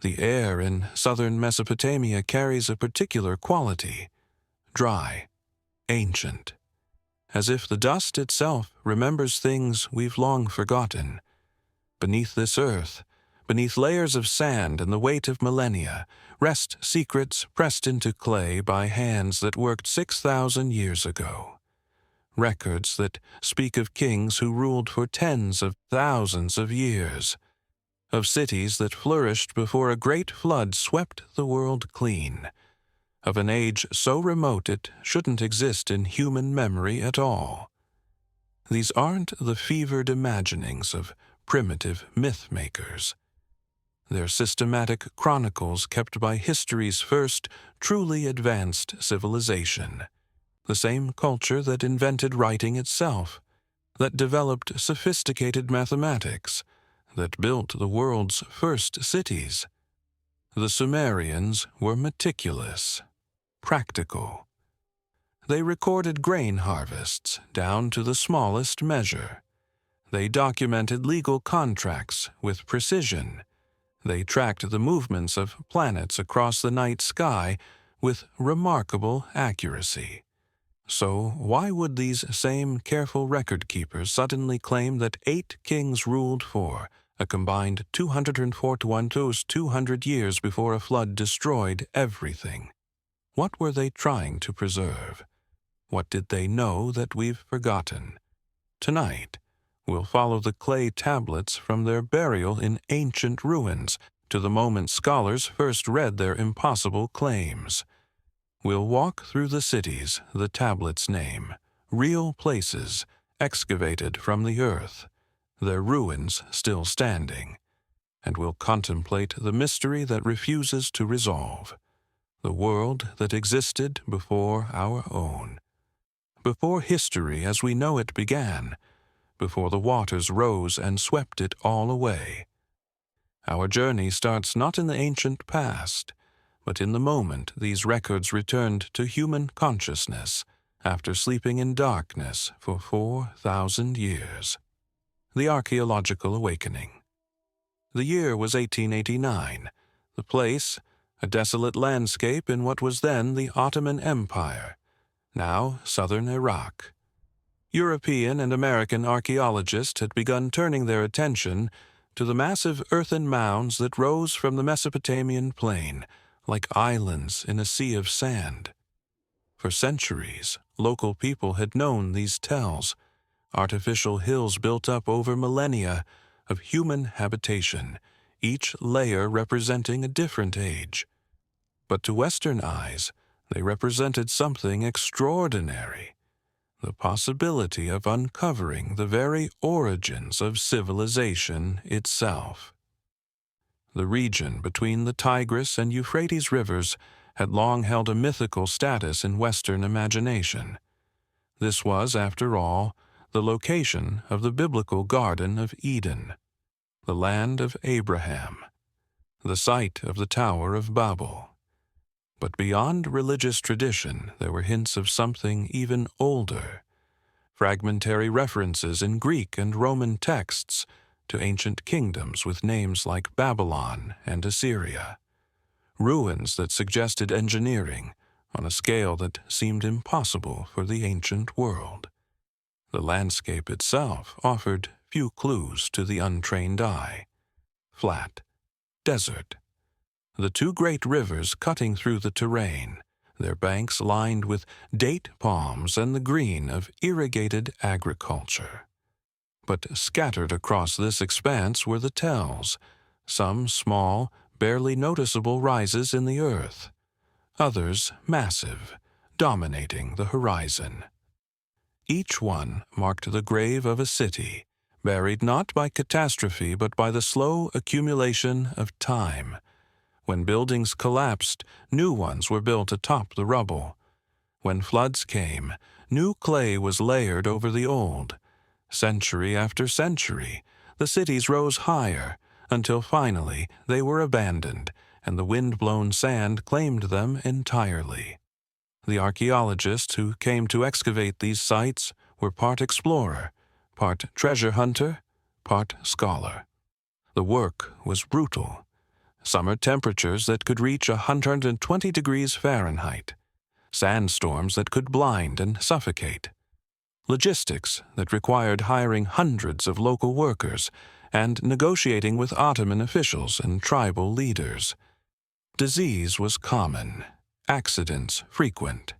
The air in southern Mesopotamia carries a particular quality: dry, ancient, as if the dust itself remembers things we've long forgotten. Beneath this earth, beneath layers of sand and the weight of millennia, rest secrets pressed into clay by hands that worked 6,000 years ago. Records that speak of kings who ruled for tens of thousands of years, of cities that flourished before a great flood swept the world clean, of an age so remote it shouldn't exist in human memory at all. These aren't the fevered imaginings of primitive myth-makers. They're systematic chronicles kept by history's first truly advanced civilization, the same culture that invented writing itself, that developed sophisticated mathematics, that built the world's first cities. The Sumerians were meticulous, practical. They recorded grain harvests down to the smallest measure. They documented legal contracts with precision. They tracked the movements of planets across the night sky with remarkable accuracy. So why would these same careful record keepers suddenly claim that 8 kings ruled for a combined 200 years before a flood destroyed everything? What were they trying to preserve? What did they know that we've forgotten? Tonight, we'll follow the clay tablets from their burial in ancient ruins to the moment scholars first read their impossible claims. We'll walk through the cities the tablets name, real places excavated from the earth, their ruins still standing, and we'll contemplate the mystery that refuses to resolve, the world that existed before our own, before history as we know it began, before the waters rose and swept it all away. Our journey starts not in the ancient past, but in the moment these records returned to human consciousness after sleeping in darkness for 4,000 years. The Archaeological Awakening. The year was 1889. The place, a desolate landscape in what was then the Ottoman Empire, now southern Iraq. European and American archaeologists had begun turning their attention to the massive earthen mounds that rose from the Mesopotamian plain like islands in a sea of sand. For centuries, local people had known these tells, artificial hills built up over millennia of human habitation, each layer representing a different age. But to Western eyes, they represented something extraordinary, the possibility of uncovering the very origins of civilization itself. The region between the Tigris and Euphrates rivers had long held a mythical status in Western imagination. This was, after all, the location of the biblical Garden of Eden, the land of Abraham, the site of the Tower of Babel. But beyond religious tradition, there were hints of something even older, fragmentary references in Greek and Roman texts to ancient kingdoms with names like Babylon and Assyria, ruins that suggested engineering on a scale that seemed impossible for the ancient world. The landscape itself offered few clues to the untrained eye. Flat, desert, the 2 great rivers cutting through the terrain, their banks lined with date palms and the green of irrigated agriculture. But scattered across this expanse were the tells, some small, barely noticeable rises in the earth, others massive, dominating the horizon. Each one marked the grave of a city, buried not by catastrophe but by the slow accumulation of time. When buildings collapsed, new ones were built atop the rubble. When floods came, new clay was layered over the old. Century after century, the cities rose higher, until finally they were abandoned, and the wind-blown sand claimed them entirely. The archaeologists who came to excavate these sites were part explorer, part treasure hunter, part scholar. The work was brutal. summer temperatures that could reach 120 degrees Fahrenheit, sandstorms that could blind and suffocate, logistics that required hiring hundreds of local workers and negotiating with Ottoman officials and tribal leaders. Disease was common, accidents frequent.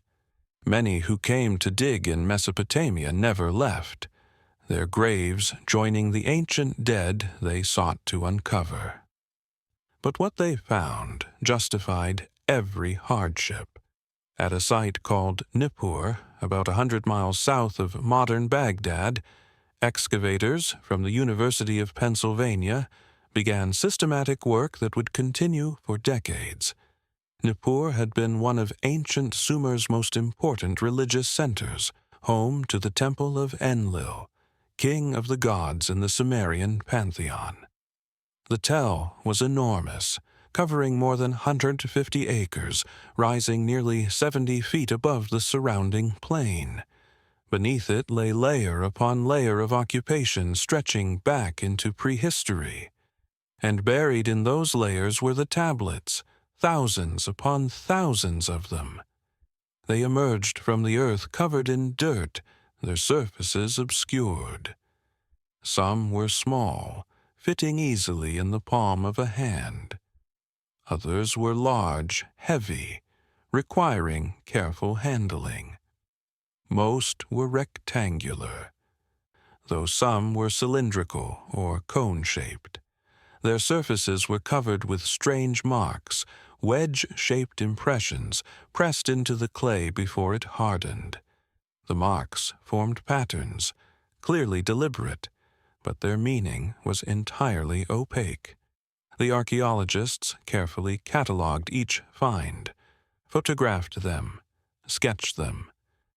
Many who came to dig in Mesopotamia never left, their graves joining the ancient dead they sought to uncover. But what they found justified every hardship. At a site called Nippur, about 100 miles south of modern Baghdad, excavators from the University of Pennsylvania began systematic work that would continue for decades. Nippur had been one of ancient Sumer's most important religious centers, home to the temple of Enlil, king of the gods in the Sumerian pantheon. The tell was enormous, covering more than 150 acres, rising nearly 70 feet above the surrounding plain. Beneath it lay layer upon layer of occupation stretching back into prehistory. And buried in those layers were the tablets, thousands upon thousands of them. They emerged from the earth covered in dirt, their surfaces obscured. Some were small, fitting easily in the palm of a hand. Others were large, heavy, requiring careful handling. Most were rectangular, though some were cylindrical or cone-shaped. Their surfaces were covered with strange marks, wedge-shaped impressions pressed into the clay before it hardened. The marks formed patterns, clearly deliberate, but their meaning was entirely opaque. The archaeologists carefully catalogued each find, photographed them, sketched them,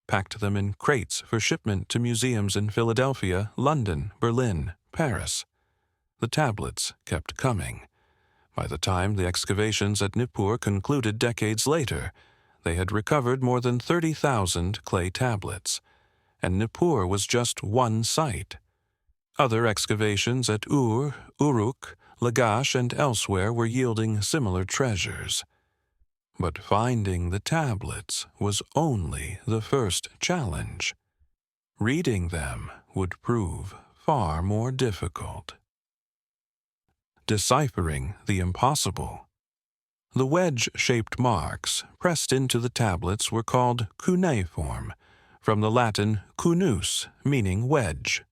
packed them in crates for shipment to museums in Philadelphia, London, Berlin, Paris. The tablets kept coming. By the time the excavations at Nippur concluded decades later, they had recovered more than 30,000 clay tablets, and Nippur was just one site. Other excavations at Uruk, Lagash, and elsewhere were yielding similar treasures. But finding the tablets was only the first challenge. Reading them would prove far more difficult. Deciphering the impossible. The wedge-shaped marks pressed into the tablets were called cuneiform, from the Latin cunus, meaning wedge.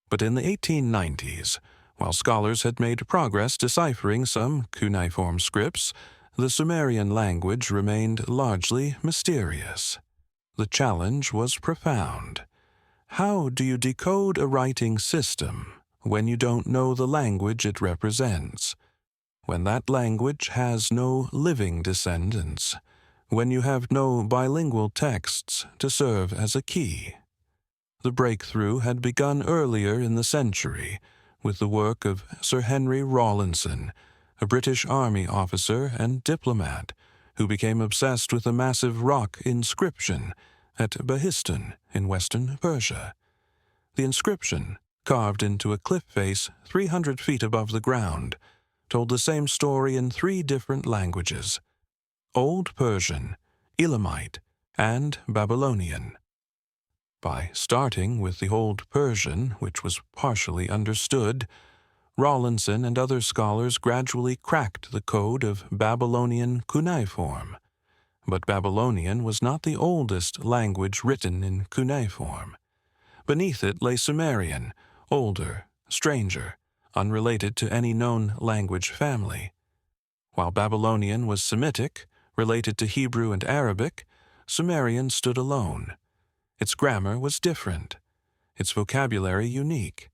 But in the 1890s, while scholars had made progress deciphering some cuneiform scripts, the Sumerian language remained largely mysterious. The challenge was profound. How do you decode a writing system when you don't know the language it represents? When that language has no living descendants? When you have no bilingual texts to serve as a key? The breakthrough had begun earlier in the century with the work of Sir Henry Rawlinson, a British Army officer and diplomat who became obsessed with a massive rock inscription at Behistun in western Persia. The inscription, carved into a cliff face 300 feet above the ground, told the same story in 3 different languages: Old Persian, Elamite, and Babylonian. By starting with the Old Persian, which was partially understood, Rawlinson and other scholars gradually cracked the code of Babylonian cuneiform. But Babylonian was not the oldest language written in cuneiform. Beneath it lay Sumerian, older, stranger, unrelated to any known language family. While Babylonian was Semitic, related to Hebrew and Arabic, Sumerian stood alone. Its grammar was different, its vocabulary unique,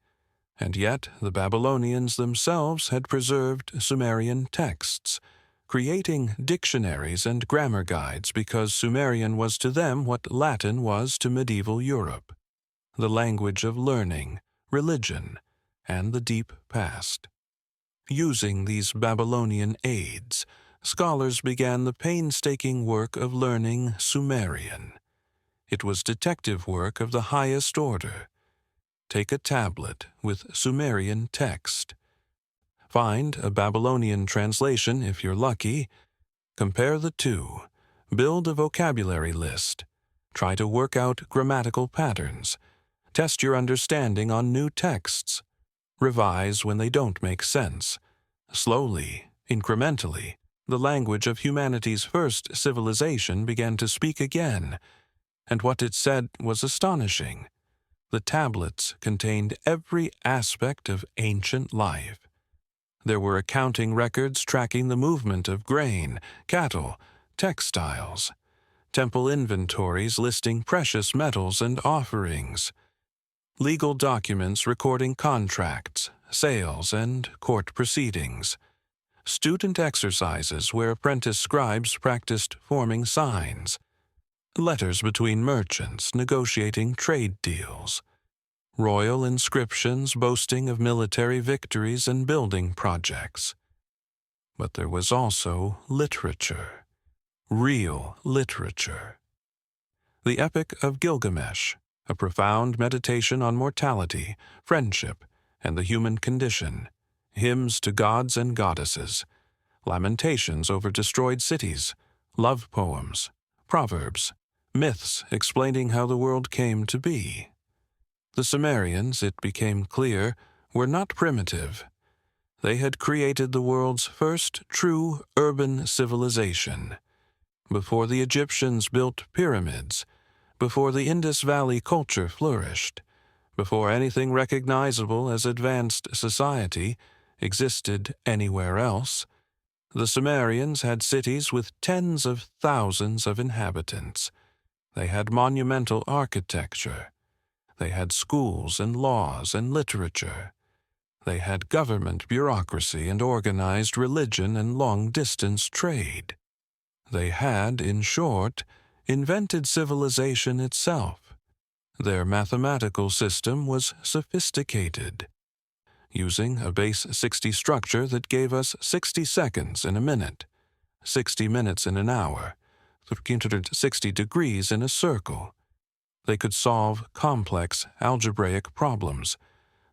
and yet the Babylonians themselves had preserved Sumerian texts, creating dictionaries and grammar guides because Sumerian was to them what Latin was to medieval Europe, the language of learning, religion, and the deep past. Using these Babylonian aids, scholars began the painstaking work of learning Sumerian. It was detective work of the highest order. Take a tablet with Sumerian text. Find a Babylonian translation if you're lucky. Compare the two. Build a vocabulary list. Try to work out grammatical patterns. Test your understanding on new texts. Revise when they don't make sense. Slowly, incrementally, the language of humanity's first civilization began to speak again, and what it said was astonishing. The tablets contained every aspect of ancient life. There were accounting records tracking the movement of grain, cattle, textiles, temple inventories listing precious metals and offerings, legal documents recording contracts, sales, and court proceedings, student exercises where apprentice scribes practiced forming signs, letters between merchants negotiating trade deals, royal inscriptions boasting of military victories and building projects. But there was also literature, real literature. The Epic of Gilgamesh, a profound meditation on mortality, friendship, and the human condition, hymns to gods and goddesses, lamentations over destroyed cities, love poems, proverbs, myths explaining how the world came to be. The Sumerians, it became clear, were not primitive. They had created the world's first true urban civilization. Before the Egyptians built pyramids, before the Indus Valley culture flourished, before anything recognizable as advanced society existed anywhere else, the Sumerians had cities with tens of thousands of inhabitants. They had monumental architecture. They had schools and laws and literature. They had government bureaucracy and organized religion and long-distance trade. They had, in short, invented civilization itself. Their mathematical system was sophisticated, using a base 60 structure that gave us 60 seconds in a minute, 60 minutes in an hour, 360 degrees in a circle. They could solve complex algebraic problems.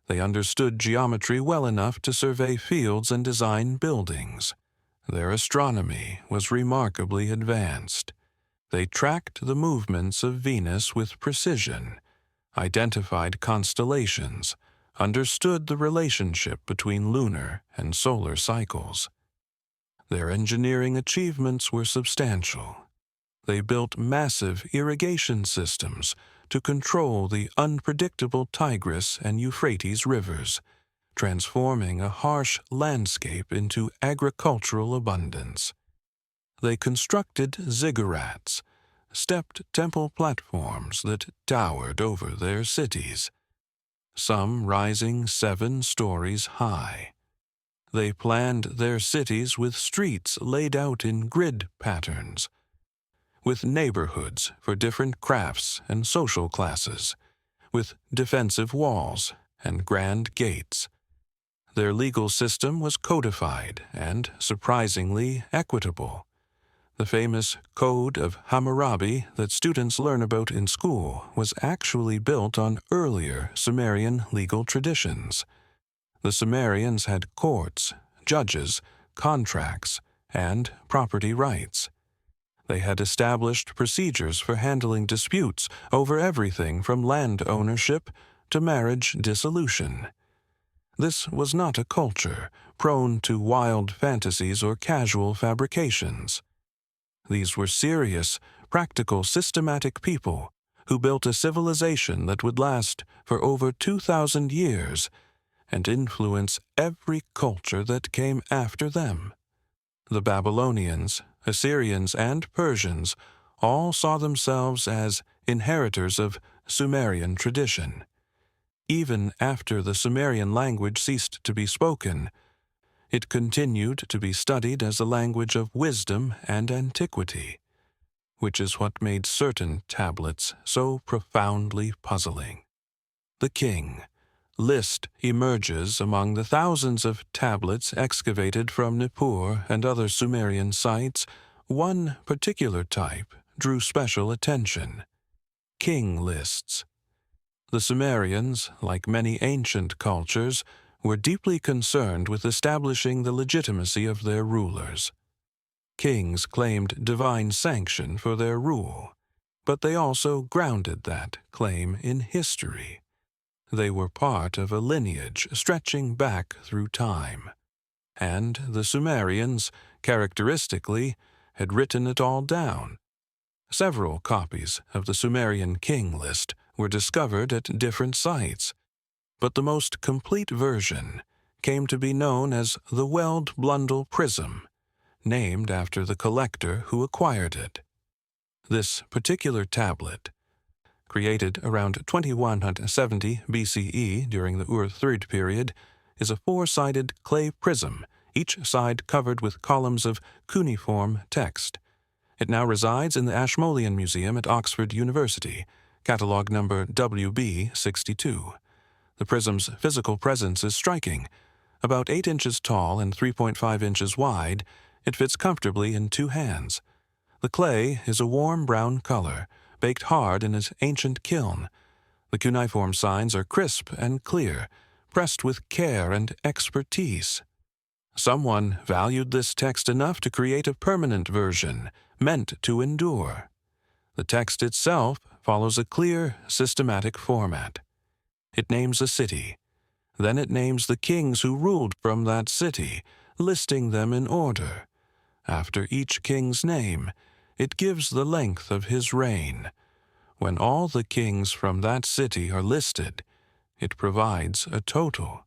They understood geometry well enough to survey fields and design buildings. Their astronomy was remarkably advanced. They tracked the movements of Venus with precision, identified constellations, understood the relationship between lunar and solar cycles. Their engineering achievements were substantial. They built massive irrigation systems to control the unpredictable Tigris and Euphrates rivers, transforming a harsh landscape into agricultural abundance. They constructed ziggurats, stepped temple platforms that towered over their cities, some rising 7 stories high. They planned their cities with streets laid out in grid patterns, with neighborhoods for different crafts and social classes, with defensive walls and grand gates. Their legal system was codified and surprisingly equitable. The famous Code of Hammurabi that students learn about in school was actually built on earlier Sumerian legal traditions. The Sumerians had courts, judges, contracts, and property rights. They had established procedures for handling disputes over everything from land ownership to marriage dissolution. This was not a culture prone to wild fantasies or casual fabrications. These were serious, practical, systematic people who built a civilization that would last for over 2,000 years and influence every culture that came after them. The Babylonians, Assyrians, and Persians all saw themselves as inheritors of Sumerian tradition. Even after the Sumerian language ceased to be spoken, it continued to be studied as a language of wisdom and antiquity, which is what made certain tablets so profoundly puzzling. The King List emerges among the thousands of tablets excavated from Nippur and other Sumerian sites. One particular type drew special attention: king lists. The Sumerians, like many ancient cultures, were deeply concerned with establishing the legitimacy of their rulers. Kings claimed divine sanction for their rule, but they also grounded that claim in history. They were part of a lineage stretching back through time, and the Sumerians, characteristically, had written it all down. Several copies of the Sumerian King List were discovered at different sites, but the most complete version came to be known as the Weld-Blundell Prism, named after the collector who acquired it. This particular tablet, created around 2170 BCE during the Uruk period, is a four-sided clay prism, each side covered with columns of cuneiform text. It now resides in the Ashmolean Museum at Oxford University, catalogue number WB62. The prism's physical presence is striking. About 8 inches tall and 3.5 inches wide, it fits comfortably in 2 hands. The clay is a warm brown color, baked hard in an ancient kiln. The cuneiform signs are crisp and clear, pressed with care and expertise. Someone valued this text enough to create a permanent version, meant to endure. The text itself follows a clear, systematic format. It names a city. Then it names the kings who ruled from that city, listing them in order. After each king's name, it gives the length of his reign. When all the kings from that city are listed, it provides a total.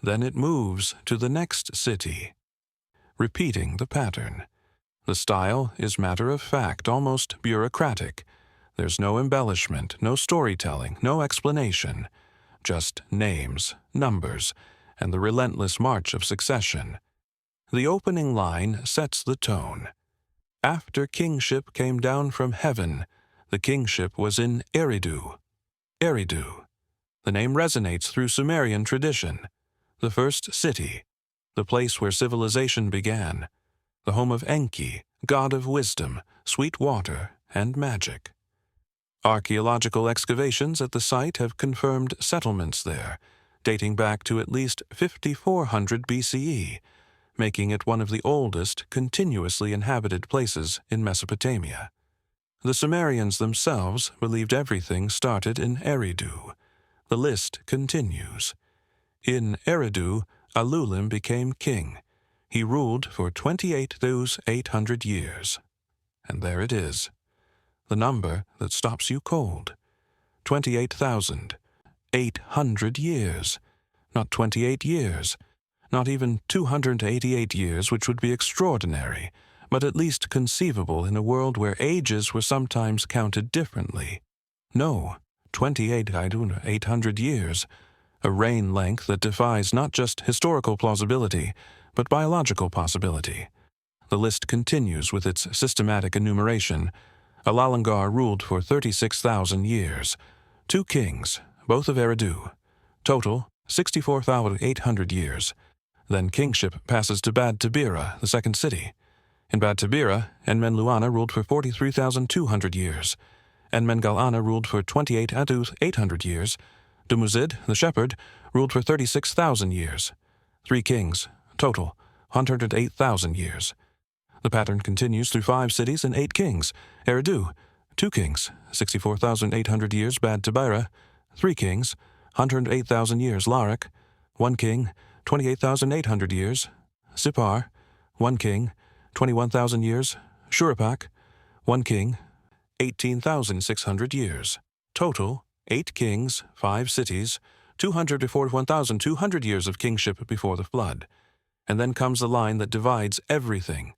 Then it moves to the next city, repeating the pattern. The style is matter-of-fact, almost bureaucratic. There's no embellishment, no storytelling, no explanation. Just names, numbers, and the relentless march of succession. The opening line sets the tone. After kingship came down from heaven, the kingship was in Eridu. Eridu. The name resonates through Sumerian tradition. The first city, the place where civilization began, the home of Enki, god of wisdom, sweet water, and magic. Archaeological excavations at the site have confirmed settlements there, dating back to at least 5400 BCE, making it one of the oldest continuously inhabited places in Mesopotamia. The Sumerians themselves believed everything started in Eridu. The list continues. In Eridu, Alulim became king. He ruled for 28,800 years. And there it is, the number that stops you cold. 28,800 years. Not 28 years. Not even 288 years, which would be extraordinary, but at least conceivable in a world where ages were sometimes counted differently. No, 800 years. A reign length that defies not just historical plausibility, but biological possibility. The list continues with its systematic enumeration. Alalangar ruled for 36,000 years. 2 kings, both of Eridu. Total, 64,800 years. Then kingship passes to Bad Tabira, the second city. In Bad Tabira, Enmenluana ruled for 43,200 years. Enmengalana ruled for 28,800 years. Dumuzid, the shepherd, ruled for 36,000 years. 3 kings, total, 108,000 years. The pattern continues through 5 cities and 8 kings. Eridu, 2 kings, 64,800 years. Bad Tabira, 3 kings, 108,000 years. Larak, 1 king, 28,800 years. Sippar, 1 king, 21,000 years. Shuruppak, 1 king, 18,600 years. Total, 8 kings, 5 cities, 241,200 years of kingship before the flood. And then comes the line that divides everything.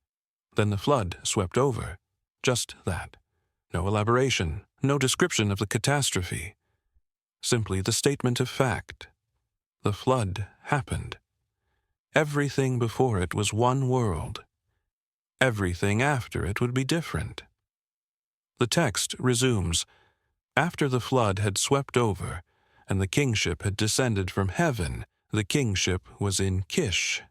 Then the flood swept over. Just that. No elaboration, no description of the catastrophe. Simply the statement of fact. The flood happened. Everything before it was one world. Everything after it would be different. The text resumes, after the flood had swept over, and the kingship had descended from heaven, the kingship was in Kish.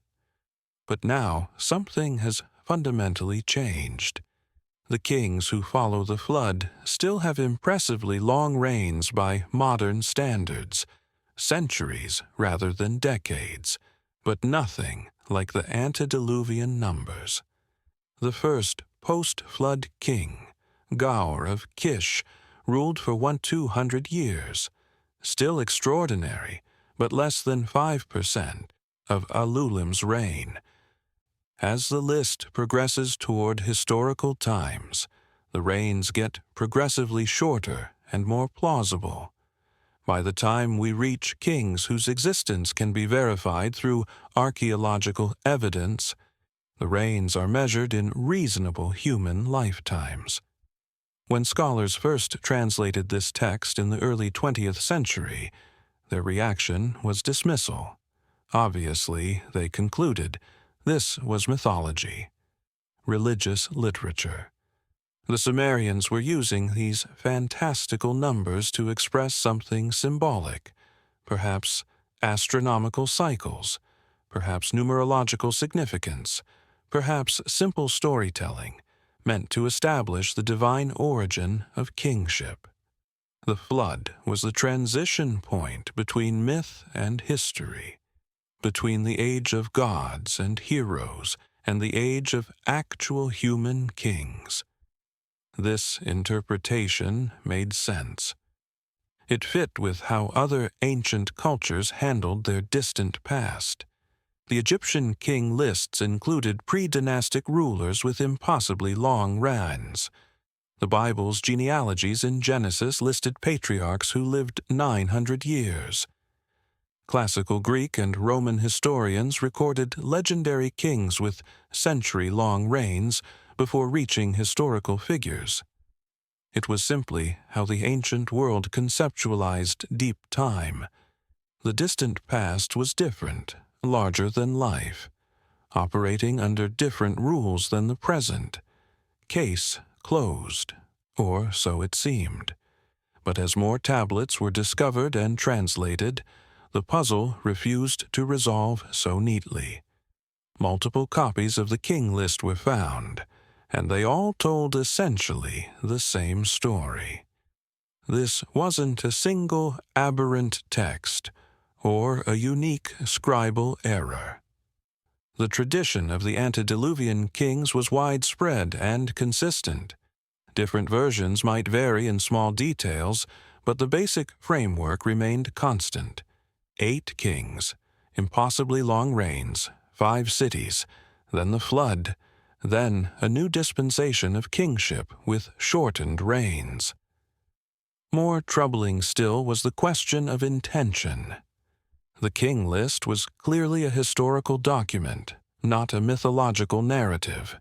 But now something has fundamentally changed. The kings who follow the flood still have impressively long reigns by modern standards, centuries rather than decades, but nothing like the antediluvian numbers. The first post-flood king, Gaur of Kish, ruled for 200 years, still extraordinary, but less than 5% of Alulim's reign. As the list progresses toward historical times, the reigns get progressively shorter and more plausible. By the time we reach kings whose existence can be verified through archaeological evidence, the reigns are measured in reasonable human lifetimes. When scholars first translated this text in the early 20th century, their reaction was dismissal. Obviously, they concluded, this was mythology, religious literature. The Sumerians were using these fantastical numbers to express something symbolic, perhaps astronomical cycles, perhaps numerological significance, perhaps simple storytelling, meant to establish the divine origin of kingship. The flood was the transition point between myth and history, between the age of gods and heroes and the age of actual human kings. This interpretation made sense. It fit with how other ancient cultures handled their distant past. The Egyptian king lists included pre-dynastic rulers with impossibly long reigns. The Bible's genealogies in Genesis listed patriarchs who lived 900 years. Classical Greek and Roman historians recorded legendary kings with century-long reigns before reaching historical figures. It was simply how the ancient world conceptualized deep time. The distant past was different, larger than life, operating under different rules than the present. Case closed, or so it seemed. But as more tablets were discovered and translated, the puzzle refused to resolve so neatly. Multiple copies of the King List were found, and they all told essentially the same story. This wasn't a single aberrant text or a unique scribal error. The tradition of the antediluvian kings was widespread and consistent. Different versions might vary in small details, but the basic framework remained constant. 8 kings, impossibly long reigns, 5 cities, then the flood, then a new dispensation of kingship with shortened reigns. More troubling still was the question of intention. The King List was clearly a historical document, not a mythological narrative.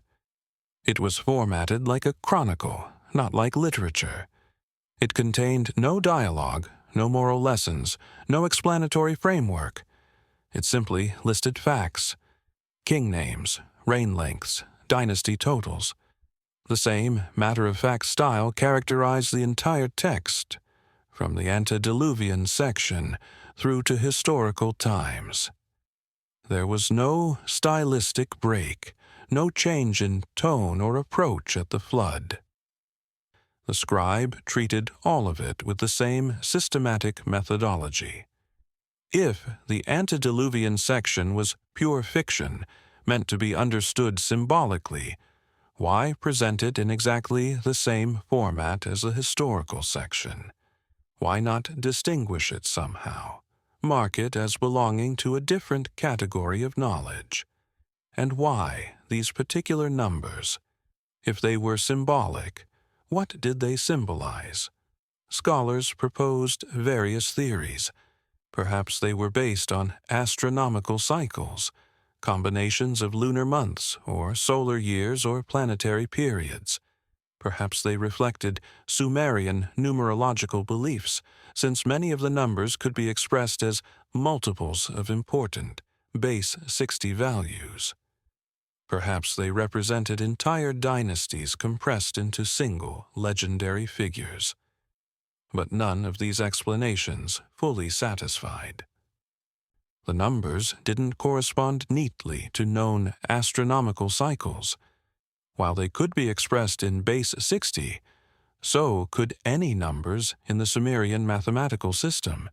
It was formatted like a chronicle, not like literature. It contained no dialogue, no moral lessons, no explanatory framework. It simply listed facts, king names, reign lengths, dynasty totals. The same matter-of-fact style characterized the entire text, from the antediluvian section through to historical times. There was no stylistic break, no change in tone or approach at the flood. The scribe treated all of it with the same systematic methodology. If the antediluvian section was pure fiction, meant to be understood symbolically, why present it in exactly the same format as the historical section? Why not distinguish it somehow, mark it as belonging to a different category of knowledge? And why these particular numbers? If they were symbolic, what did they symbolize? Scholars proposed various theories. Perhaps they were based on astronomical cycles, combinations of lunar months or solar years or planetary periods. Perhaps they reflected Sumerian numerological beliefs, since many of the numbers could be expressed as multiples of important, base 60 values. Perhaps they represented entire dynasties compressed into single legendary figures. But none of these explanations fully satisfied. The numbers didn't correspond neatly to known astronomical cycles. While they could be expressed in base 60, so could any numbers in the Sumerian mathematical system.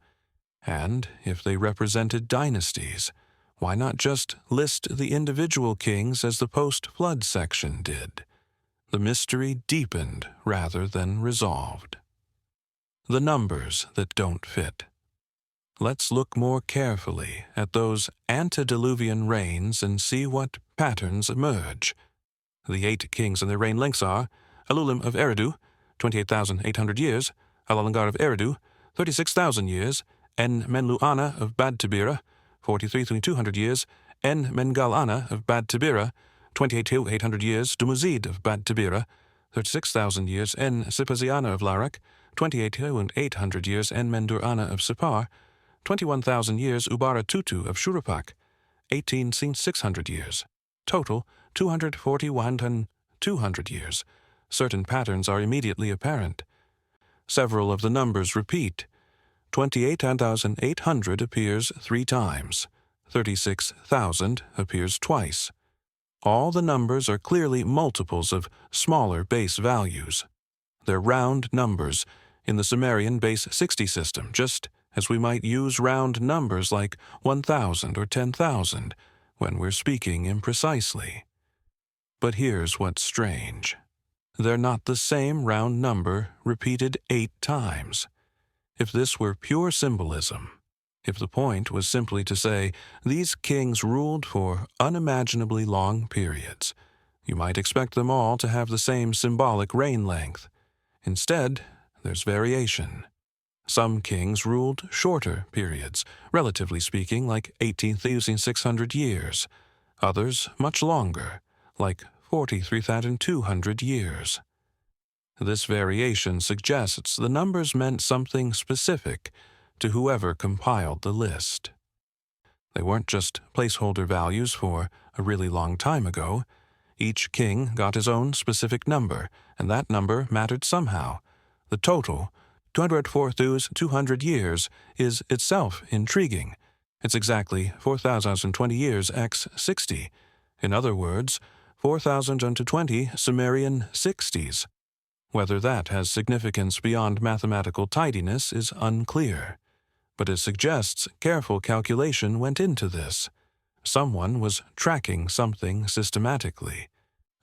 And if they represented dynasties, why not just list the individual kings as the post-flood section did? The mystery deepened rather than resolved. The numbers that don't fit. Let's look more carefully at those antediluvian reigns and see what patterns emerge. The 8 kings and their reign lengths are Alulim of Eridu, 28,800 years, Alalangar of Eridu, 36,000 years, En-Menlu-Ana of Bad Tabira, 43,200 years, En-Mengal-Ana of Bad Tabira, 28,800 years, Dumuzid of Bad Tabira, 36,000 years, En-Sipaziana of Larak, 28,800 years, En-Mendur-Ana of Sipar, 21,000 years, Ubara Tutu of Shurapak, 18,600 years. Total, 241,200 years. Certain patterns are immediately apparent. Several of the numbers repeat. 28,800 appears 3 times. 36,000 appears twice. All the numbers are clearly multiples of smaller base values. They're round numbers in the Sumerian base 60 system, just as we might use round numbers like 1,000 or 10,000 when we're speaking imprecisely. But here's what's strange. They're not the same round number repeated 8 times. If this were pure symbolism, if the point was simply to say these kings ruled for unimaginably long periods, you might expect them all to have the same symbolic reign length. Instead, there's variation. Some kings ruled shorter periods, relatively speaking, like 18,600 years. Others much longer, like 43,200 years. This variation suggests the numbers meant something specific to whoever compiled the list. They weren't just placeholder values for a really long time ago. Each king got his own specific number, and that number mattered somehow. The total, 204,200 years, is itself intriguing. It's exactly 4,020 years x 60. In other words, 4,020 Sumerian 60s. Whether that has significance beyond mathematical tidiness is unclear, but it suggests careful calculation went into this. Someone was tracking something systematically.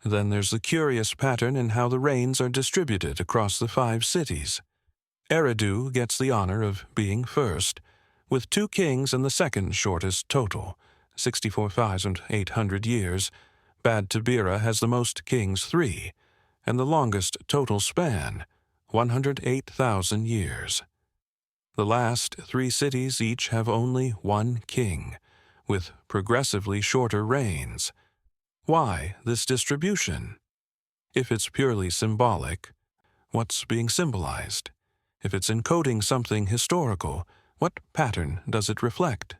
Then there's the curious pattern in how the reigns are distributed across the 5 cities. Eridu gets the honor of being first, with 2 kings and the second shortest total, 64,800 years. Bad Tabira has the most kings, 3, and the longest total span, 108,000 years. The last 3 cities each have only 1 king, with progressively shorter reigns. Why this distribution? If it's purely symbolic, what's being symbolized? If it's encoding something historical, what pattern does it reflect?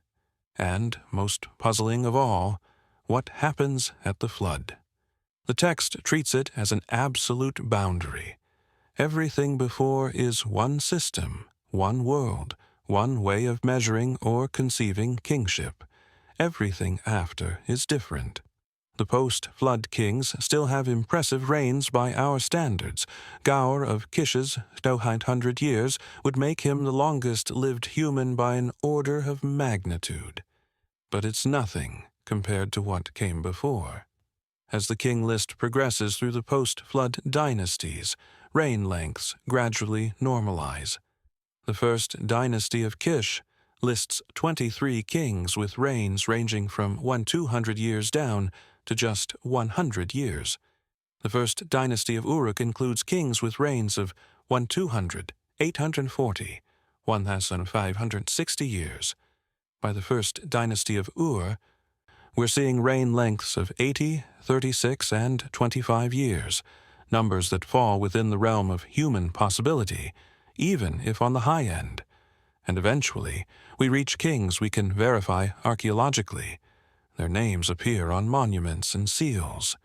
And, most puzzling of all, what happens at the flood? The text treats it as an absolute boundary. Everything before is one system, one world, one way of measuring or conceiving kingship. Everything after is different. The post-flood kings still have impressive reigns by our standards. Gaur of Kish's 200 years would make him the longest-lived human by an order of magnitude. But it's nothing compared to what came before. As the king list progresses through the post-flood dynasties, reign lengths gradually normalize. The first dynasty of Kish lists 23 kings with reigns ranging from 200 years down to just 100 years. The first dynasty of Uruk includes kings with reigns of 200, 840, 1,560 years. By the first dynasty of Ur, we're seeing reign lengths of 80, 36, and 25 years, numbers that fall within the realm of human possibility, even if on the high end. And eventually, we reach kings we can verify archaeologically. Their names appear on monuments and seals.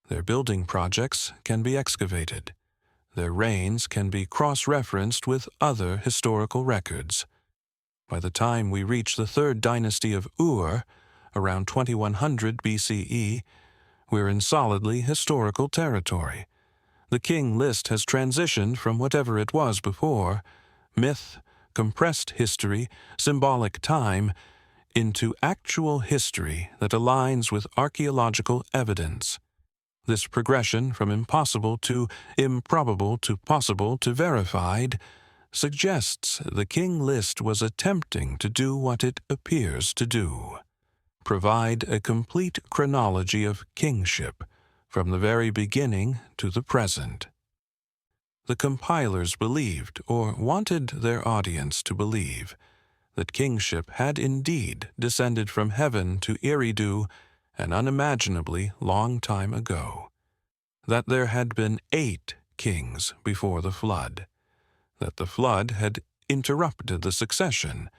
Their building projects can be excavated. Their reigns can be cross-referenced with other historical records. By the time we reach the third dynasty of Ur, around 2100 BCE, we're in solidly historical territory. The king list has transitioned from whatever it was before, myth compressed history, symbolic time, into actual history that aligns with archaeological evidence. This progression from impossible to improbable to possible to verified suggests the King List was attempting to do what it appears to do: provide a complete chronology of kingship from the very beginning to the present. The compilers believed, or wanted their audience to believe, that kingship had indeed descended from heaven to Eridu an unimaginably long time ago, that there had been 8 kings before the flood, that the flood had interrupted the succession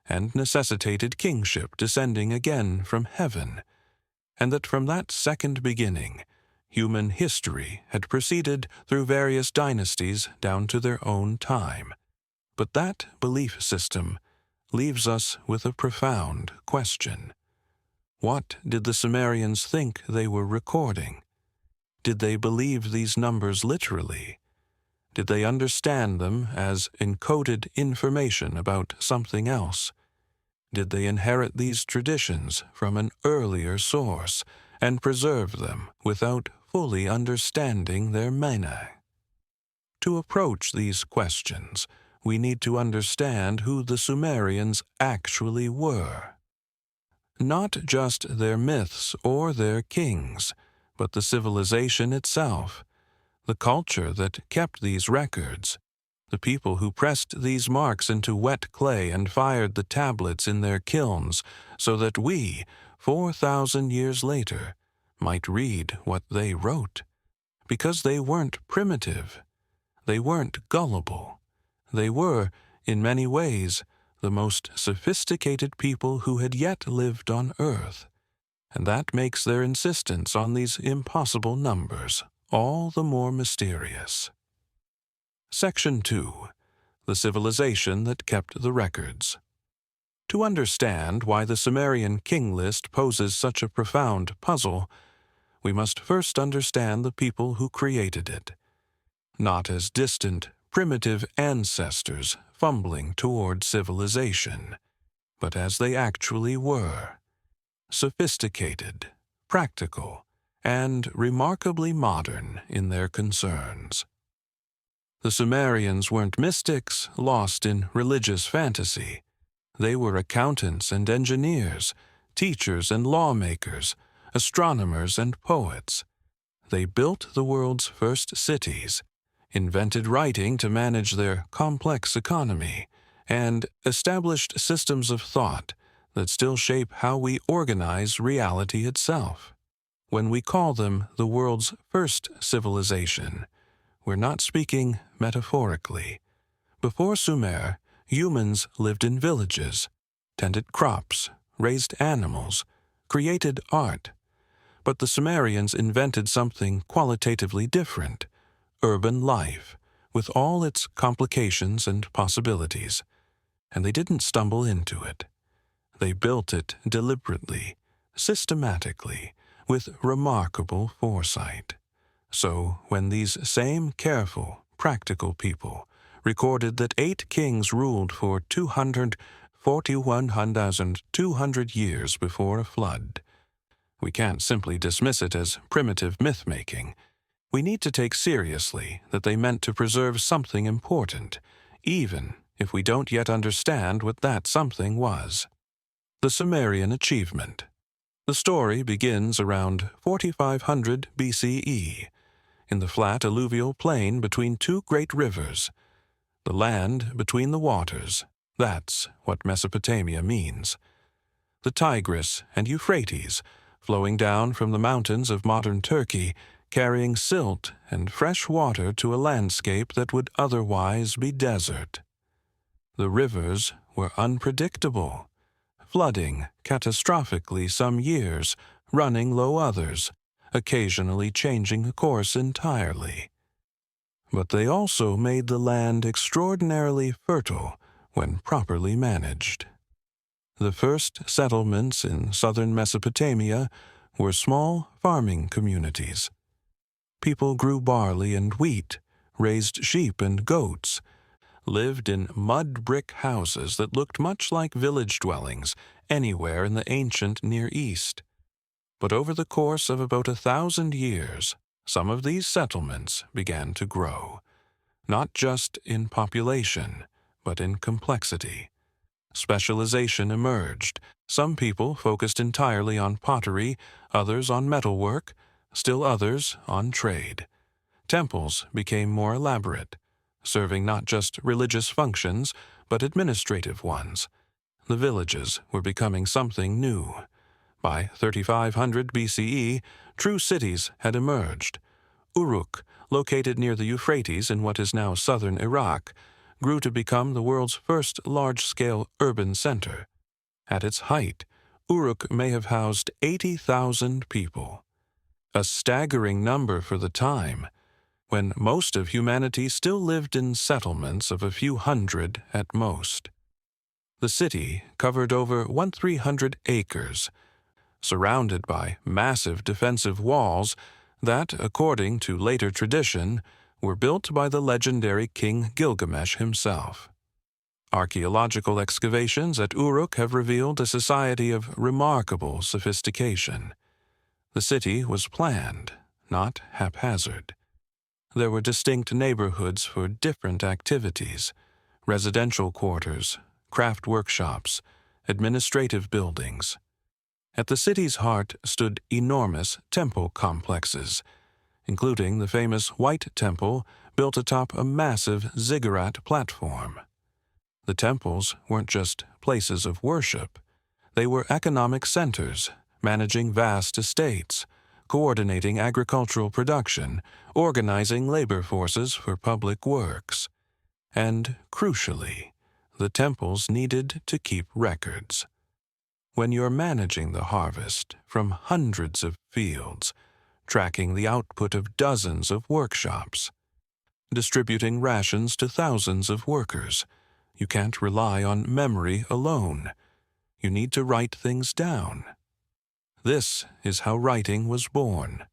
and necessitated kingship descending again from heaven, and that from that second beginning, human history had proceeded through various dynasties down to their own time. But that belief system leaves us with a profound question. What did the Sumerians think they were recording? Did they believe these numbers literally? Did they understand them as encoded information about something else? Did they inherit these traditions from an earlier source and preserve them without fully understanding their meaning? To approach these questions, we need to understand who the Sumerians actually were. Not just their myths or their kings, but the civilization itself, the culture that kept these records, the people who pressed these marks into wet clay and fired the tablets in their kilns so that we, 4,000 years later, might read what they wrote. Because they weren't primitive. They weren't gullible. They were, in many ways, the most sophisticated people who had yet lived on Earth, and that makes their insistence on these impossible numbers all the more mysterious. Section 2. The civilization that kept the records. To understand why the Sumerian King List poses such a profound puzzle, we must first understand the people who created it, not as distant, primitive ancestors fumbling toward civilization, but as they actually were: sophisticated, practical, and remarkably modern in their concerns. The Sumerians weren't mystics lost in religious fantasy. They were accountants and engineers, teachers and lawmakers, astronomers and poets. They built the world's first cities, invented writing to manage their complex economy, and established systems of thought that still shape how we organize reality itself. When we call them the world's first civilization, we're not speaking metaphorically. Before Sumer, humans lived in villages, tended crops, raised animals, created art. But the Sumerians invented something qualitatively different: urban life, with all its complications and possibilities. And they didn't stumble into it. They built it deliberately, systematically, with remarkable foresight. So when these same careful, practical people recorded that 8 kings ruled for 241,200 years before a flood, we can't simply dismiss it as primitive myth-making. We need to take seriously that they meant to preserve something important, even if we don't yet understand what that something was. The Sumerian achievement. The story begins around 4500 BCE, in the flat alluvial plain between 2 great rivers. The land between the waters, that's what Mesopotamia means. The Tigris and Euphrates, flowing down from the mountains of modern Turkey, carrying silt and fresh water to a landscape that would otherwise be desert. The rivers were unpredictable, flooding catastrophically some years, running low others, occasionally changing course entirely. But they also made the land extraordinarily fertile when properly managed. The first settlements in southern Mesopotamia were small farming communities. People grew barley and wheat, raised sheep and goats, lived in mud brick houses that looked much like village dwellings anywhere in the ancient Near East. But over the course of about 1,000 years, some of these settlements began to grow, not just in population, but in complexity. Specialization emerged. Some people focused entirely on pottery, others on metalwork, still others on trade. Temples became more elaborate, serving not just religious functions, but administrative ones. The villages were becoming something new. By 3500 BCE, true cities had emerged. Uruk, located near the Euphrates in what is now southern Iraq, grew to become the world's first large-scale urban center. At its height, Uruk may have housed 80,000 people, a staggering number for the time, when most of humanity still lived in settlements of a few hundred at most. The city covered over 1,300 acres, surrounded by massive defensive walls that, according to later tradition, were built by the legendary King Gilgamesh himself. Archaeological excavations at Uruk have revealed a society of remarkable sophistication. The city was planned, not haphazard. There were distinct neighborhoods for different activities: residential quarters, craft workshops, administrative buildings. At the city's heart stood enormous temple complexes, including the famous White Temple built atop a massive ziggurat platform. The temples weren't just places of worship. They were economic centers, managing vast estates, coordinating agricultural production, organizing labor forces for public works. And, crucially, the temples needed to keep records. When you're managing the harvest from hundreds of fields, tracking the output of dozens of workshops, distributing rations to thousands of workers, you can't rely on memory alone. You need to write things down. This is how writing was born.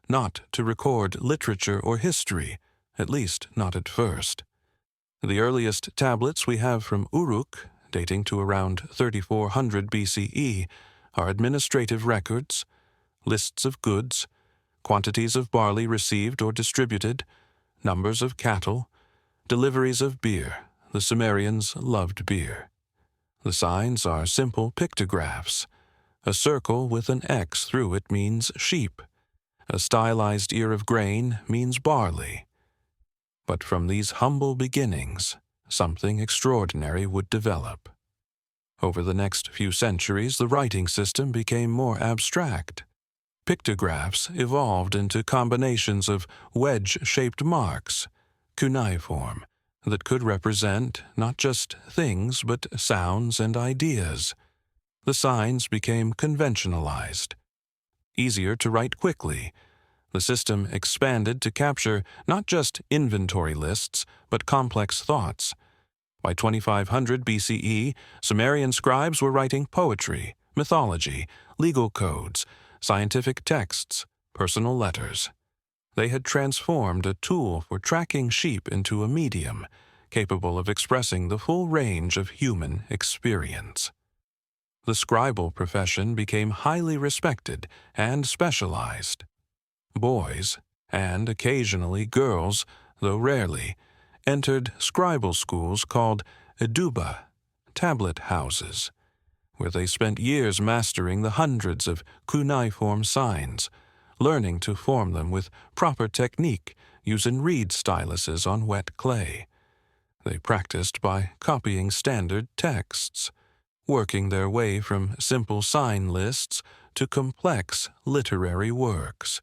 Not to record literature or history, at least not at first. The earliest tablets we have from Uruk, dating to around 3400 BCE, are administrative records, lists of goods, quantities of barley received or distributed, numbers of cattle, deliveries of beer. The Sumerians loved beer. The signs are simple pictographs. A circle with an X through it means sheep. A stylized ear of grain means barley. But from these humble beginnings, something extraordinary would develop. Over the next few centuries, the writing system became more abstract. Pictographs evolved into combinations of wedge-shaped marks, cuneiform, that could represent not just things but sounds and ideas. The signs became conventionalized. Easier to write quickly, the system expanded to capture not just inventory lists but complex thoughts. By 2500 BCE, Sumerian scribes were writing poetry, mythology, legal codes, scientific texts, personal letters. They had transformed a tool for tracking sheep into a medium capable of expressing the full range of human experience. The scribal profession became highly respected and specialized. Boys, and occasionally girls, though rarely, entered scribal schools called eduba, tablet houses, where they spent years mastering the hundreds of cuneiform signs, learning to form them with proper technique using reed styluses on wet clay. They practiced by copying standard texts, working their way from simple sign lists to complex literary works.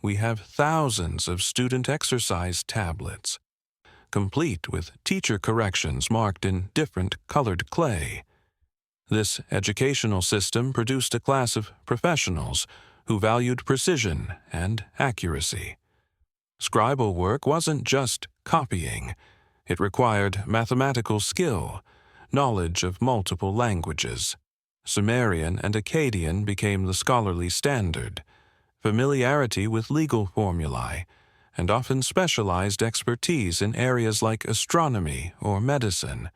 We have thousands of student exercise tablets, complete with teacher corrections marked in different colored clay. This educational system produced a class of professionals who valued precision and accuracy. Scribal work wasn't just copying. It required mathematical skill, knowledge of multiple languages. Sumerian and Akkadian became the scholarly standard, familiarity with legal formulae, and often specialized expertise in areas like astronomy or medicine.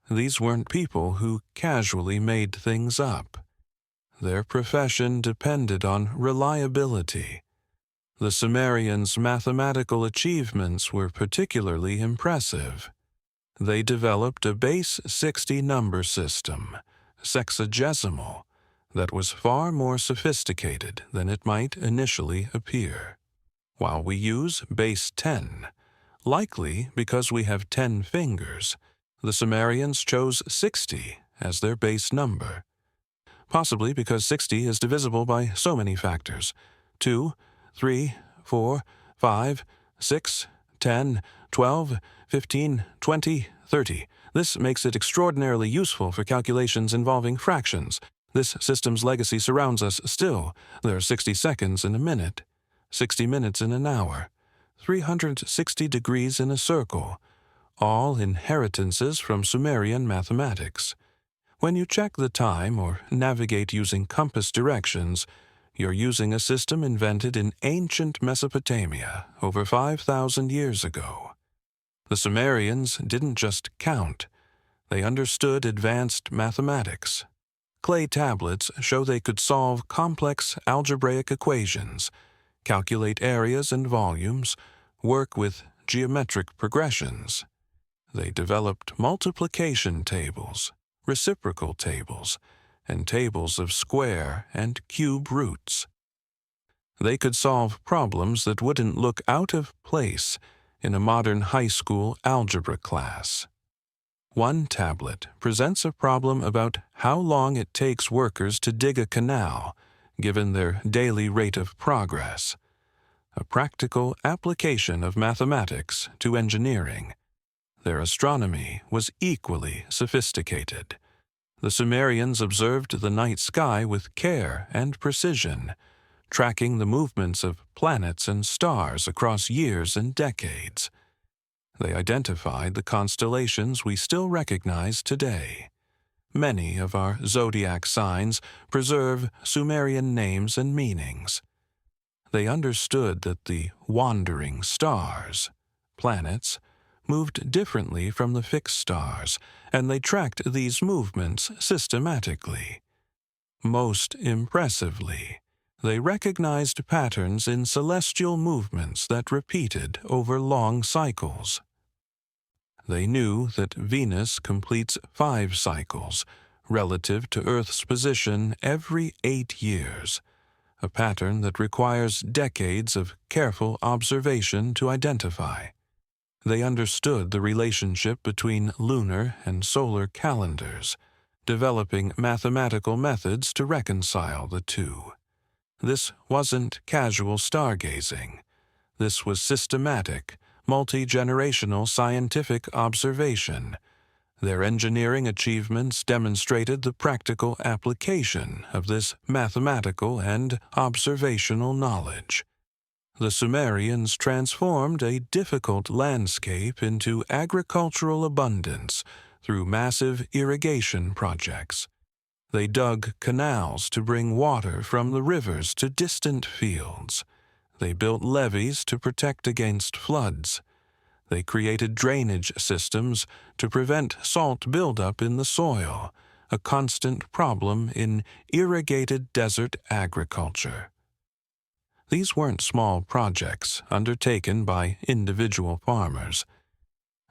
These weren't people who casually made things up. Their profession depended on reliability. The Sumerians' mathematical achievements were particularly impressive. They developed a base 60 number system, sexagesimal, that was far more sophisticated than it might initially appear. While we use base 10, likely because we have 10 fingers, the Sumerians chose 60 as their base number. Possibly because 60 is divisible by so many factors: 2, 3, 4, 5, 6, 10, 12, 15, 20, 30. This makes it extraordinarily useful for calculations involving fractions. This system's legacy surrounds us still. There are 60 seconds in a minute, 60 minutes in an hour, 360 degrees in a circle, all inheritances from Sumerian mathematics. When you check the time or navigate using compass directions, you're using a system invented in ancient Mesopotamia over 5,000 years ago. The Sumerians didn't just count, they understood advanced mathematics. Clay tablets show they could solve complex algebraic equations, calculate areas and volumes, work with geometric progressions. They developed multiplication tables, reciprocal tables, and tables of square and cube roots. They could solve problems that wouldn't look out of place in a modern high school algebra class. One tablet presents a problem about how long it takes workers to dig a canal, given their daily rate of progress. A practical application of mathematics to engineering. Their astronomy was equally sophisticated. The Sumerians observed the night sky with care and precision, tracking the movements of planets and stars across years and decades. They identified the constellations we still recognize today. Many of our zodiac signs preserve Sumerian names and meanings. They understood that the wandering stars, planets, moved differently from the fixed stars, and they tracked these movements systematically. Most impressively, they recognized patterns in celestial movements that repeated over long cycles. They knew that Venus completes 5 cycles, relative to Earth's position every 8 years, a pattern that requires decades of careful observation to identify. They understood the relationship between lunar and solar calendars, developing mathematical methods to reconcile the two. This wasn't casual stargazing. This was systematic, multi-generational scientific observation. Their engineering achievements demonstrated the practical application of this mathematical and observational knowledge. The Sumerians transformed a difficult landscape into agricultural abundance through massive irrigation projects. They dug canals to bring water from the rivers to distant fields. They built levees to protect against floods. They created drainage systems to prevent salt buildup in the soil, a constant problem in irrigated desert agriculture. These weren't small projects undertaken by individual farmers.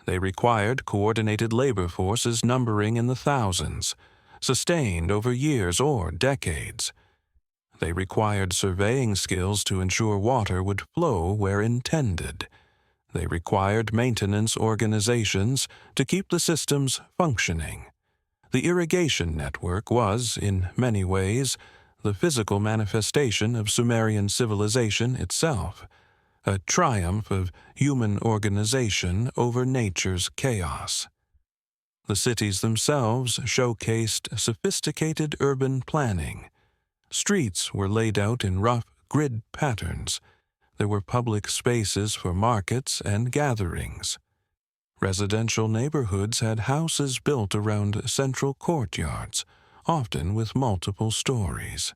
They required coordinated labor forces numbering in the thousands, sustained over years or decades. They required surveying skills to ensure water would flow where intended. They required maintenance organizations to keep the systems functioning. The irrigation network was, in many ways, the physical manifestation of Sumerian civilization itself, a triumph of human organization over nature's chaos. The cities themselves showcased sophisticated urban planning. Streets were laid out in rough grid patterns. There were public spaces for markets and gatherings. Residential neighborhoods had houses built around central courtyards, often with multiple stories.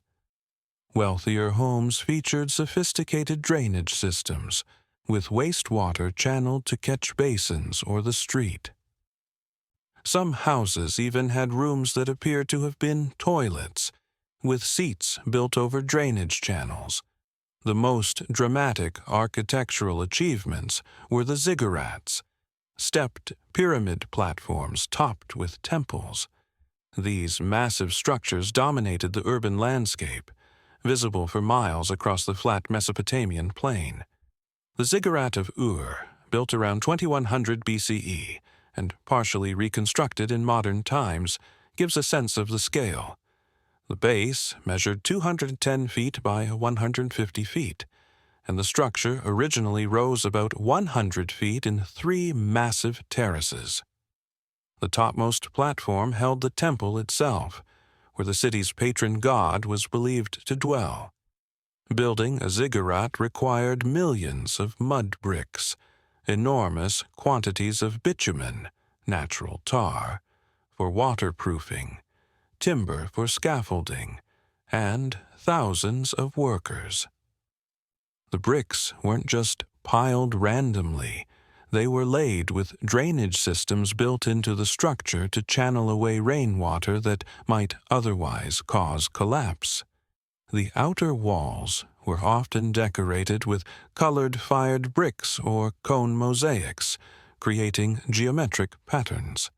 Wealthier homes featured sophisticated drainage systems, with wastewater channeled to catch basins or the street. Some houses even had rooms that appeared to have been toilets, with seats built over drainage channels. The most dramatic architectural achievements were the ziggurats, stepped pyramid platforms topped with temples. These massive structures dominated the urban landscape, visible for miles across the flat Mesopotamian plain. The ziggurat of Ur, built around 2100 BCE and partially reconstructed in modern times, gives a sense of the scale. The base measured 210 feet by 150 feet, and the structure originally rose about 100 feet in 3 massive terraces. The topmost platform held the temple itself, where the city's patron god was believed to dwell. Building a ziggurat required millions of mud bricks, enormous quantities of bitumen, natural tar, for waterproofing, timber for scaffolding, and thousands of workers. The bricks weren't just piled randomly. They were laid with drainage systems built into the structure to channel away rainwater that might otherwise cause collapse. The outer walls were often decorated with colored fired bricks or cone mosaics, creating geometric patterns.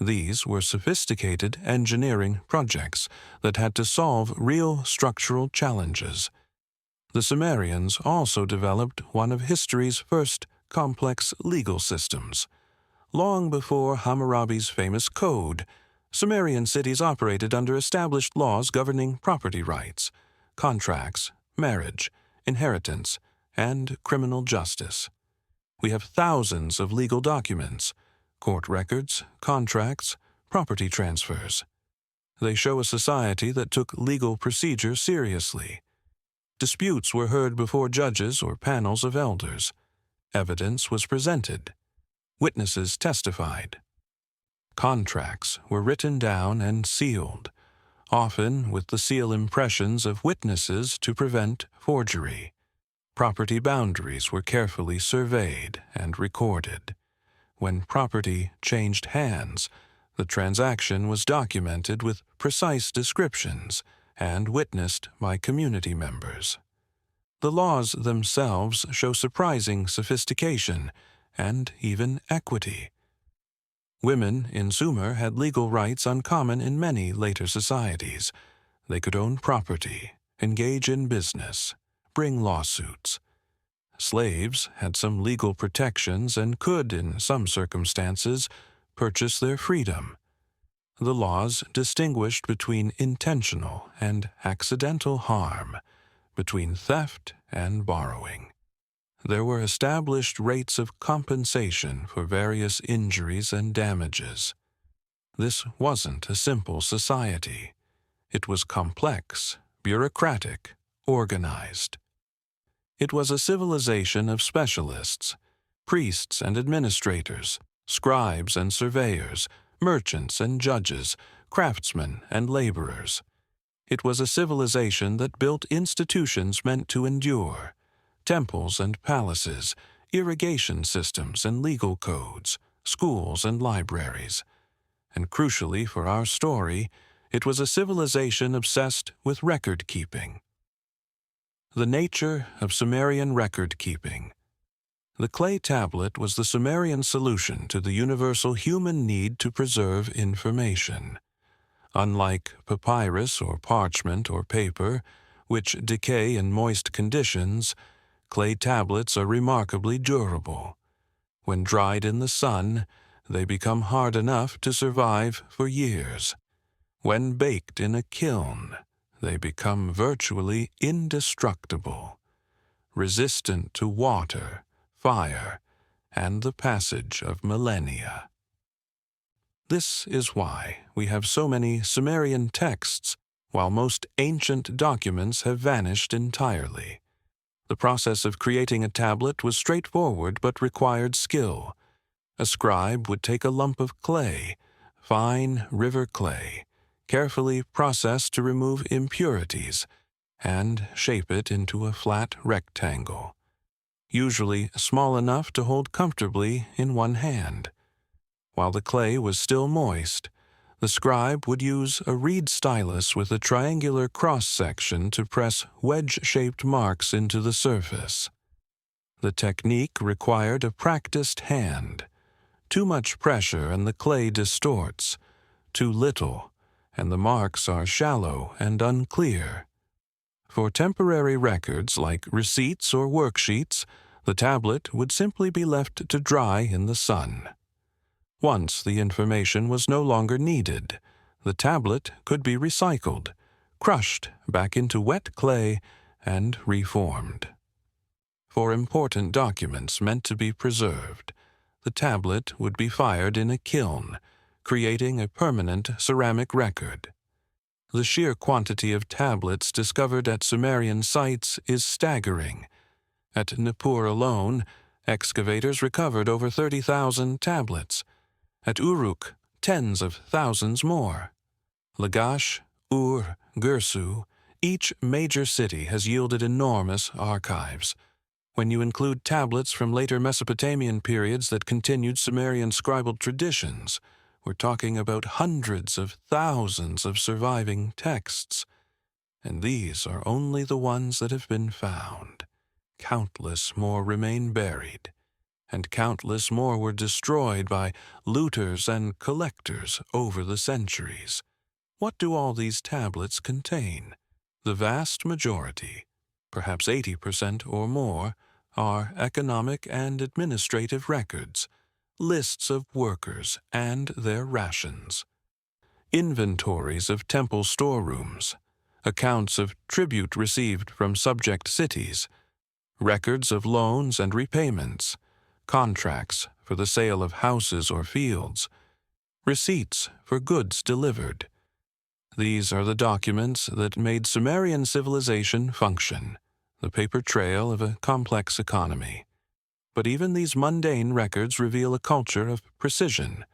These were sophisticated engineering projects that had to solve real structural challenges. The Sumerians also developed one of history's first complex legal systems. Long before Hammurabi's famous code, Sumerian cities operated under established laws governing property rights, contracts, marriage, inheritance, and criminal justice. We have thousands of legal documents, court records, contracts, property transfers. They show a society that took legal procedure seriously. Disputes were heard before judges or panels of elders. Evidence was presented. Witnesses testified. Contracts were written down and sealed, often with the seal impressions of witnesses to prevent forgery. Property boundaries were carefully surveyed and recorded. When property changed hands, the transaction was documented with precise descriptions and witnessed by community members. The laws themselves show surprising sophistication and even equity. Women in Sumer had legal rights uncommon in many later societies. They could own property, engage in business, bring lawsuits. Slaves had some legal protections and could, in some circumstances, purchase their freedom. The laws distinguished between intentional and accidental harm, between theft and borrowing. There were established rates of compensation for various injuries and damages. This wasn't a simple society. It was complex, bureaucratic, organized. It was a civilization of specialists, priests and administrators, scribes and surveyors, merchants and judges, craftsmen and laborers. It was a civilization that built institutions meant to endure, temples and palaces, irrigation systems and legal codes, schools and libraries. And crucially for our story, it was a civilization obsessed with record-keeping. The nature of Sumerian record-keeping. The clay tablet was the Sumerian solution to the universal human need to preserve information. Unlike papyrus or parchment or paper, which decay in moist conditions, clay tablets are remarkably durable. When dried in the sun, they become hard enough to survive for years. When baked in a kiln, they become virtually indestructible, resistant to water, fire, and the passage of millennia. This is why we have so many Sumerian texts, while most ancient documents have vanished entirely. The process of creating a tablet was straightforward but required skill. A scribe would take a lump of clay, fine river clay, carefully processed to remove impurities, and shape it into a flat rectangle. usually small enough to hold comfortably in one hand. While the clay was still moist, the scribe would use a reed stylus with a triangular cross-section to press wedge-shaped marks into the surface. The technique required a practiced hand. Too much pressure and the clay distorts. Too little, and the marks are shallow and unclear. For temporary records like receipts or worksheets, the tablet would simply be left to dry in the sun. Once the information was no longer needed, the tablet could be recycled, crushed back into wet clay, and reformed. For important documents meant to be preserved, the tablet would be fired in a kiln, creating a permanent ceramic record. The sheer quantity of tablets discovered at Sumerian sites is staggering. At Nippur alone, excavators recovered over 30,000 tablets. At Uruk, tens of thousands more. Lagash, Ur, Girsu, each major city has yielded enormous archives. When you include tablets from later Mesopotamian periods that continued Sumerian scribal traditions, we're talking about hundreds of thousands of surviving texts. And these are only the ones that have been found. Countless more remain buried, and countless more were destroyed by looters and collectors over the centuries. What do all these tablets contain? The vast majority, perhaps 80% or more, are economic and administrative records, lists of workers and their rations, inventories of temple storerooms, accounts of tribute received from subject cities, records of loans and repayments, contracts for the sale of houses or fields, receipts for goods delivered. These are the documents that made Sumerian civilization function, the paper trail of a complex economy. But even these mundane records reveal a culture of precision.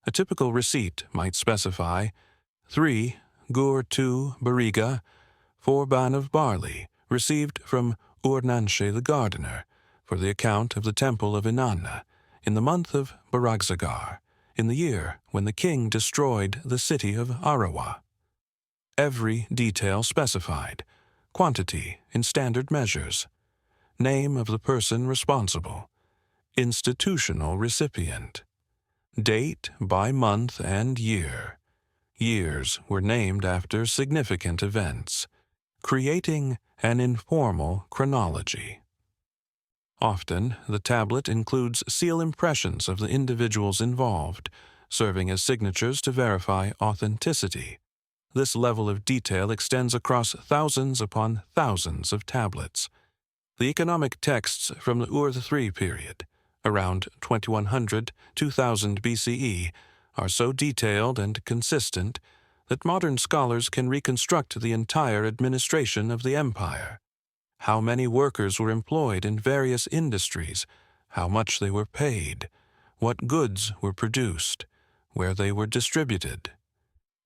A typical receipt might specify 3 gur 2 bariga, 4 ban of barley, received from Ur-Nanshe the gardener, for the account of the temple of Inanna, in the month of Baragzagar, in the year when the king destroyed the city of Arawa. Every detail specified, quantity in standard measures, name of the person responsible, institutional recipient, date by month and year. Years were named after significant events, creating an informal chronology. Often, the tablet includes seal impressions of the individuals involved, serving as signatures to verify authenticity. This level of detail extends across thousands upon thousands of tablets. The economic texts from the Ur-III period, around 2100–2000 BCE, are so detailed and consistent that modern scholars can reconstruct the entire administration of the empire. How many workers were employed in various industries, how much they were paid, what goods were produced, where they were distributed.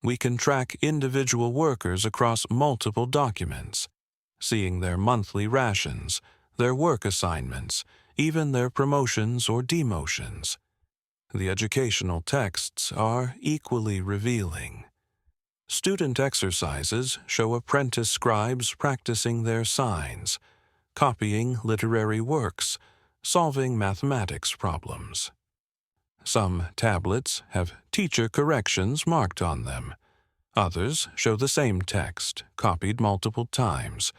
We can track individual workers across multiple documents, seeing their monthly rations, their work assignments, even their promotions or demotions. The educational texts are equally revealing. Student exercises show apprentice scribes practicing their signs, copying literary works, solving mathematics problems. Some tablets have teacher corrections marked on them. Others show the same text, copied multiple times,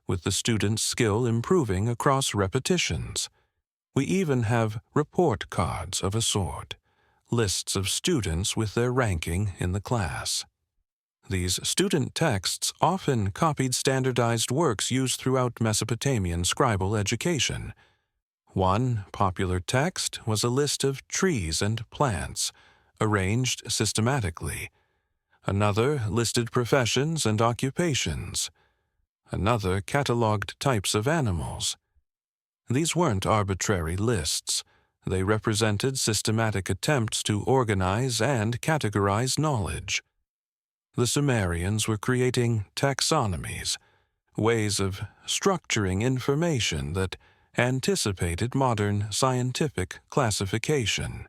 with the student's skill improving across repetitions. We even have report cards of a sort, lists of students with their ranking in the class. These student texts often copied standardized works used throughout Mesopotamian scribal education. One popular text was a list of trees and plants, arranged systematically. Another listed professions and occupations. Another cataloged types of animals. These weren't arbitrary lists. They represented systematic attempts to organize and categorize knowledge. The Sumerians were creating taxonomies, ways of structuring information that anticipated modern scientific classification.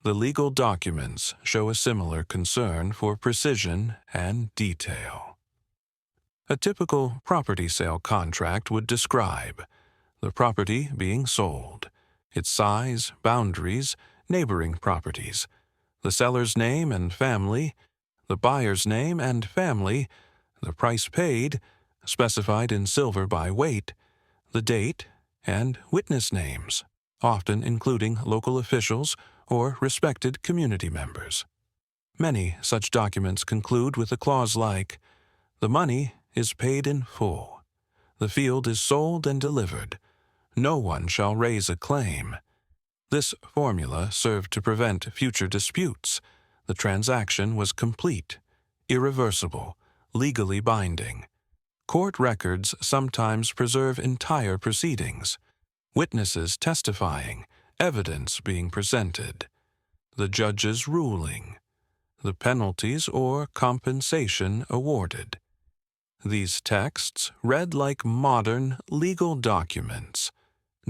The legal documents show a similar concern for precision and detail. A typical property sale contract would describe the property being sold, its size, boundaries, neighboring properties, the seller's name and family, the buyer's name and family, the price paid, specified in silver by weight, the date, and witness names, often including local officials or respected community members. Many such documents conclude with a clause like, "The money is paid in full. The field is sold and delivered. No one shall raise a claim." This formula served to prevent future disputes. The transaction was complete, irreversible, legally binding. Court records sometimes preserve entire proceedings, witnesses testifying, evidence being presented, the judge's ruling, the penalties or compensation awarded. These texts read like modern legal documents,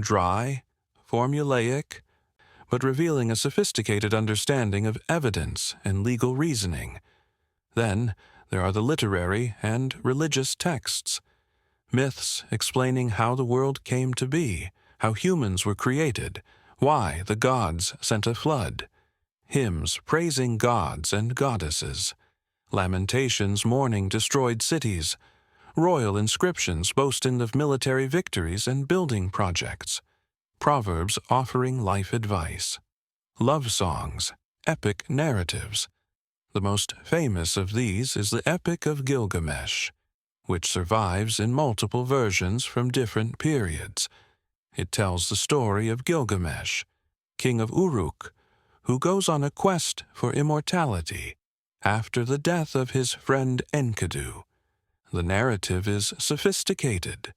dry, formulaic, but revealing a sophisticated understanding of evidence and legal reasoning. Then there are the literary and religious texts, myths explaining how the world came to be, how humans were created, why the gods sent a flood, hymns praising gods and goddesses, lamentations mourning destroyed cities, royal inscriptions boasting of military victories and building projects, proverbs offering life advice, love songs, epic narratives. The most famous of these is the Epic of Gilgamesh, which survives in multiple versions from different periods. It tells the story of Gilgamesh, king of Uruk, who goes on a quest for immortality after the death of his friend Enkidu. The narrative is sophisticated,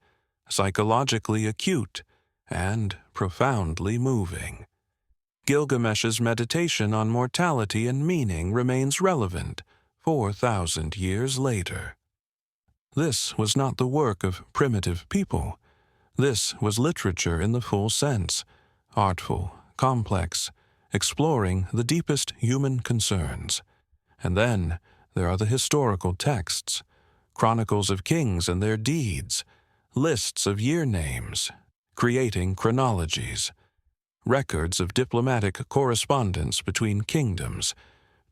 psychologically acute, and profoundly moving. Gilgamesh's meditation on mortality and meaning remains relevant 4,000 years later. This was not the work of primitive people. This was literature in the full sense, artful, complex, exploring the deepest human concerns. And then there are the historical texts, chronicles of kings and their deeds, lists of year names, creating chronologies, records of diplomatic correspondence between kingdoms,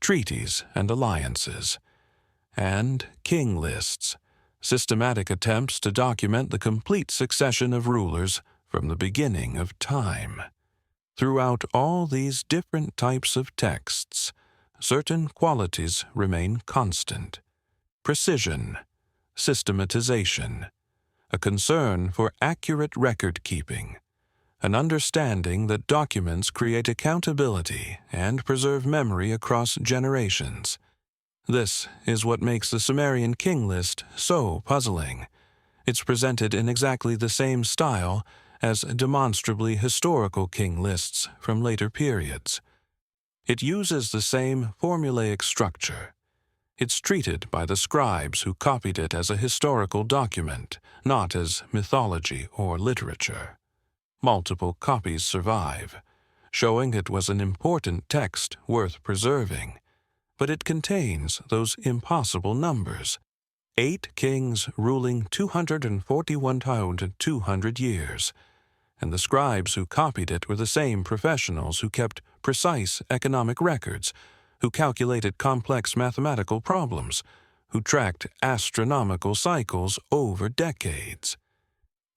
treaties and alliances, and king lists, systematic attempts to document the complete succession of rulers from the beginning of time. Throughout all these different types of texts, certain qualities remain constant: precision, systematization, a concern for accurate record-keeping, an understanding that documents create accountability and preserve memory across generations. This is what makes the Sumerian King List so puzzling. It's presented in exactly the same style as demonstrably historical king lists from later periods. It uses the same formulaic structure. It's treated by the scribes who copied it as a historical document, not as mythology or literature. Multiple copies survive, showing it was an important text worth preserving. But it contains those impossible numbers: 8 kings ruling 241,200 years, and the scribes who copied it were the same professionals who kept precise economic records, who calculated complex mathematical problems, who tracked astronomical cycles over decades.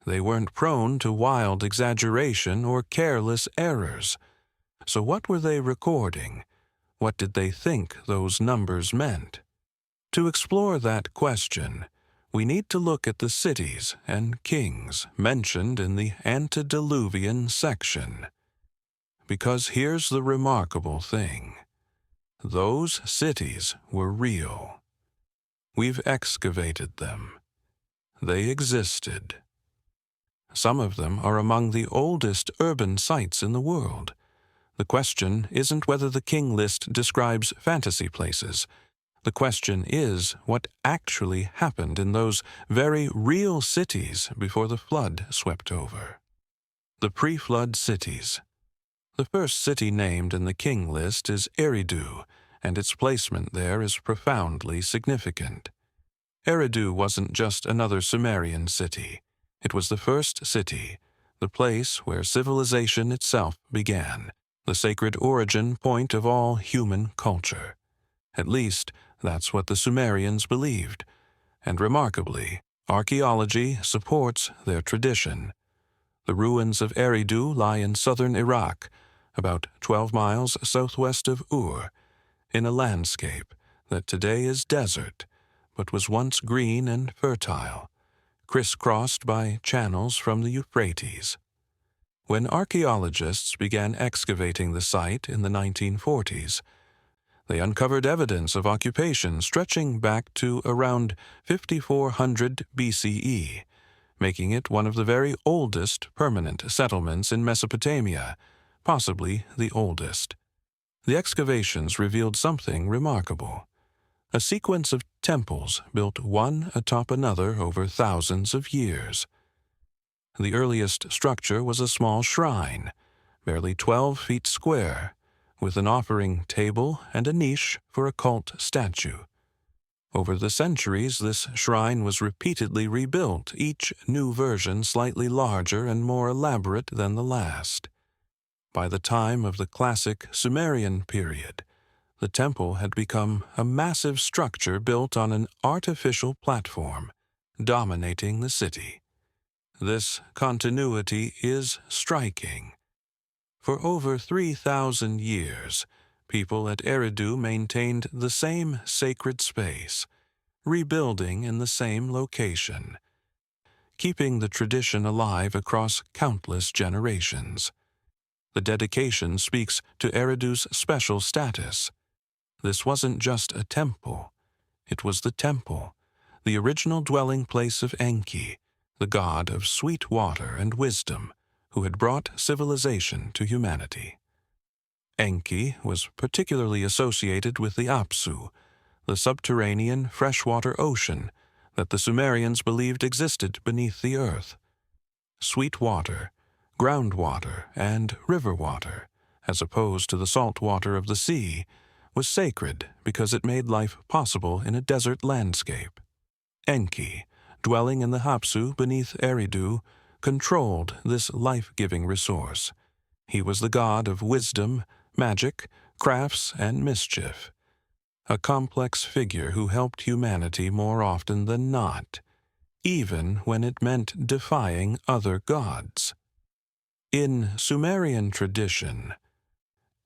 They weren't prone to wild exaggeration or careless errors. So what were they recording? What did they think those numbers meant? To explore that question, we need to look at the cities and kings mentioned in the antediluvian section. Because here's the remarkable thing: those cities were real. We've excavated them. They existed. Some of them are among the oldest urban sites in the world. The question isn't whether the King List describes fantasy places. The question is what actually happened in those very real cities before the flood swept over. The pre-flood cities. The first city named in the King List is Eridu, and its placement there is profoundly significant. Eridu wasn't just another Sumerian city. It was the first city, the place where civilization itself began, the sacred origin point of all human culture. At least, that's what the Sumerians believed, and remarkably, archaeology supports their tradition. The ruins of Eridu lie in southern Iraq, about 12 miles southwest of Ur, in a landscape that today is desert, but was once green and fertile, crisscrossed by channels from the Euphrates. When archaeologists began excavating the site in the 1940s, they uncovered evidence of occupation stretching back to around 5400 BCE, making it one of the very oldest permanent settlements in Mesopotamia, possibly the oldest. The excavations revealed something remarkable: a sequence of temples built one atop another over thousands of years. The earliest structure was a small shrine, barely 12 feet square, with an offering table and a niche for a cult statue. Over the centuries, this shrine was repeatedly rebuilt, each new version slightly larger and more elaborate than the last. By the time of the classic Sumerian period, the temple had become a massive structure built on an artificial platform, dominating the city. This continuity is striking. For over 3,000 years, people at Eridu maintained the same sacred space, rebuilding in the same location, keeping the tradition alive across countless generations. The dedication speaks to Eridu's special status. This wasn't just a temple. It was the temple, the original dwelling place of Enki, the god of sweet water and wisdom, who had brought civilization to humanity. Enki was particularly associated with the Apsu, the subterranean freshwater ocean that the Sumerians believed existed beneath the earth. Sweet water, groundwater, and river water, as opposed to the salt water of the sea, was sacred because it made life possible in a desert landscape. Enki, dwelling in the Hapsu beneath Eridu, controlled this life-giving resource. He was the god of wisdom, magic, crafts, and mischief, a complex figure who helped humanity more often than not, even when it meant defying other gods. In Sumerian tradition,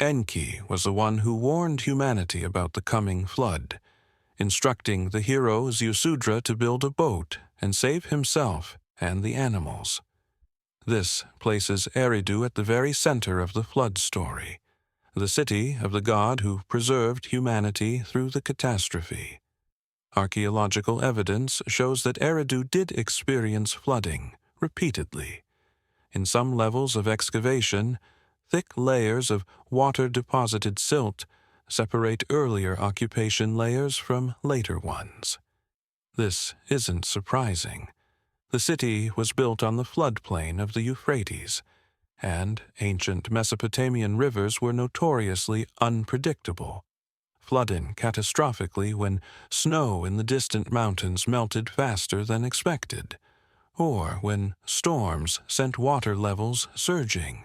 Enki was the one who warned humanity about the coming flood, instructing the hero Ziusudra to build a boat and save himself and the animals. This places Eridu at the very center of the flood story, the city of the god who preserved humanity through the catastrophe. Archaeological evidence shows that Eridu did experience flooding repeatedly. In some levels of excavation, thick layers of water-deposited silt separate earlier occupation layers from later ones. This isn't surprising. The city was built on the floodplain of the Euphrates, and ancient Mesopotamian rivers were notoriously unpredictable, flooding catastrophically when snow in the distant mountains melted faster than expected, or when storms sent water levels surging.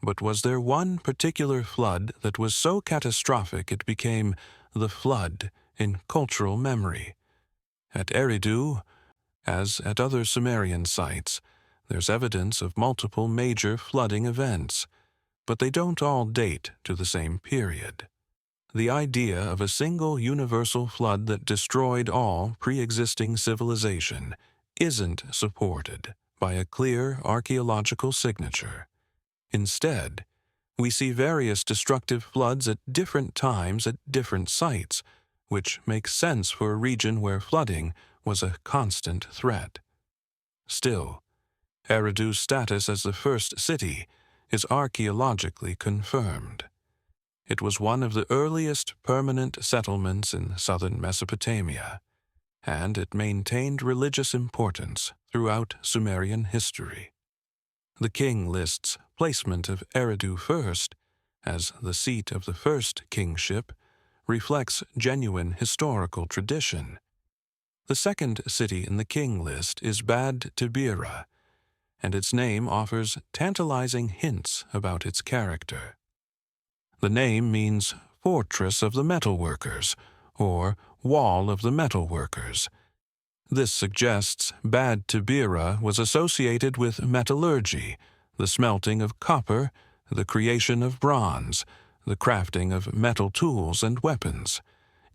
But was there one particular flood that was so catastrophic it became the flood in cultural memory? At Eridu, as at other Sumerian sites, there's evidence of multiple major flooding events, but they don't all date to the same period. The idea of a single universal flood that destroyed all pre-existing civilization isn't supported by a clear archaeological signature. Instead, we see various destructive floods at different times at different sites, which makes sense for a region where flooding was a constant threat. Still, Eridu's status as the first city is archaeologically confirmed. It was one of the earliest permanent settlements in southern Mesopotamia, and it maintained religious importance throughout Sumerian history. The King List's placement of Eridu first, as the seat of the first kingship, reflects genuine historical tradition. The second city in the King List is Bad Tibira, and its name offers tantalizing hints about its character. The name means fortress of the metalworkers, or wall of the metalworkers. This suggests Bad Tibira was associated with metallurgy, the smelting of copper, the creation of bronze, the crafting of metal tools and weapons.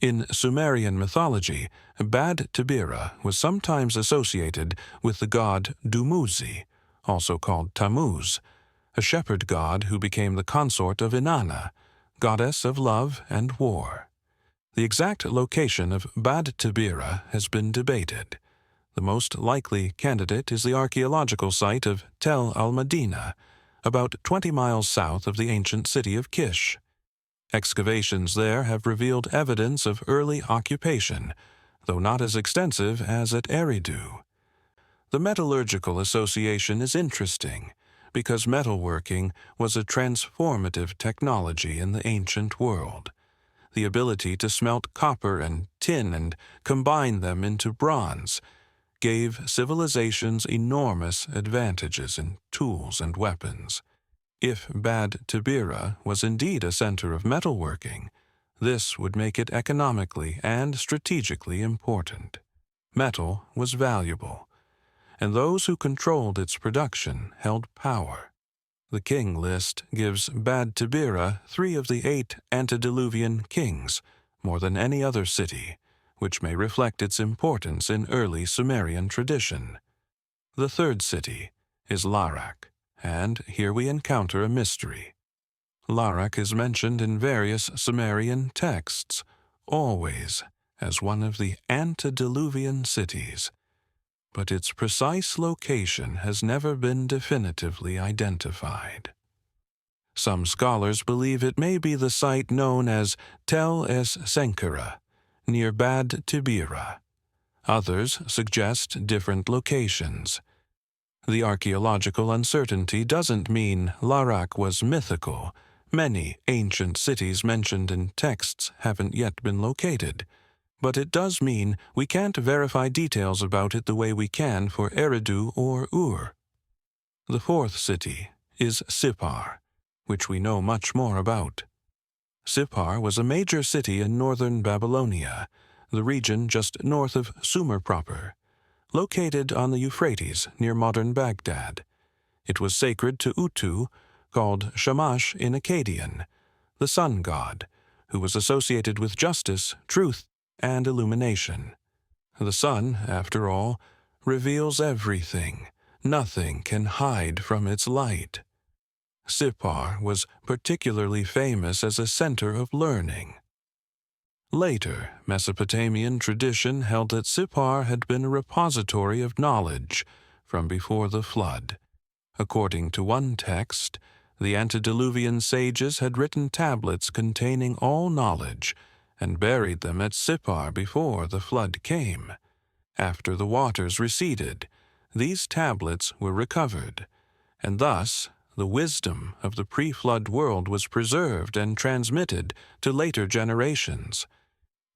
In Sumerian mythology, Bad Tibira was sometimes associated with the god Dumuzi, also called Tammuz, a shepherd god who became the consort of Inanna, goddess of love and war. The exact location of Bad Tibira has been debated. The most likely candidate is the archaeological site of Tel al-Madina, about 20 miles south of the ancient city of Kish. Excavations there have revealed evidence of early occupation, though not as extensive as at Eridu. The metallurgical association is interesting because metalworking was a transformative technology in the ancient world. The ability to smelt copper and tin and combine them into bronze gave civilizations enormous advantages in tools and weapons. If Bad Tibira was indeed a center of metalworking, this would make it economically and strategically important. Metal was valuable, and those who controlled its production held power. The King List gives Bad Tibira 3 of the 8 antediluvian kings, more than any other city, which may reflect its importance in early Sumerian tradition. The third city is Larak, and here we encounter a mystery. Larak is mentioned in various Sumerian texts, always as one of the antediluvian cities, but its precise location has never been definitively identified. Some scholars believe it may be the site known as Tel es Senkera, near Bad Tibira. Others suggest different locations. The archaeological uncertainty doesn't mean Larak was mythical. Many ancient cities mentioned in texts haven't yet been located, but it does mean we can't verify details about it the way we can for Eridu or Ur. The fourth city is Sippar, which we know much more about. Sippar was a major city in northern Babylonia, the region just north of Sumer proper, located on the Euphrates near modern Baghdad. It was sacred to Utu, called Shamash in Akkadian, the sun god, who was associated with justice, truth, and illumination. The sun, after all, reveals everything. Nothing can hide from its light. Sippar was particularly famous as a center of learning. Later, Mesopotamian tradition held that Sippar had been a repository of knowledge from before the flood. According to one text, the antediluvian sages had written tablets containing all knowledge and buried them at Sippar before the flood came. After the waters receded, these tablets were recovered, and thus the wisdom of the pre-flood world was preserved and transmitted to later generations.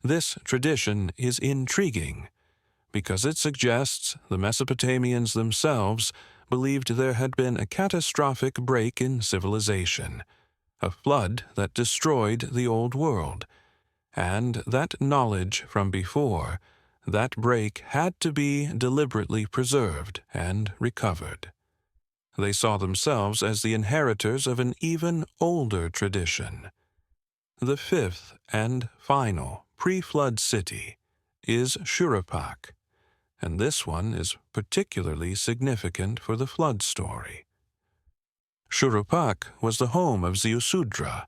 This tradition is intriguing because it suggests the Mesopotamians themselves believed there had been a catastrophic break in civilization, a flood that destroyed the old world, and that knowledge from before that break had to be deliberately preserved and recovered. They saw themselves as the inheritors of an even older tradition. The fifth and final pre-flood city is Shuruppak, and this one is particularly significant for the flood story. Shuruppak was the home of Ziusudra,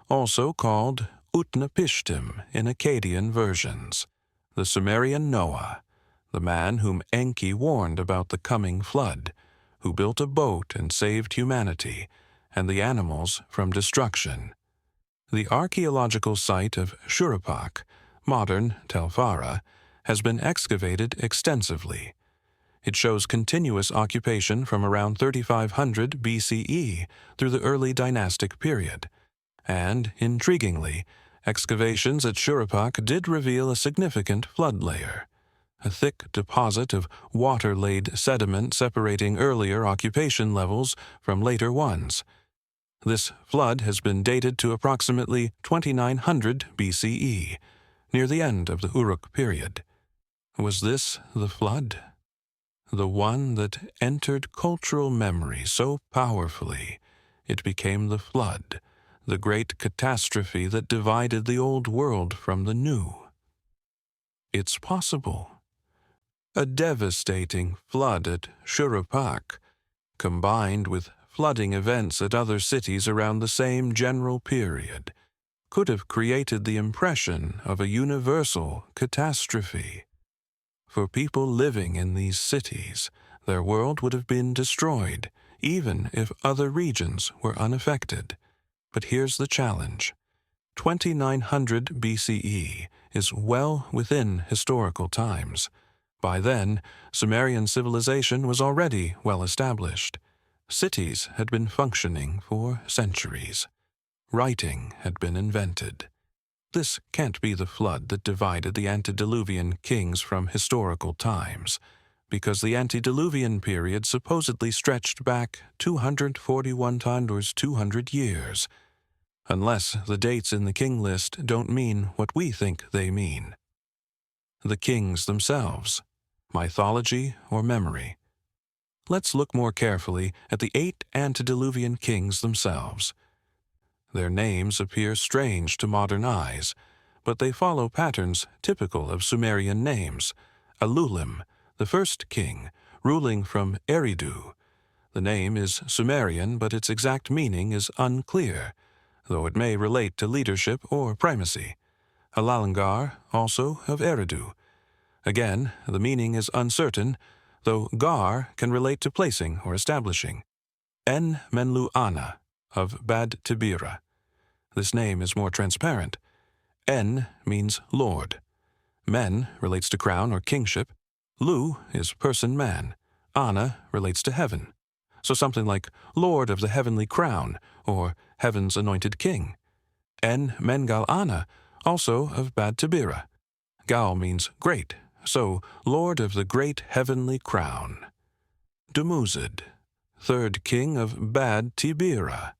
also called Utnapishtim in Akkadian versions, the Sumerian Noah, the man whom Enki warned about the coming flood, who built a boat and saved humanity and the animals from destruction. The archaeological site of Shuruppak, modern Tel Farah, has been excavated extensively. It shows continuous occupation from around 3500 BCE through the early dynastic period. And, intriguingly, excavations at Uruk did reveal a significant flood layer, a thick deposit of water-laid sediment separating earlier occupation levels from later ones. This flood has been dated to approximately 2900 BCE, near the end of the Uruk period. Was this the flood? The one that entered cultural memory so powerfully it became the flood, the great catastrophe that divided the old world from the new. It's possible. A devastating flood at Uruk, combined with flooding events at other cities around the same general period, could have created the impression of a universal catastrophe. For people living in these cities, their world would have been destroyed, even if other regions were unaffected. But here's the challenge. 2900 BCE is well within historical times. By then, Sumerian civilization was already well established. Cities had been functioning for centuries. Writing had been invented. This can't be the flood that divided the antediluvian kings from historical times, because the antediluvian period supposedly stretched back 200 years, unless the dates in the king list don't mean what we think they mean. The kings themselves, mythology or memory. Let's look more carefully at the 8 antediluvian kings themselves. Their names appear strange to modern eyes, but they follow patterns typical of Sumerian names. Alulim, the first king, ruling from Eridu. The name is Sumerian, but its exact meaning is unclear, though it may relate to leadership or primacy. Alalangar, also of Eridu. Again, the meaning is uncertain, though Gar can relate to placing or establishing. En-Menlu-Ana, of Bad Tibira. This name is more transparent. En means Lord. Men relates to crown or kingship. Lu is person-man. Ana relates to heaven. So something like Lord of the heavenly crown or heaven's anointed king. En-Mengal-Ana, also of Bad Tibira. Gal means great, so Lord of the great heavenly crown. Dumuzid, third king of Bad Tibira.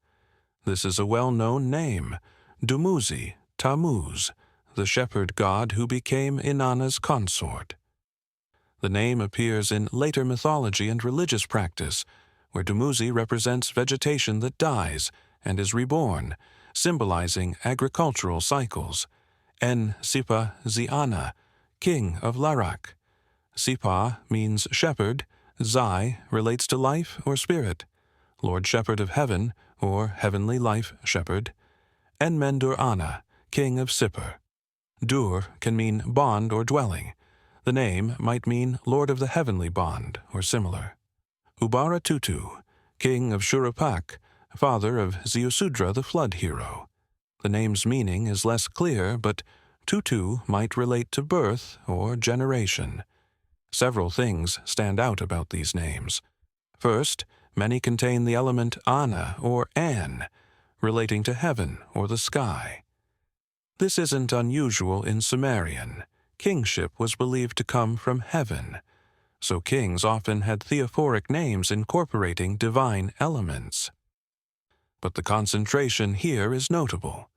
This is a well-known name, Dumuzi, Tammuz, the shepherd god who became Inanna's consort. The name appears in later mythology and religious practice, where Dumuzi represents vegetation that dies and is reborn, symbolizing agricultural cycles. En-Sipa Ziana, king of Larak. Sipa means shepherd, Zai relates to life or spirit, Lord Shepherd of Heaven, or Heavenly Life Shepherd. En-Mendur-Ana, king of Sippar. Dur can mean bond or dwelling. The name might mean Lord of the Heavenly Bond, or similar. Ubara-Tutu, king of Shuruppak, father of Ziusudra the flood hero. The name's meaning is less clear, but Tutu might relate to birth or generation. Several things stand out about these names. First, many contain the element Ana or An, relating to heaven or the sky. This isn't unusual in Sumerian. Kingship was believed to come from heaven, so kings often had theophoric names incorporating divine elements. But the concentration here is notable.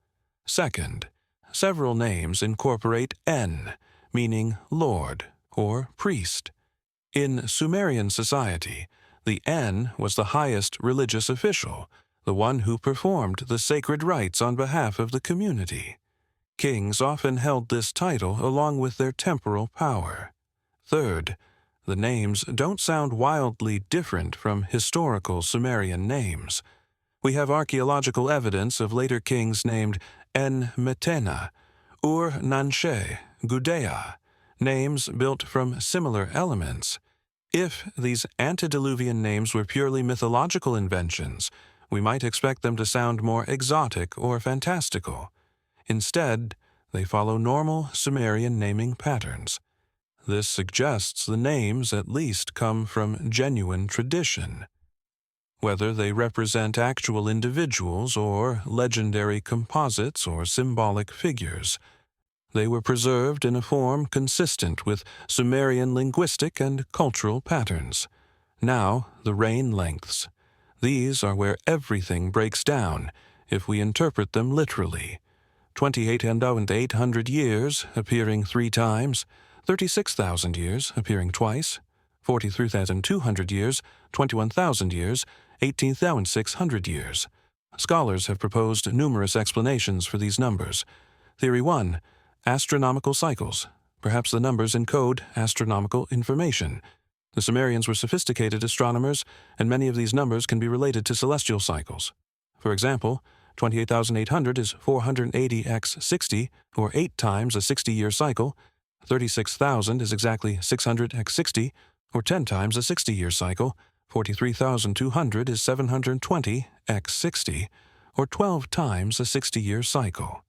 Second, several names incorporate En, meaning Lord or priest. In Sumerian society, the En was the highest religious official, the one who performed the sacred rites on behalf of the community. Kings often held this title along with their temporal power. Third, the names don't sound wildly different from historical Sumerian names. We have archaeological evidence of later kings named En-Metena, Ur-Nanshe, Gudea, names built from similar elements. If these antediluvian names were purely mythological inventions, we might expect them to sound more exotic or fantastical. Instead, they follow normal Sumerian naming patterns. This suggests the names at least come from genuine tradition. Whether they represent actual individuals or legendary composites or symbolic figures, they were preserved in a form consistent with Sumerian linguistic and cultural patterns. Now, the reign lengths. These are where everything breaks down if we interpret them literally. 28,800 years appearing 3 times, 36,000 years appearing twice, 43,200 years, 21,000 years, 18,600 years. Scholars have proposed numerous explanations for these numbers. Theory 1. Astronomical cycles. Perhaps the numbers encode astronomical information. The Sumerians were sophisticated astronomers, and many of these numbers can be related to celestial cycles. For example, 28,800 is 480 x 60, or 8 times a 60-year cycle. 36,000 is exactly 600 x 60, or 10 times a 60-year cycle. 43,200 is 720 x 60, or 12 times a 60-year cycle.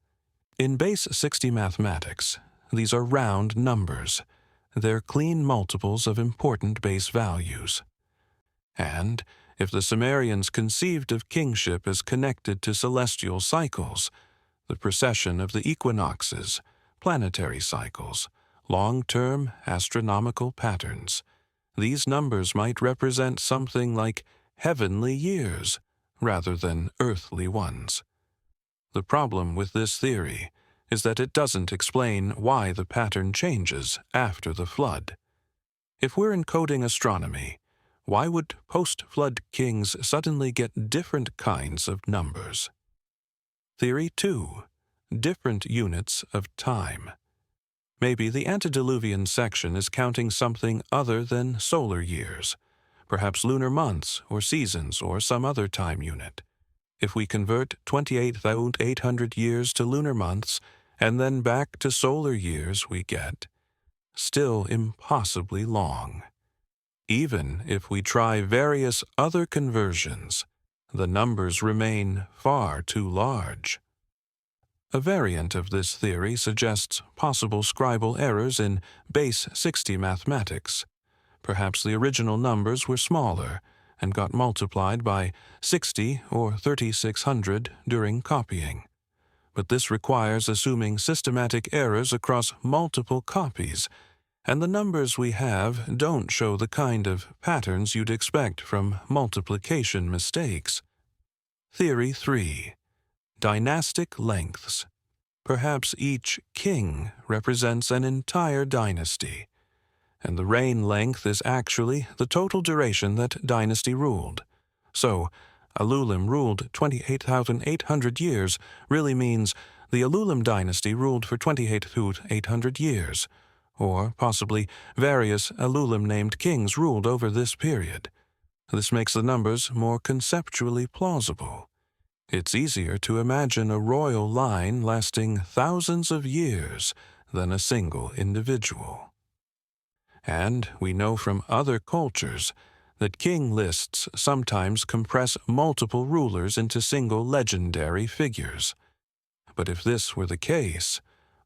In base 60 mathematics, these are round numbers. They're clean multiples of important base values. And if the Sumerians conceived of kingship as connected to celestial cycles, the precession of the equinoxes, planetary cycles, long-term astronomical patterns, these numbers might represent something like heavenly years rather than earthly ones. The problem with this theory is that it doesn't explain why the pattern changes after the flood. If we're encoding astronomy, why would post-flood kings suddenly get different kinds of numbers? Theory 2. Different units of time. Maybe the antediluvian section is counting something other than solar years, perhaps lunar months or seasons or some other time unit. If we convert 28,800 years to lunar months and then back to solar years, we get still impossibly long. Even if we try various other conversions, the numbers remain far too large. A variant of this theory suggests possible scribal errors in base 60 mathematics. Perhaps the original numbers were smaller and got multiplied by 60 or 3600 during copying. But this requires assuming systematic errors across multiple copies, and the numbers we have don't show the kind of patterns you'd expect from multiplication mistakes. Theory 3. Dynastic lengths. Perhaps each king represents an entire dynasty, and the reign length is actually the total duration that dynasty ruled. So, Alulim ruled 28,800 years really means the Alulim dynasty ruled for 28,800 years, or possibly various Alulim-named kings ruled over this period. This makes the numbers more conceptually plausible. It's easier to imagine a royal line lasting thousands of years than a single individual. And we know from other cultures that king lists sometimes compress multiple rulers into single legendary figures. But if this were the case,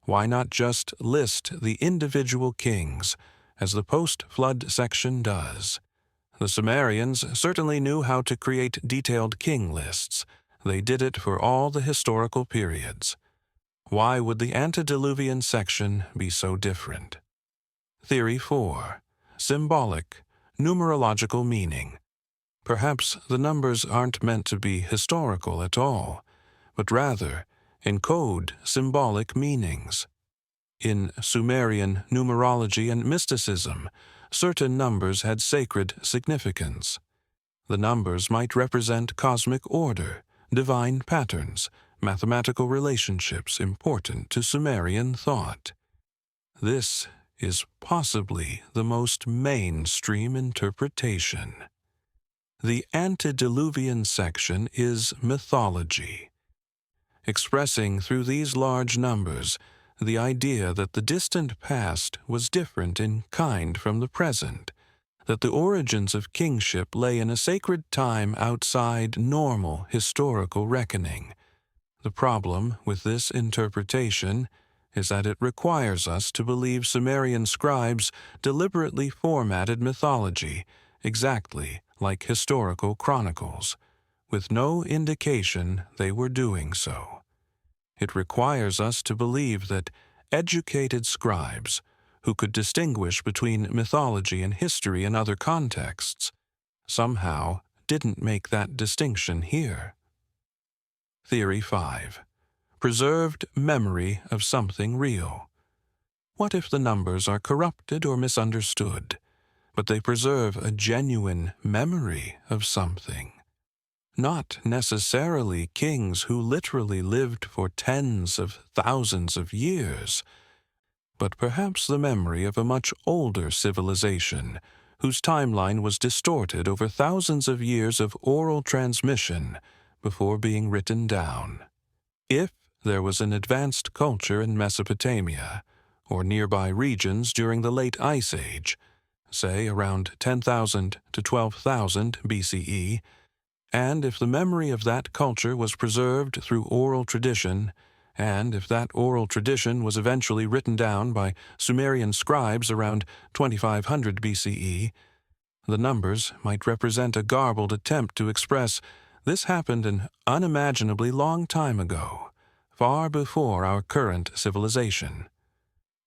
why not just list the individual kings, as the post-flood section does? The Sumerians certainly knew how to create detailed king lists. They did it for all the historical periods. Why would the antediluvian section be so different? Theory 4. Symbolic, numerological meaning. Perhaps the numbers aren't meant to be historical at all, but rather encode symbolic meanings. In Sumerian numerology and mysticism, certain numbers had sacred significance. The numbers might represent cosmic order, divine patterns, mathematical relationships important to Sumerian thought. This is possibly the most mainstream interpretation. The antediluvian section is mythology, expressing through these large numbers the idea that the distant past was different in kind from the present, that the origins of kingship lay in a sacred time outside normal historical reckoning. The problem with this interpretation is that it requires us to believe Sumerian scribes deliberately formatted mythology exactly like historical chronicles, with no indication they were doing so. It requires us to believe that educated scribes, who could distinguish between mythology and history in other contexts, somehow didn't make that distinction here. Theory 5. Preserved memory of something real. What if the numbers are corrupted or misunderstood, but they preserve a genuine memory of something? Not necessarily kings who literally lived for tens of thousands of years, but perhaps the memory of a much older civilization whose timeline was distorted over thousands of years of oral transmission before being written down. If there was an advanced culture in Mesopotamia or nearby regions during the late Ice Age, say around 10,000 to 12,000 BCE, and if the memory of that culture was preserved through oral tradition, and if that oral tradition was eventually written down by Sumerian scribes around 2500 BCE, the numbers might represent a garbled attempt to express this happened an unimaginably long time ago, far before our current civilization.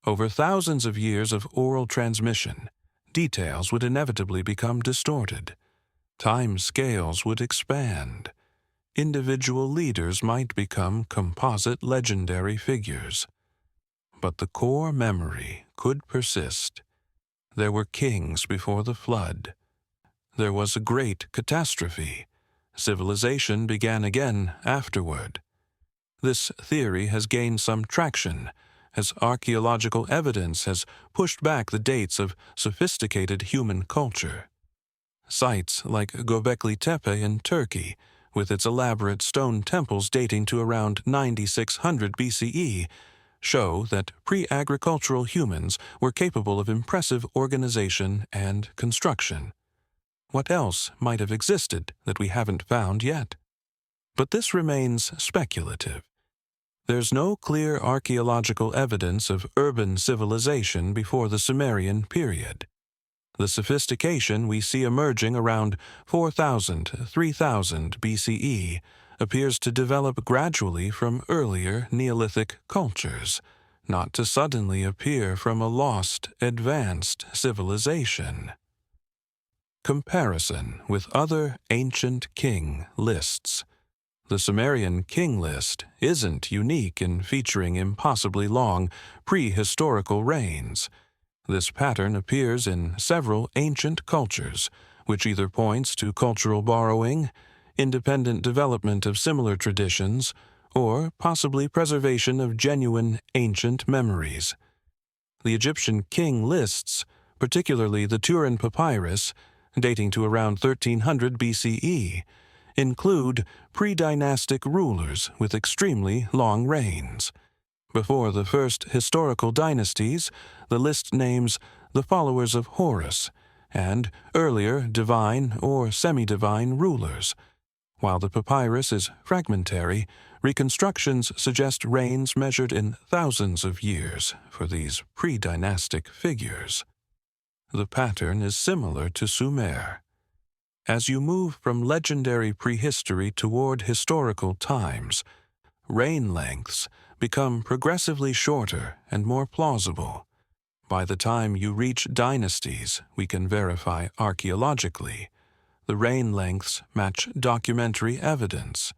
Over thousands of years of oral transmission, details would inevitably become distorted. Time scales would expand. Individual leaders might become composite legendary figures. But the core memory could persist. There were kings before the flood. There was a great catastrophe. Civilization began again afterward. This theory has gained some traction as archaeological evidence has pushed back the dates of sophisticated human culture. Sites like Göbekli Tepe in Turkey, with its elaborate stone temples dating to around 9600 BCE, show that pre-agricultural humans were capable of impressive organization and construction. What else might have existed that we haven't found yet? But this remains speculative. There's no clear archaeological evidence of urban civilization before the Sumerian period. The sophistication we see emerging around 4000 to 3000 BCE appears to develop gradually from earlier Neolithic cultures, not to suddenly appear from a lost, advanced civilization. Comparison with other ancient king lists. The Sumerian King List isn't unique in featuring impossibly long prehistorical reigns. This pattern appears in several ancient cultures, which either points to cultural borrowing, independent development of similar traditions, or possibly preservation of genuine ancient memories. The Egyptian king lists, particularly the Turin Papyrus, dating to around 1300 BCE, include pre-dynastic rulers with extremely long reigns. Before the first historical dynasties, the list names the followers of Horus and earlier divine or semi-divine rulers. While the papyrus is fragmentary, reconstructions suggest reigns measured in thousands of years for these pre-dynastic figures. The pattern is similar to Sumer. As you move from legendary prehistory toward historical times, reign lengths become progressively shorter and more plausible. By the time you reach dynasties we can verify archaeologically, the reign lengths match documentary evidence.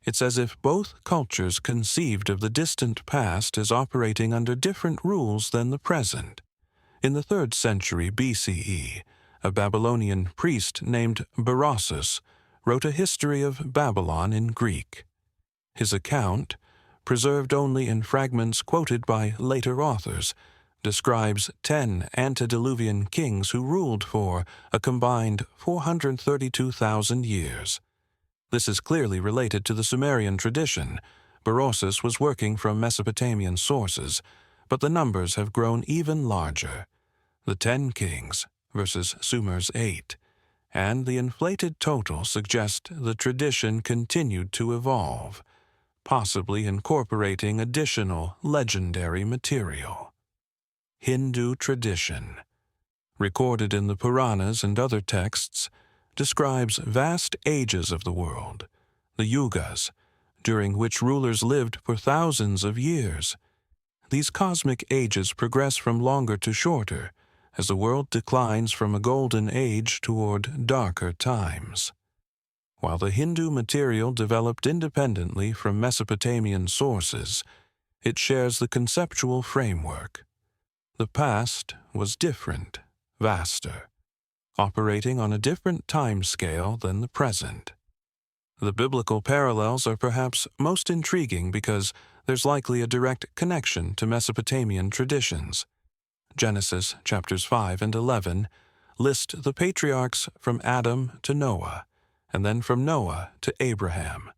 It's as if both cultures conceived of the distant past as operating under different rules than the present. In the 3rd century BCE, a Babylonian priest named Berossus wrote a history of Babylon in Greek. His account, preserved only in fragments quoted by later authors, describes 10 antediluvian kings who ruled for a combined 432,000 years. This is clearly related to the Sumerian tradition. Berossus was working from Mesopotamian sources, but the numbers have grown even larger. The 10 kings versus Sumer's 8, and the inflated total suggest the tradition continued to evolve. possibly incorporating additional legendary material. Hindu tradition, recorded in the Puranas and other texts, describes vast ages of the world, the yugas, during which rulers lived for thousands of years. These cosmic ages progress from longer to shorter as the world declines from a golden age toward darker times. While the Hindu material developed independently from Mesopotamian sources, it shares the conceptual framework. The past was different, vaster, operating on a different time scale than the present. The biblical parallels are perhaps most intriguing because there's likely a direct connection to Mesopotamian traditions. Genesis chapters 5 and 11 list the patriarchs from Adam to Noah, and then from Noah to Abraham,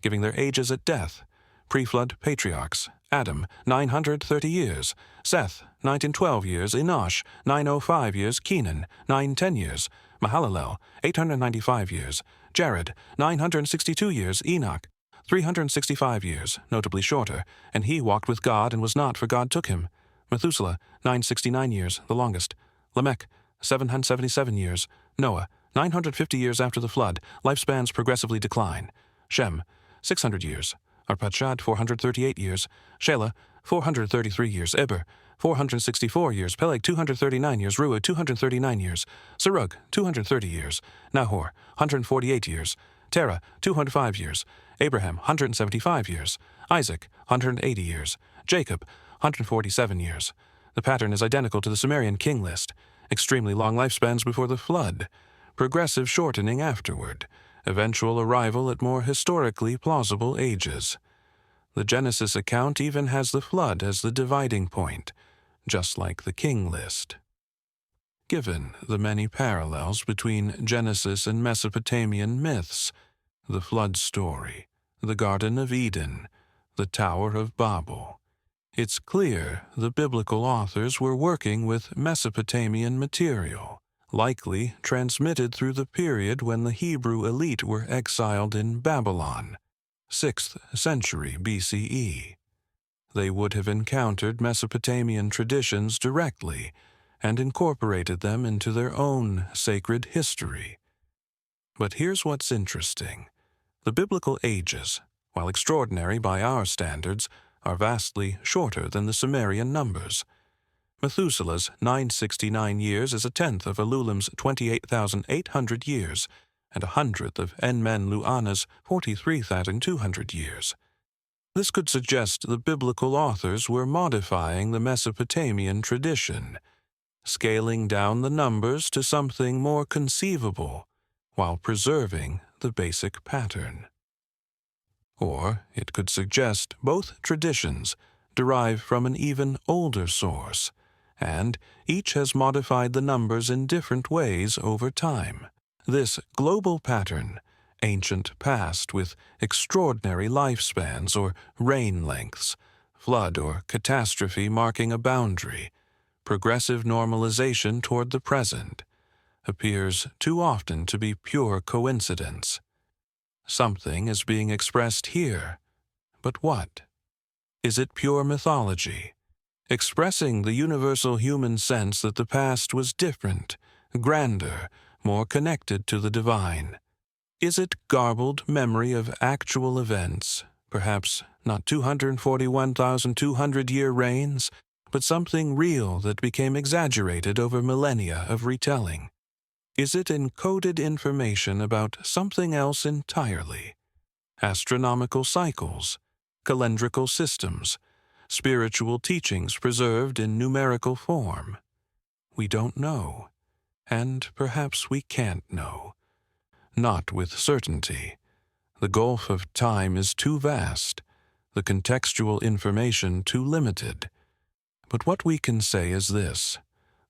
giving their ages at death. Pre-flood patriarchs: Adam, 930 years; Seth, 912 years; Enosh, 905 years; Kenan, 910 years; Mahalalel, 895 years; Jared, 962 years; Enoch, 365 years, notably shorter, and he walked with God and was not, for God took him. Methuselah, 969 years, the longest. Lamech, 777 years. Noah, 950 years after the flood, lifespans progressively decline. Shem, 600 years. Arpachshad, 438 years. Shelah, 433 years. Eber, 464 years. Peleg, 239 years. Reu, 239 years. Serug, 230 years. Nahor, 148 years. Terah, 205 years. Abraham, 175 years. Isaac, 180 years. Jacob, 147 years. The pattern is identical to the Sumerian King List. Extremely long lifespans before the flood, progressive shortening afterward, eventual arrival at more historically plausible ages. The Genesis account even has the flood as the dividing point, just like the King List. Given the many parallels between Genesis and Mesopotamian myths, the flood story, the Garden of Eden, the Tower of Babel, it's clear the biblical authors were working with Mesopotamian material, likely transmitted through the period when the Hebrew elite were exiled in Babylon, 6th century BCE. They would have encountered Mesopotamian traditions directly and incorporated them into their own sacred history. But here's what's interesting. The biblical ages, while extraordinary by our standards, are vastly shorter than the Sumerian numbers. Methuselah's 969 years is a tenth of Elulim's 28,800 years, and a hundredth of Enmen-Luana's 43,200 years. This could suggest the biblical authors were modifying the Mesopotamian tradition, scaling down the numbers to something more conceivable, while preserving the basic pattern. Or it could suggest both traditions derive from an even older source, and each has modified the numbers in different ways over time. This global pattern, ancient past with extraordinary lifespans or reign lengths, flood or catastrophe marking a boundary, progressive normalization toward the present, appears too often to be pure coincidence. Something is being expressed here, but what? Is it pure mythology, expressing the universal human sense that the past was different, grander, more connected to the divine? Is it garbled memory of actual events, perhaps not 241,200-year reigns, but something real that became exaggerated over millennia of retelling? Is it encoded information about something else entirely? Astronomical cycles, calendrical systems, spiritual teachings preserved in numerical form? We don't know, and perhaps we can't know. Not with certainty. The gulf of time is too vast, the contextual information too limited. But what we can say is this: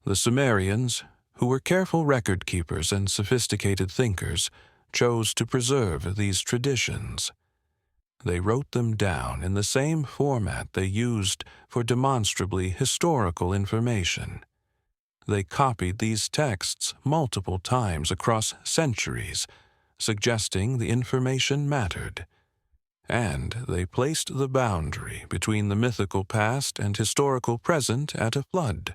the Sumerians, who were careful record keepers and sophisticated thinkers, chose to preserve these traditions. They wrote them down in the same format they used for demonstrably historical information. They copied these texts multiple times across centuries, suggesting the information mattered. and they placed the boundary between the mythical past and historical present at a flood,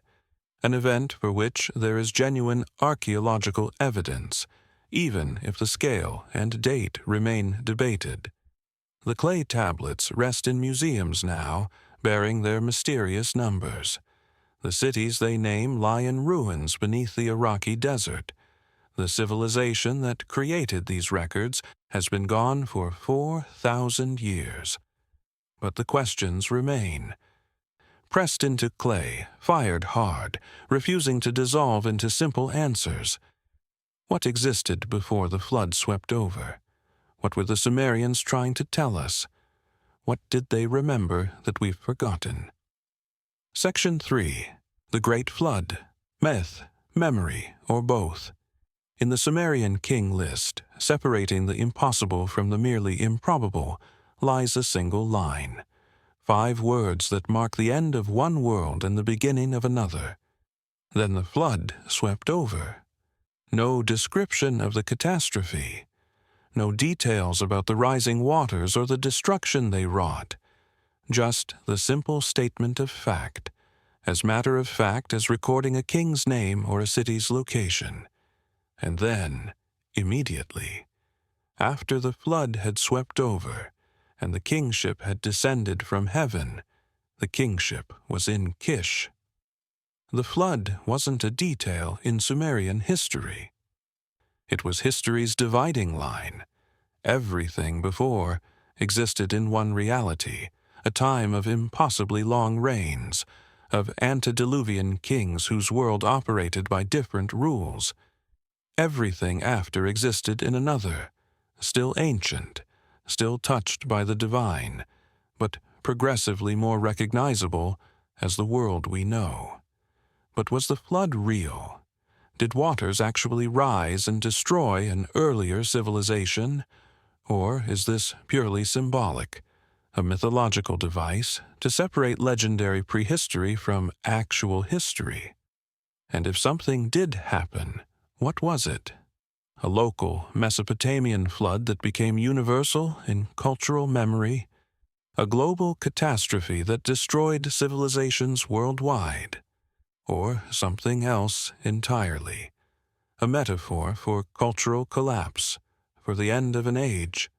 an event for which there is genuine archaeological evidence, even if the scale and date remain debated. The clay tablets rest in museums now, bearing their mysterious numbers. The cities they name lie in ruins beneath the Iraqi desert. The civilization that created these records has been gone for 4,000 years. But the questions remain. Pressed into clay, fired hard, refusing to dissolve into simple answers. What existed before the flood swept over? What were the Sumerians trying to tell us? What did they remember that we've forgotten? Section 3. The Great Flood. Myth, memory, or both. In the Sumerian King List, separating the impossible from the merely improbable, lies a single line. 5 words that mark the end of one world and the beginning of another. Then the flood swept over. No description of the catastrophe. No details about the rising waters or the destruction they wrought. Just the simple statement of fact, as matter of fact as recording a king's name or a city's location. And then, immediately, after the flood had swept over and the kingship had descended from heaven, the kingship was in Kish. The flood wasn't a detail in Sumerian history. It was history's dividing line. Everything before existed in one reality, a time of impossibly long reigns, of antediluvian kings whose world operated by different rules. Everything after existed in another, still ancient, still touched by the divine, but progressively more recognizable as the world we know. But was the flood real? Did waters actually rise and destroy an earlier civilization? Or is this purely symbolic, a mythological device to separate legendary prehistory from actual history? And if something did happen, what was it? A local Mesopotamian flood that became universal in cultural memory? A global catastrophe that destroyed civilizations worldwide? Or something else entirely? A metaphor for cultural collapse, for the end of an age?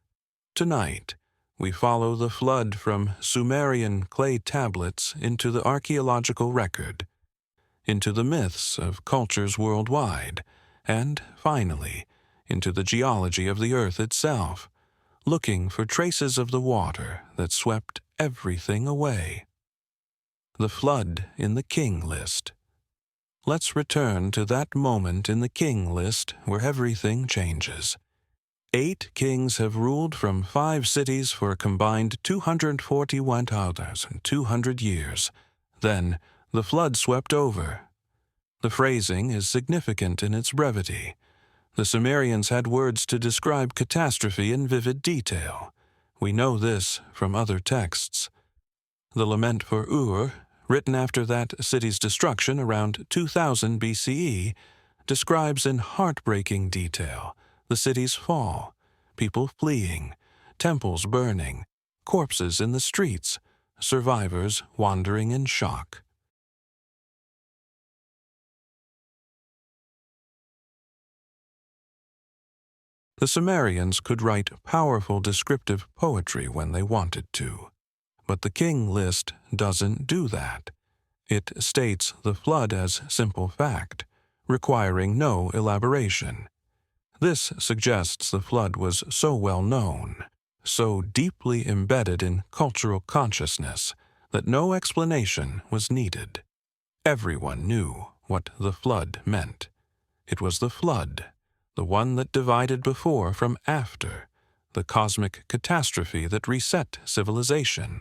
Tonight, we follow the flood from Sumerian clay tablets into the archaeological record, into the myths of cultures worldwide, and, finally, into the geology of the earth itself, looking for traces of the water that swept everything away. The flood in the King List. Let's return to that moment in the King List where everything changes. 8 kings have ruled from 5 cities for a combined 241,200 years. Then, the flood swept over. The phrasing is significant in its brevity. The Sumerians had words to describe catastrophe in vivid detail. We know this from other texts. The lament for Uruk, written after that city's destruction around 2000 BCE, describes in heartbreaking detail the city's fall, people fleeing, temples burning, corpses in the streets, survivors wandering in shock. The Sumerians could write powerful descriptive poetry when they wanted to, but the King List doesn't do that. It states the flood as simple fact, requiring no elaboration. This suggests the flood was so well known, so deeply embedded in cultural consciousness, that no explanation was needed. Everyone knew what the flood meant. It was the flood, the one that divided before from after, the cosmic catastrophe that reset civilization.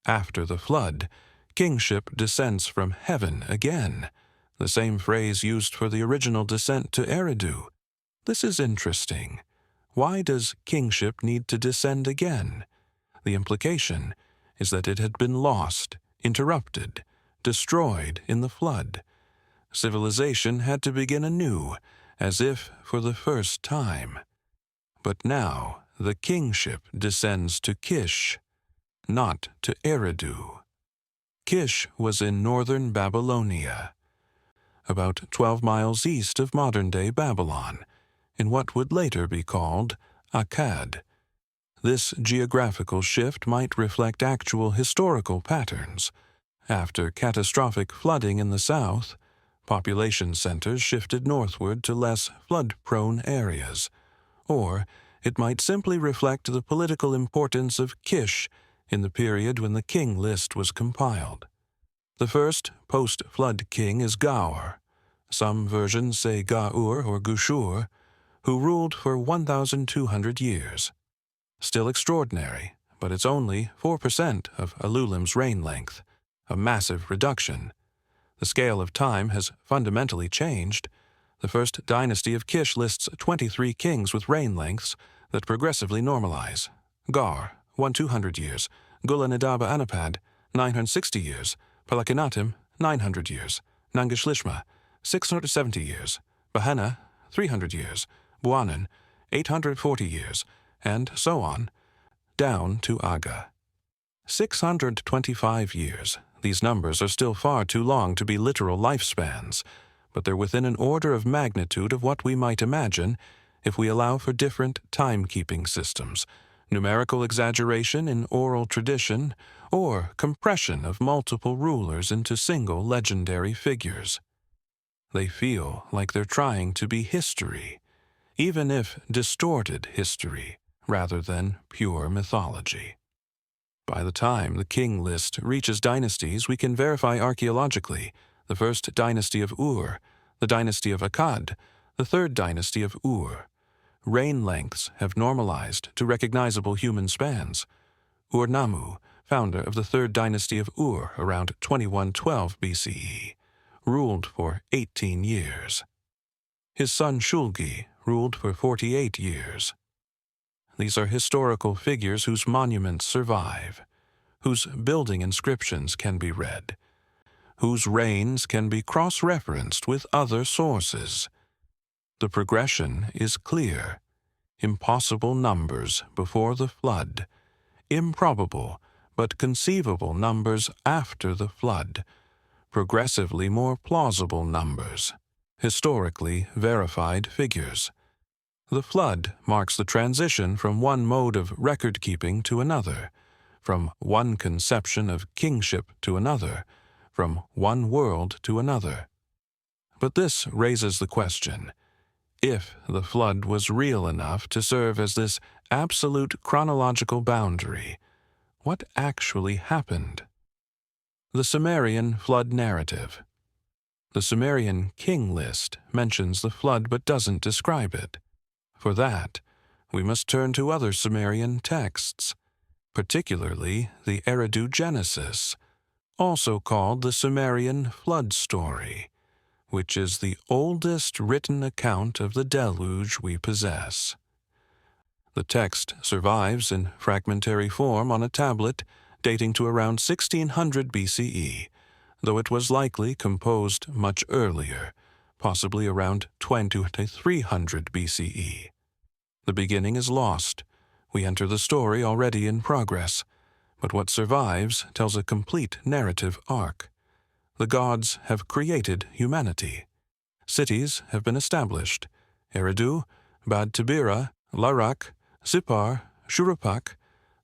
After the flood, kingship descends from heaven again, the same phrase used for the original descent to Eridu. This is interesting. Why does kingship need to descend again? The implication is that it had been lost, interrupted, destroyed in the flood. Civilization had to begin anew, as if for the first time. But now the kingship descends to Kish, not to Eridu. Kish was in northern Babylonia, about 12 miles east of modern-day Babylon, in what would later be called Akkad. This geographical shift might reflect actual historical patterns. After catastrophic flooding in the south, population centers shifted northward to less flood-prone areas. Or it might simply reflect the political importance of Kish in the period when the king list was compiled. The first post-flood king is Gaur. Some versions say Gaur or Gushur, who ruled for 1,200 years. Still extraordinary, but it's only 4% of Alulim's reign length, a massive reduction. The scale of time has fundamentally changed. The first dynasty of Kish lists 23 kings with reign lengths that progressively normalize. Gar, 1,200 years. Gula-Nidaba Anapad, 960 years. Palakinatim, 900 years. Nangashlishma, 670 years. Bahana, 300 years. Buanan, 840 years, and so on, down to Aga. 625 years. These numbers are still far too long to be literal lifespans, but they're within an order of magnitude of what we might imagine if we allow for different timekeeping systems, numerical exaggeration in oral tradition, or compression of multiple rulers into single legendary figures. They feel like they're trying to be history, even if distorted history, rather than pure mythology. By the time the king list reaches dynasties we can verify archaeologically, the first dynasty of Ur, the dynasty of Akkad, the third dynasty of Ur. Reign lengths have normalized to recognizable human spans. Ur-Nammu, founder of the third dynasty of Ur around 2112 BCE, ruled for 18 years. His son Shulgi ruled for 48 years. These are historical figures whose monuments survive, whose building inscriptions can be read, whose reigns can be cross-referenced with other sources. The progression is clear. Impossible numbers before the flood, improbable but conceivable numbers after the flood, progressively more plausible numbers, historically verified figures. The flood marks the transition from one mode of record-keeping to another, from one conception of kingship to another, from one world to another. But this raises the question, if the flood was real enough to serve as this absolute chronological boundary, what actually happened? The Sumerian flood narrative. The Sumerian King List mentions the flood but doesn't describe it. For that, we must turn to other Sumerian texts, particularly the Eridu Genesis, also called the Sumerian flood story, which is the oldest written account of the deluge we possess. The text survives in fragmentary form on a tablet dating to around 1600 BCE, though it was likely composed much earlier, possibly around 2300 BCE. The beginning is lost. We enter the story already in progress, but what survives tells a complete narrative arc. The gods have created humanity. Cities have been established. Eridu, Bad Tabira, Larak, Sippar, Shuruppak,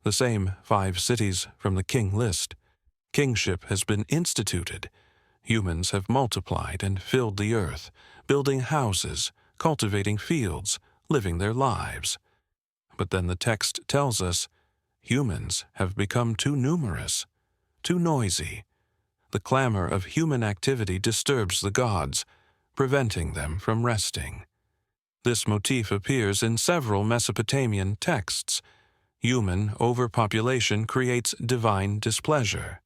the same 5 cities from the king list. Kingship has been instituted. Humans have multiplied and filled the earth, building houses, cultivating fields, living their lives. But then the text tells us humans have become too numerous, too noisy. The clamor of human activity disturbs the gods, preventing them from resting. This motif appears in several Mesopotamian texts. Human overpopulation creates divine displeasure.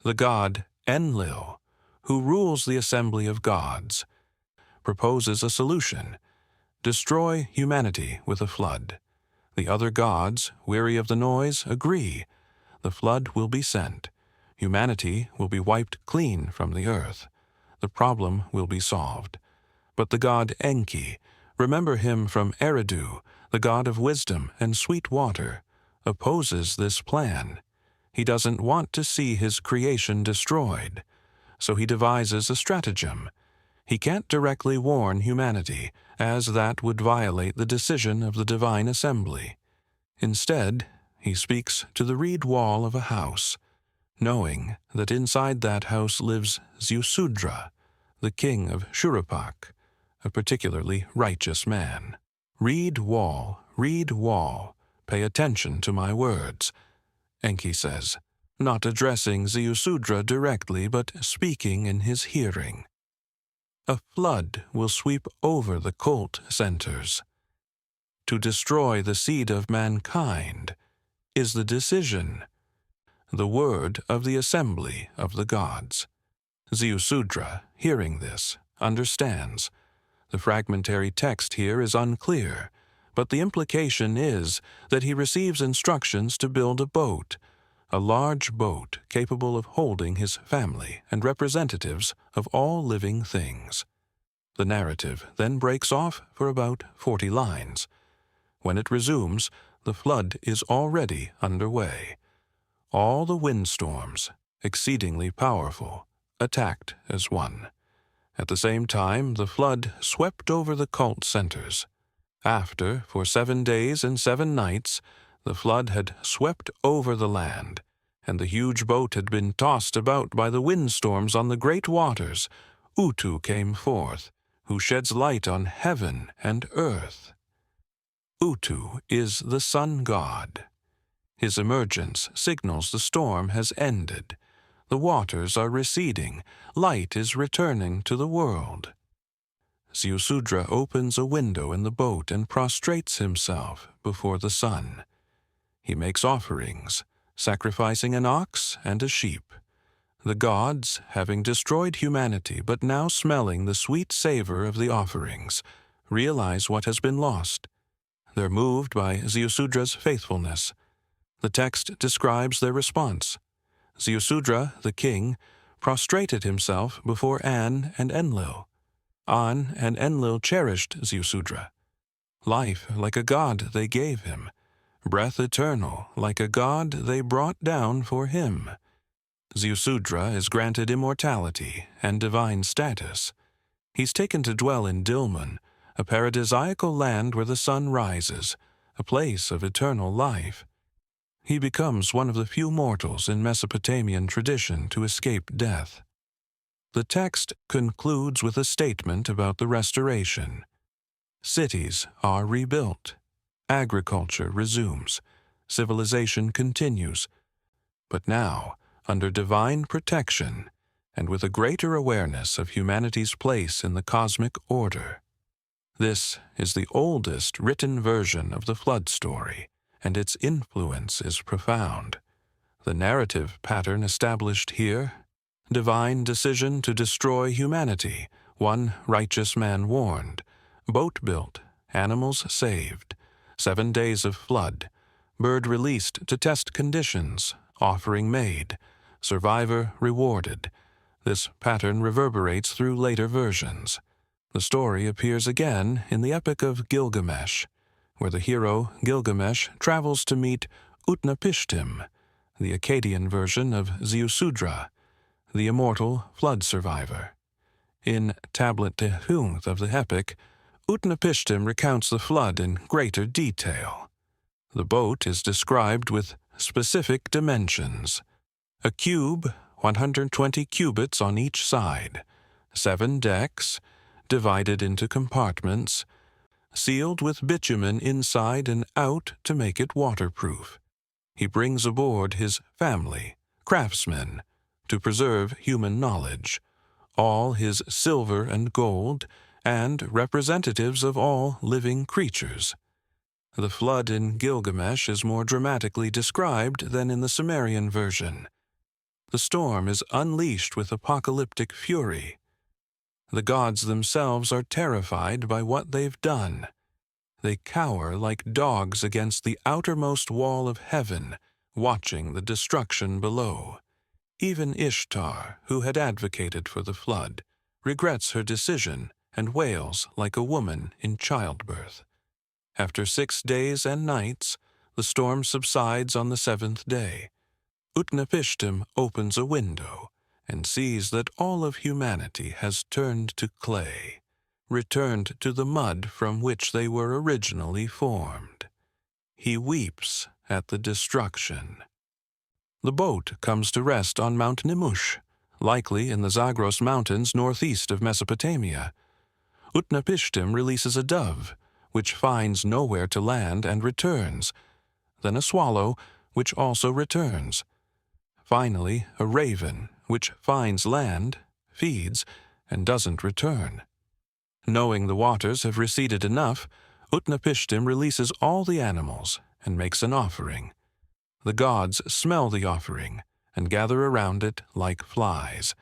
The god Enlil, who rules the assembly of gods, proposes a solution: destroy humanity with a flood. The other gods, weary of the noise, agree. The flood will be sent. Humanity will be wiped clean from the earth. The problem will be solved. But the god Enki, remember him from Eridu, the god of wisdom and sweet water, opposes this plan. He doesn't want to see his creation destroyed, so he devises a stratagem. He can't directly warn humanity, as that would violate the decision of the divine assembly. Instead, he speaks to the reed wall of a house, knowing that inside that house lives Ziusudra, the king of Shuruppak, a particularly righteous man. Reed wall, pay attention to my words, Enki says, not addressing Ziusudra directly but speaking in his hearing. A flood will sweep over the cult centers. To destroy the seed of mankind is the decision, the word of the assembly of the gods. Ziusudra, hearing this, understands. The fragmentary text here is unclear, but the implication is that he receives instructions to build a boat, a large boat capable of holding his family and representatives of all living things. The narrative then breaks off for about 40 lines. When it resumes, the flood is already underway. All the windstorms, exceedingly powerful, attacked as one. At the same time, the flood swept over the cult centers. After, for 7 days and 7 nights, the flood had swept over the land, and the huge boat had been tossed about by the windstorms on the great waters, Utu came forth, who sheds light on heaven and earth. Utu is the sun god. His emergence signals the storm has ended. The waters are receding. Light is returning to the world. Ziusudra opens a window in the boat and prostrates himself before the sun. He makes offerings, sacrificing an ox and a sheep. The gods, having destroyed humanity but now smelling the sweet savor of the offerings, realize what has been lost. They're moved by Ziusudra's faithfulness. The text describes their response. Ziusudra, the king, prostrated himself before An and Enlil. An and Enlil cherished Ziusudra. Life like a god they gave him. Breath eternal like a god they brought down for him. Ziusudra is granted immortality and divine status. He's taken to dwell in Dilmun, a paradisiacal land where the sun rises, a place of eternal life. He becomes one of the few mortals in Mesopotamian tradition to escape death. The text concludes with a statement about the restoration. Cities are rebuilt. Agriculture resumes. Civilization continues. But now, under divine protection, and with a greater awareness of humanity's place in the cosmic order. This is the oldest written version of the flood story, and its influence is profound. The narrative pattern established here: divine decision to destroy humanity, one righteous man warned, boat built, animals saved, 7 days of flood, bird released to test conditions, offering made, survivor rewarded. This pattern reverberates through later versions. The story appears again in the Epic of Gilgamesh, where the hero Gilgamesh travels to meet Utnapishtim, the Akkadian version of Ziusudra, the immortal flood survivor. In Tablet Tehunth of the epic, Utnapishtim recounts the flood in greater detail. The boat is described with specific dimensions. A cube, 120 cubits on each side, 7 decks, divided into compartments, sealed with bitumen inside and out to make it waterproof. He brings aboard his family, craftsmen, to preserve human knowledge, all his silver and gold, and representatives of all living creatures. The flood in Gilgamesh is more dramatically described than in the Sumerian version. The storm is unleashed with apocalyptic fury. The gods themselves are terrified by what they've done. They cower like dogs against the outermost wall of heaven, watching the destruction below. Even Ishtar, who had advocated for the flood, regrets her decision and wails like a woman in childbirth. After 6 days and nights, the storm subsides on the 7th day. Utnapishtim opens a window and sees that all of humanity has turned to clay, returned to the mud from which they were originally formed. He weeps at the destruction. The boat comes to rest on Mount Nimush, likely in the Zagros Mountains northeast of Mesopotamia. Utnapishtim releases a dove, which finds nowhere to land and returns, then a swallow, which also returns. Finally, a raven, which finds land, feeds, and doesn't return. Knowing the waters have receded enough, Utnapishtim releases all the animals and makes an offering. The gods smell the offering and gather around it like flies.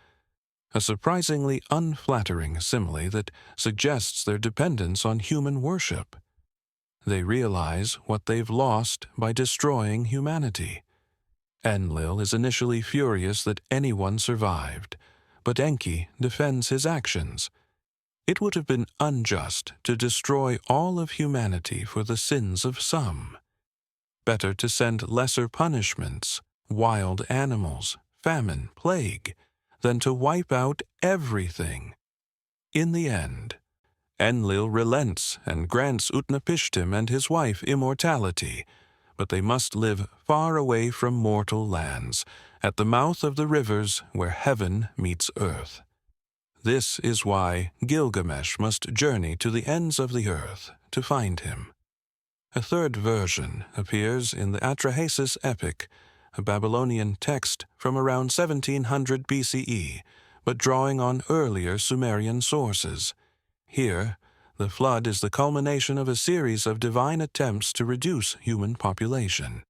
A surprisingly unflattering simile that suggests their dependence on human worship. They realize what they've lost by destroying humanity. Enlil is initially furious that anyone survived, but Enki defends his actions. It would have been unjust to destroy all of humanity for the sins of some. Better to send lesser punishments, wild animals, famine, plague, than to wipe out everything. In the end, Enlil relents and grants Utnapishtim and his wife immortality, but they must live far away from mortal lands, at the mouth of the rivers where heaven meets earth. This is why Gilgamesh must journey to the ends of the earth to find him. A third version appears in the Atrahasis epic, a Babylonian text from around 1700 BCE, but drawing on earlier Sumerian sources. Here, the flood is the culmination of a series of divine attempts to reduce human population.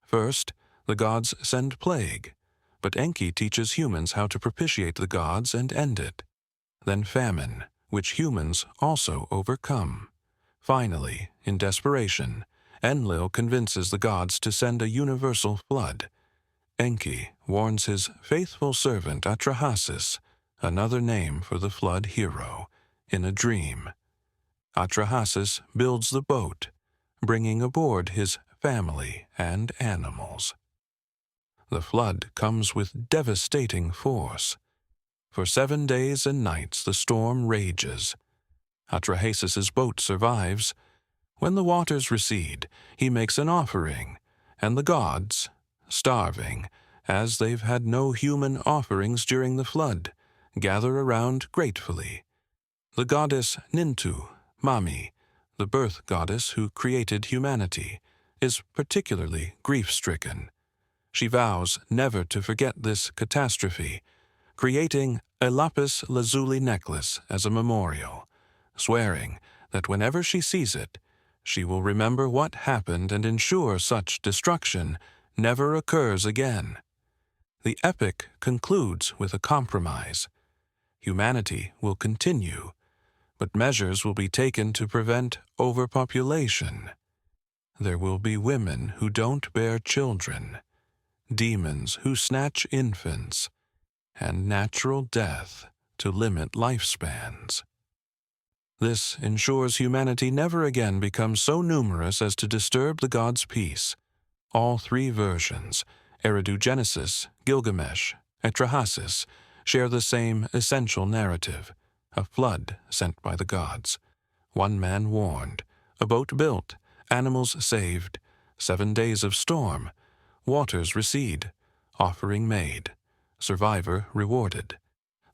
First, the gods send plague, but Enki teaches humans how to propitiate the gods and end it. Then famine, which humans also overcome. Finally, in desperation, Enlil convinces the gods to send a universal flood. Enki warns his faithful servant Atrahasis, another name for the flood hero, in a dream. Atrahasis builds the boat, bringing aboard his family and animals. The flood comes with devastating force. For 7 days and nights the storm rages. Atrahasis's boat survives. When the waters recede, he makes an offering, and the gods, starving, as they've had no human offerings during the flood, gather around gratefully. The goddess Nintu, Mami, the birth goddess who created humanity, is particularly grief-stricken. She vows never to forget this catastrophe, creating a lapis lazuli necklace as a memorial, swearing that whenever she sees it, she will remember what happened and ensure such destruction never occurs again. The epic concludes with a compromise. Humanity will continue, but measures will be taken to prevent overpopulation. There will be women who don't bear children, demons who snatch infants, and natural death to limit lifespans. This ensures humanity never again becomes so numerous as to disturb the gods' peace. All 3 versions, Eridu Genesis, Gilgamesh, Atrahasis, share the same essential narrative: a flood sent by the gods, one man warned, a boat built, animals saved, 7 days of storm, waters recede, offering made, survivor rewarded.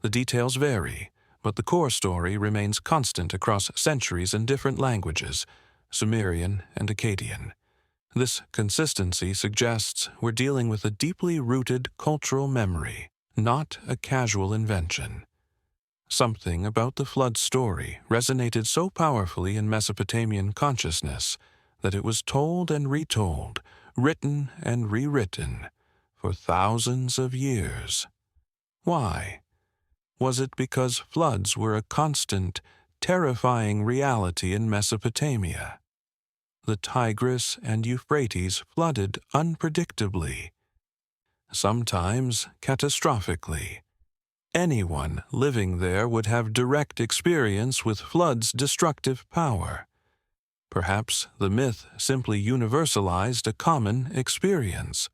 The details vary, but the core story remains constant across centuries in different languages, Sumerian and Akkadian. This consistency suggests we're dealing with a deeply rooted cultural memory, not a casual invention. Something about the flood story resonated so powerfully in Mesopotamian consciousness that it was told and retold, written and rewritten, for thousands of years. Why? Was it because floods were a constant, terrifying reality in Mesopotamia? The Tigris and Euphrates flooded unpredictably, sometimes catastrophically. anyone living there would have direct experience with flood's destructive power. Perhaps the myth simply universalized a common experience.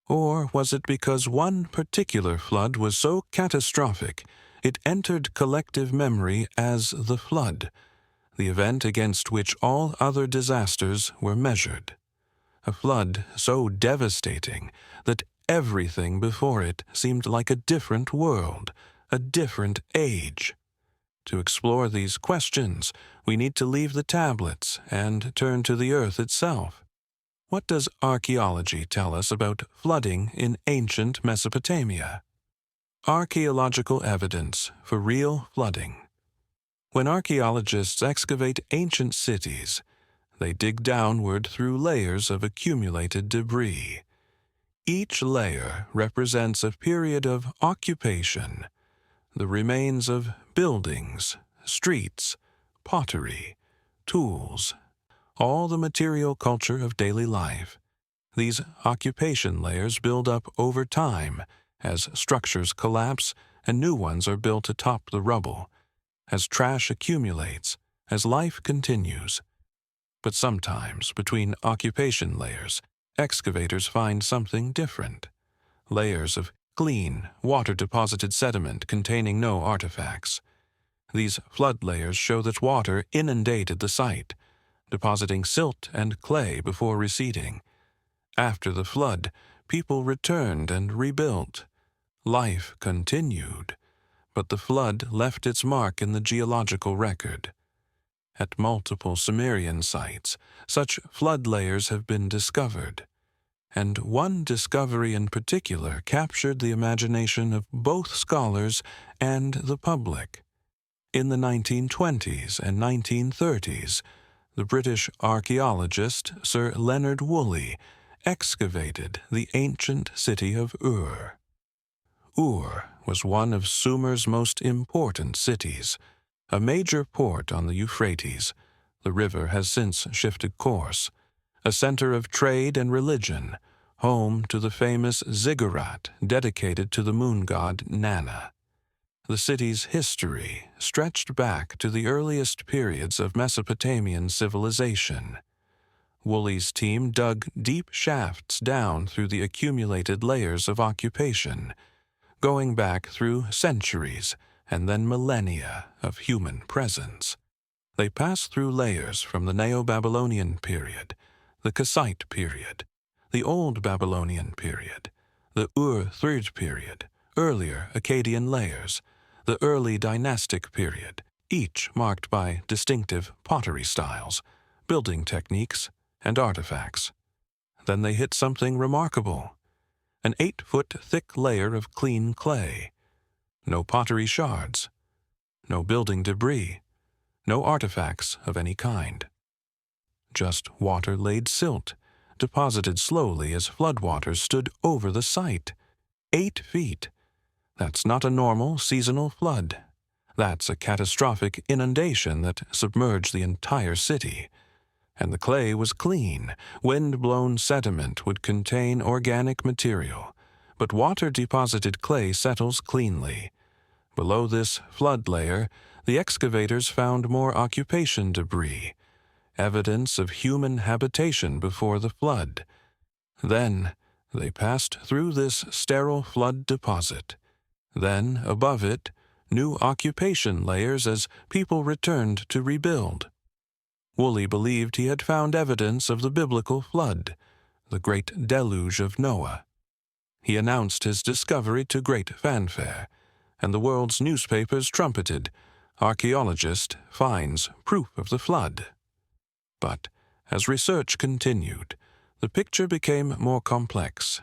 Or was it because one particular flood was so catastrophic it entered collective memory as the flood, the event against which all other disasters were measured? A flood so devastating that everything before it seemed like a different world, a different age. To explore these questions, we need to leave the tablets and turn to the earth itself. What does archaeology tell us about flooding in ancient Mesopotamia? Archaeological evidence for real flooding. When archaeologists excavate ancient cities, they dig downward through layers of accumulated debris. Each layer represents a period of occupation, the remains of buildings, streets, pottery, tools, all the material culture of daily life. These occupation layers build up over time as structures collapse and new ones are built atop the rubble, as trash accumulates, as life continues. But sometimes, between occupation layers, excavators find something different. Layers of clean, water-deposited sediment containing no artifacts. These flood layers show that water inundated the site, depositing silt and clay before receding. After the flood, people returned and rebuilt. Life continued, but the flood left its mark in the geological record. At multiple Sumerian sites, such flood layers have been discovered, and one discovery in particular captured the imagination of both scholars and the public. In the 1920s and 1930s, the British archaeologist Sir Leonard Woolley excavated the ancient city of Ur. Ur was one of Sumer's most important cities, a major port on the Euphrates. The river has since shifted course. A center of trade and religion, home to the famous ziggurat dedicated to the moon god Nana. The city's history stretched back to the earliest periods of Mesopotamian civilization. Woolley's team dug deep shafts down through the accumulated layers of occupation, going back through centuries and then millennia of human presence. They pass through layers from the Neo-Babylonian period, the Kassite period, the Old Babylonian period, the Ur-Third period, earlier Akkadian layers, the early dynastic period, each marked by distinctive pottery styles, building techniques, and artifacts. Then they hit something remarkable: an 8-foot thick layer of clean clay. No pottery shards, no building debris, no artifacts of any kind. Just water-laid silt, deposited slowly as floodwaters stood over the site. 8 feet. That's not a normal seasonal flood. That's a catastrophic inundation that submerged the entire city. And the clay was clean. Wind-blown sediment would contain organic material, but water-deposited clay settles cleanly. Below this flood layer, the excavators found more occupation debris, evidence of human habitation before the flood. Then they passed through this sterile flood deposit. Then, above it, new occupation layers as people returned to rebuild. Woolley believed he had found evidence of the biblical flood, the great deluge of Noah. He announced his discovery to great fanfare, and the world's newspapers trumpeted, "Archaeologist finds proof of the flood." But as research continued, the picture became more complex.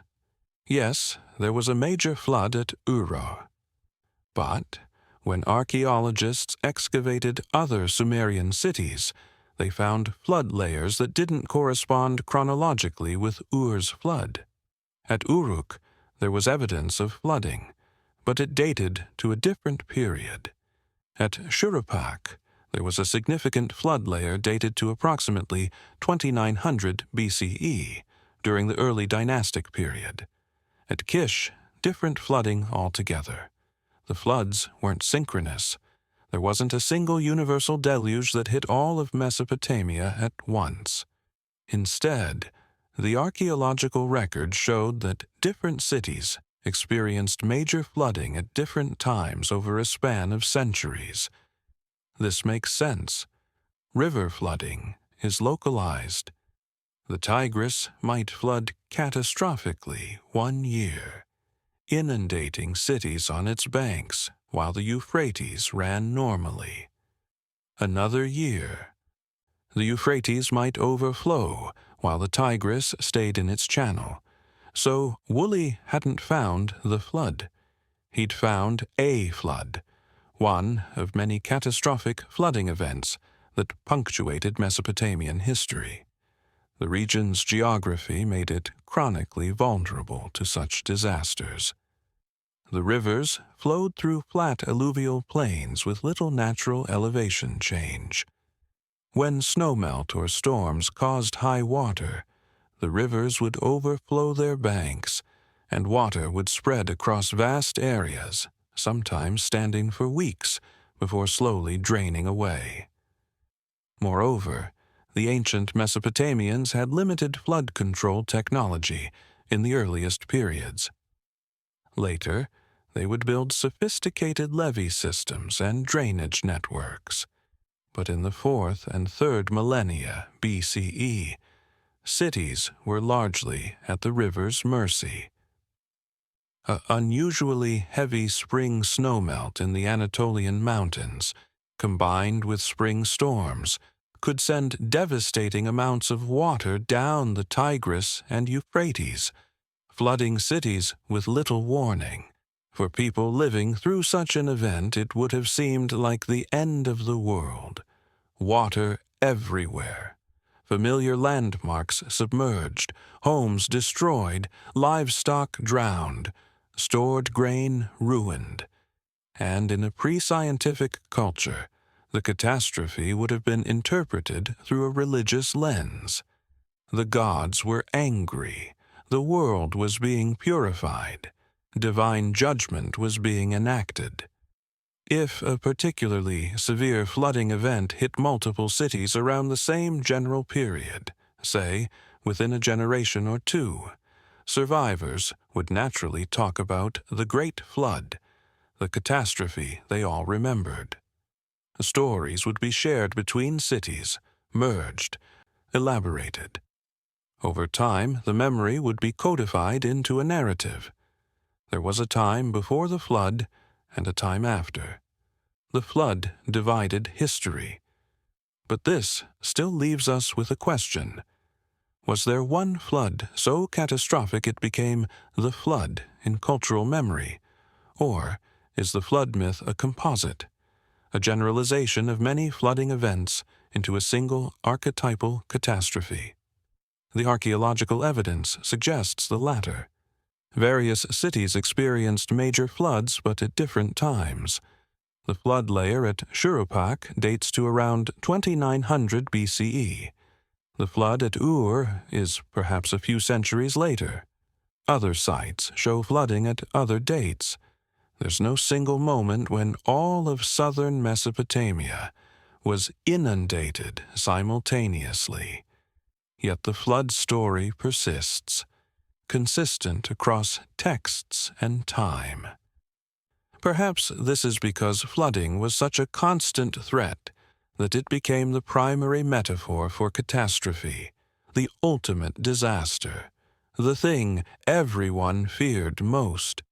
Yes, there was a major flood at Uruk. But when archaeologists excavated other Sumerian cities, they found flood layers that didn't correspond chronologically with Ur's flood. At Uruk, there was evidence of flooding, but it dated to a different period. At Shuruppak, there was a significant flood layer dated to approximately 2900 BCE, during the early dynastic period. At Kish, different flooding altogether. The floods weren't synchronous. There wasn't a single universal deluge that hit all of Mesopotamia at once. Instead, the archaeological record showed that different cities experienced major flooding at different times over a span of centuries. This makes sense. River flooding is localized. The Tigris might flood catastrophically one year, inundating cities on its banks while the Euphrates ran normally. Another year, the Euphrates might overflow while the Tigris stayed in its channel. So Woolley hadn't found the flood. He'd found a flood, one of many catastrophic flooding events that punctuated Mesopotamian history. The region's geography made it chronically vulnerable to such disasters. The rivers flowed through flat alluvial plains with little natural elevation change. When snowmelt or storms caused high water, the rivers would overflow their banks, and water would spread across vast areas, sometimes standing for weeks before slowly draining away. Moreover, the ancient Mesopotamians had limited flood control technology in the earliest periods. Later, they would build sophisticated levee systems and drainage networks. But in the 4th and 3rd millennia BCE, cities were largely at the river's mercy. An unusually heavy spring snowmelt in the Anatolian mountains, combined with spring storms, could send devastating amounts of water down the Tigris and Euphrates, flooding cities with little warning. For people living through such an event, it would have seemed like the end of the world. Water everywhere. Familiar landmarks submerged, homes destroyed, livestock drowned, stored grain ruined. And in a pre-scientific culture, the catastrophe would have been interpreted through a religious lens. The gods were angry. The world was being purified. Divine judgment was being enacted. If a particularly severe flooding event hit multiple cities around the same general period, say, within a generation or two, survivors would naturally talk about the Great Flood, the catastrophe they all remembered. Stories would be shared between cities, merged, elaborated. Over time, the memory would be codified into a narrative. There was a time before the flood and a time after. The flood divided history. But this still leaves us with a question. Was there one flood so catastrophic it became the flood in cultural memory? Or is the flood myth a composite, a generalization of many flooding events into a single archetypal catastrophe? The archaeological evidence suggests the latter. Various cities experienced major floods, but at different times. The flood layer at Uruk dates to around 2900 BCE. The flood at Ur is perhaps a few centuries later. Other sites show flooding at other dates. There's no single moment when all of southern Mesopotamia was inundated simultaneously. Yet the flood story persists, consistent across texts and time. Perhaps this is because flooding was such a constant threat that it became the primary metaphor for catastrophe, the ultimate disaster, the thing everyone feared most.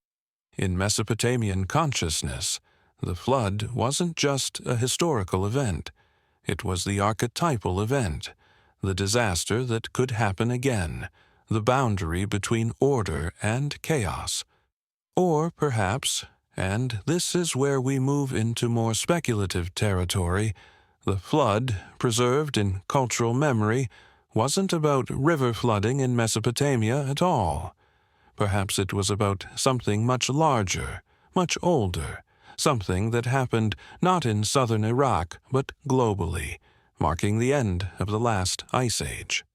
In Mesopotamian consciousness, the flood wasn't just a historical event. It was the archetypal event, the disaster that could happen again, the boundary between order and chaos. Or perhaps, and this is where we move into more speculative territory, the flood, preserved in cultural memory, wasn't about river flooding in Mesopotamia at all. Perhaps it was about something much larger, much older, something that happened not in southern Iraq, but globally, marking the end of the last ice age.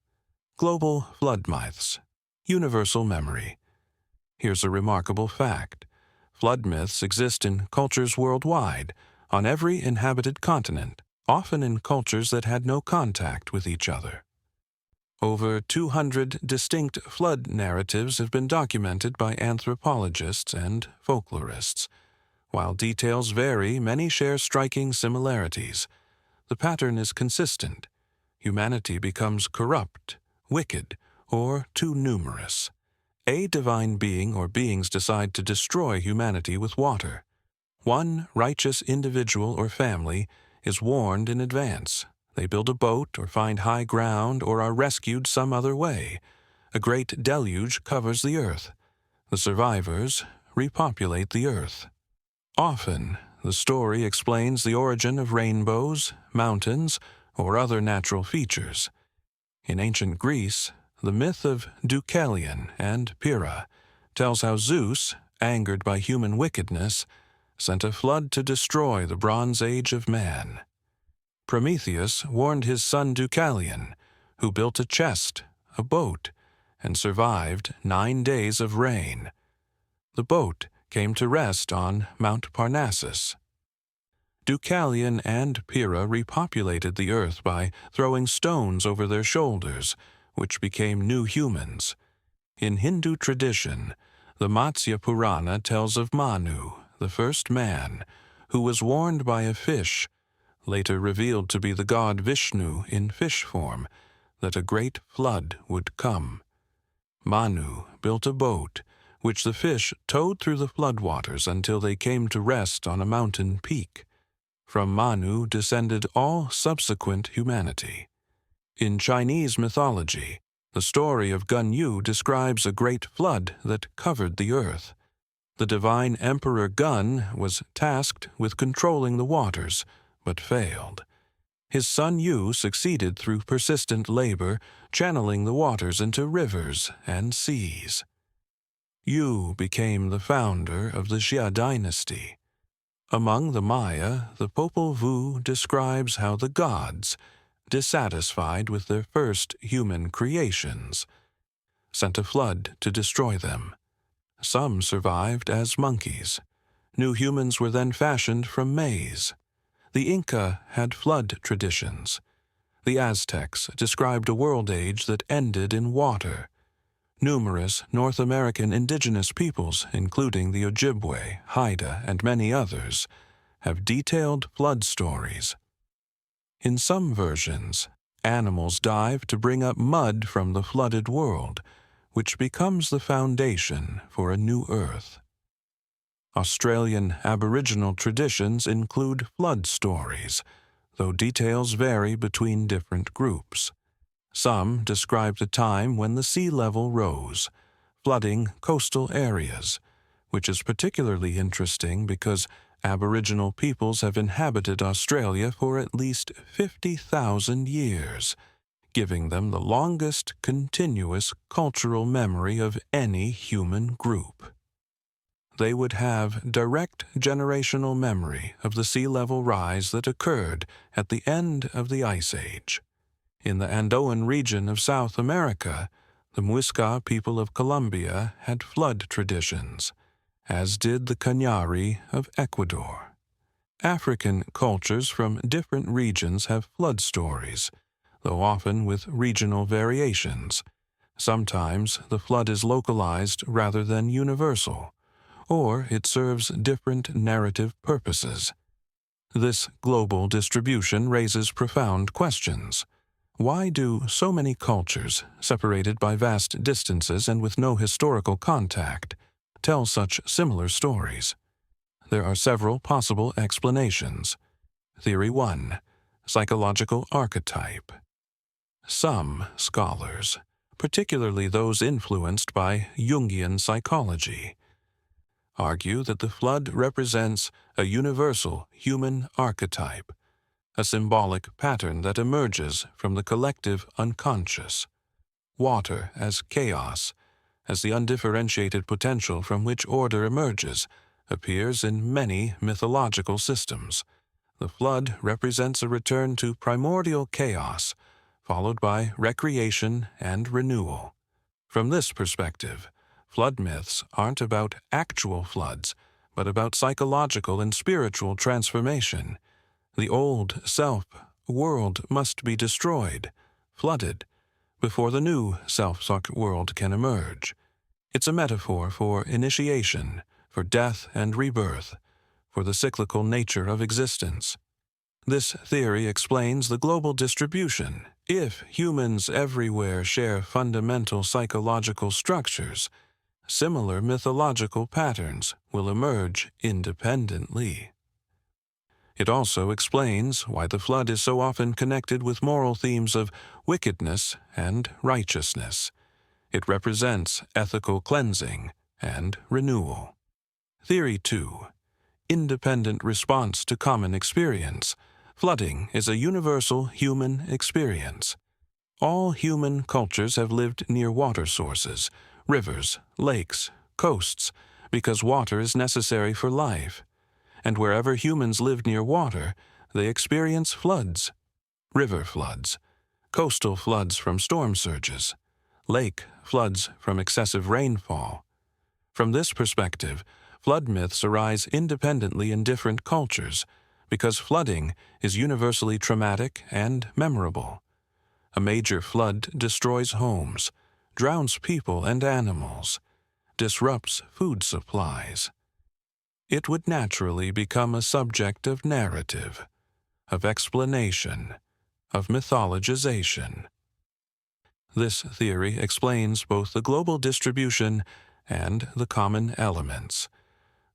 Global flood myths, universal memory. Here's a remarkable fact. Flood myths exist in cultures worldwide, on every inhabited continent, often in cultures that had no contact with each other. Over 200 distinct flood narratives have been documented by anthropologists and folklorists. While details vary, many share striking similarities. The pattern is consistent. Humanity becomes corrupt, wicked, or too numerous. A divine being or beings decide to destroy humanity with water. One righteous individual or family is warned in advance. They build a boat or find high ground or are rescued some other way. A great deluge covers the earth. The survivors repopulate the earth. Often, the story explains the origin of rainbows, mountains, or other natural features. In ancient Greece, the myth of Deucalion and Pyrrha tells how Zeus, angered by human wickedness, sent a flood to destroy the Bronze Age of man. Prometheus warned his son Deucalion, who built a chest, a boat, and survived 9 days of rain. The boat came to rest on Mount Parnassus. Deucalion and Pyrrha repopulated the earth by throwing stones over their shoulders, which became new humans. In Hindu tradition, the Matsya Purana tells of Manu, the first man, who was warned by a fish, later revealed to be the god Vishnu in fish form, that a great flood would come. Manu built a boat, which the fish towed through the floodwaters until they came to rest on a mountain peak. From Manu descended all subsequent humanity. In Chinese mythology, the story of Gun-Yu describes a great flood that covered the earth. The divine Emperor Gun was tasked with controlling the waters, but failed. His son Yu succeeded through persistent labor, channeling the waters into rivers and seas. Yu became the founder of the Xia dynasty. Among the Maya, the Popol Vuh describes how the gods, dissatisfied with their first human creations, sent a flood to destroy them. Some survived as monkeys. New humans were then fashioned from maize. The Inca had flood traditions. The Aztecs described a world age that ended in water. Numerous North American indigenous peoples, including the Ojibwe, Haida, and many others, have detailed flood stories. In some versions, animals dive to bring up mud from the flooded world, which becomes the foundation for a new earth. Australian Aboriginal traditions include flood stories, though details vary between different groups. Some described a time when the sea level rose, flooding coastal areas, which is particularly interesting because Aboriginal peoples have inhabited Australia for at least 50,000 years, giving them the longest continuous cultural memory of any human group. They would have direct generational memory of the sea level rise that occurred at the end of the Ice Age. In the Andean region of South America, the Muisca people of Colombia had flood traditions, as did the Cañari of Ecuador. African cultures from different regions have flood stories, though often with regional variations. Sometimes the flood is localized rather than universal, or it serves different narrative purposes. This global distribution raises profound questions. Why do so many cultures, separated by vast distances and with no historical contact, tell such similar stories? There are several possible explanations. Theory 1. Psychological archetype. Some scholars, particularly those influenced by Jungian psychology, argue that the flood represents a universal human archetype, a symbolic pattern that emerges from the collective unconscious. Water as chaos, as the undifferentiated potential from which order emerges, appears in many mythological systems. The flood represents a return to primordial chaos, followed by recreation and renewal. From this perspective, flood myths aren't about actual floods, but about psychological and spiritual transformation. The old self-world must be destroyed, flooded, before the new self-suck world can emerge. It's a metaphor for initiation, for death and rebirth, for the cyclical nature of existence. This theory explains the global distribution. If humans everywhere share fundamental psychological structures, similar mythological patterns will emerge independently. It also explains why the flood is so often connected with moral themes of wickedness and righteousness. It represents ethical cleansing and renewal. Theory 2. Independent response to common experience. Flooding is a universal human experience. All human cultures have lived near water sources, rivers, lakes, coasts, because water is necessary for life. And wherever humans live near water, they experience floods. River floods, coastal floods from storm surges, lake floods from excessive rainfall. From this perspective, flood myths arise independently in different cultures, because flooding is universally traumatic and memorable. A major flood destroys homes, drowns people and animals, disrupts food supplies. It would naturally become a subject of narrative, of explanation, of mythologization. This theory explains both the global distribution and the common elements.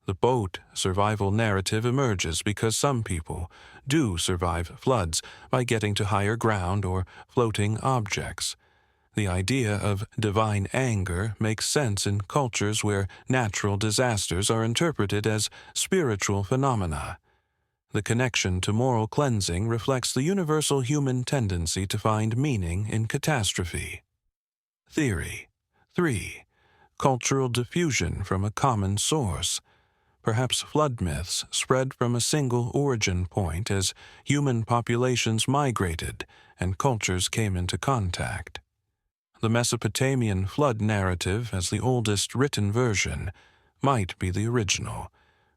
The boat survival narrative emerges because some people do survive floods by getting to higher ground or floating objects. The idea of divine anger makes sense in cultures where natural disasters are interpreted as spiritual phenomena. The connection to moral cleansing reflects the universal human tendency to find meaning in catastrophe. Theory 3. Cultural diffusion from a common source. Perhaps flood myths spread from a single origin point as human populations migrated and cultures came into contact. The Mesopotamian flood narrative, as the oldest written version, might be the original,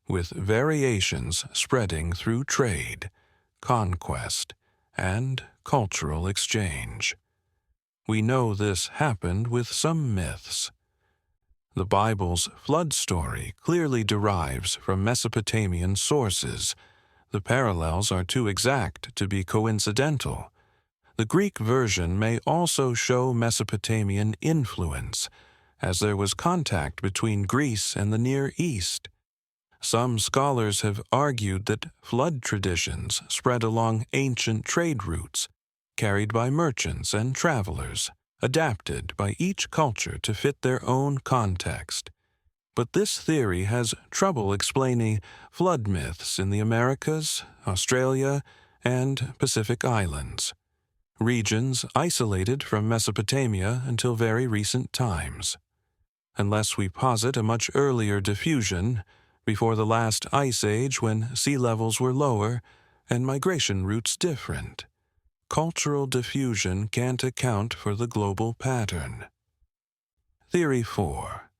with variations spreading through trade, conquest, and cultural exchange. We know this happened with some myths. The Bible's flood story clearly derives from Mesopotamian sources. The parallels are too exact to be coincidental. The Greek version may also show Mesopotamian influence, as there was contact between Greece and the Near East. Some scholars have argued that flood traditions spread along ancient trade routes, carried by merchants and travelers, adapted by each culture to fit their own context. But this theory has trouble explaining flood myths in the Americas, Australia, and Pacific Islands, regions isolated from Mesopotamia until very recent times. Unless we posit a much earlier diffusion, before the last ice age when sea levels were lower and migration routes different, cultural diffusion can't account for the global pattern. Theory 4.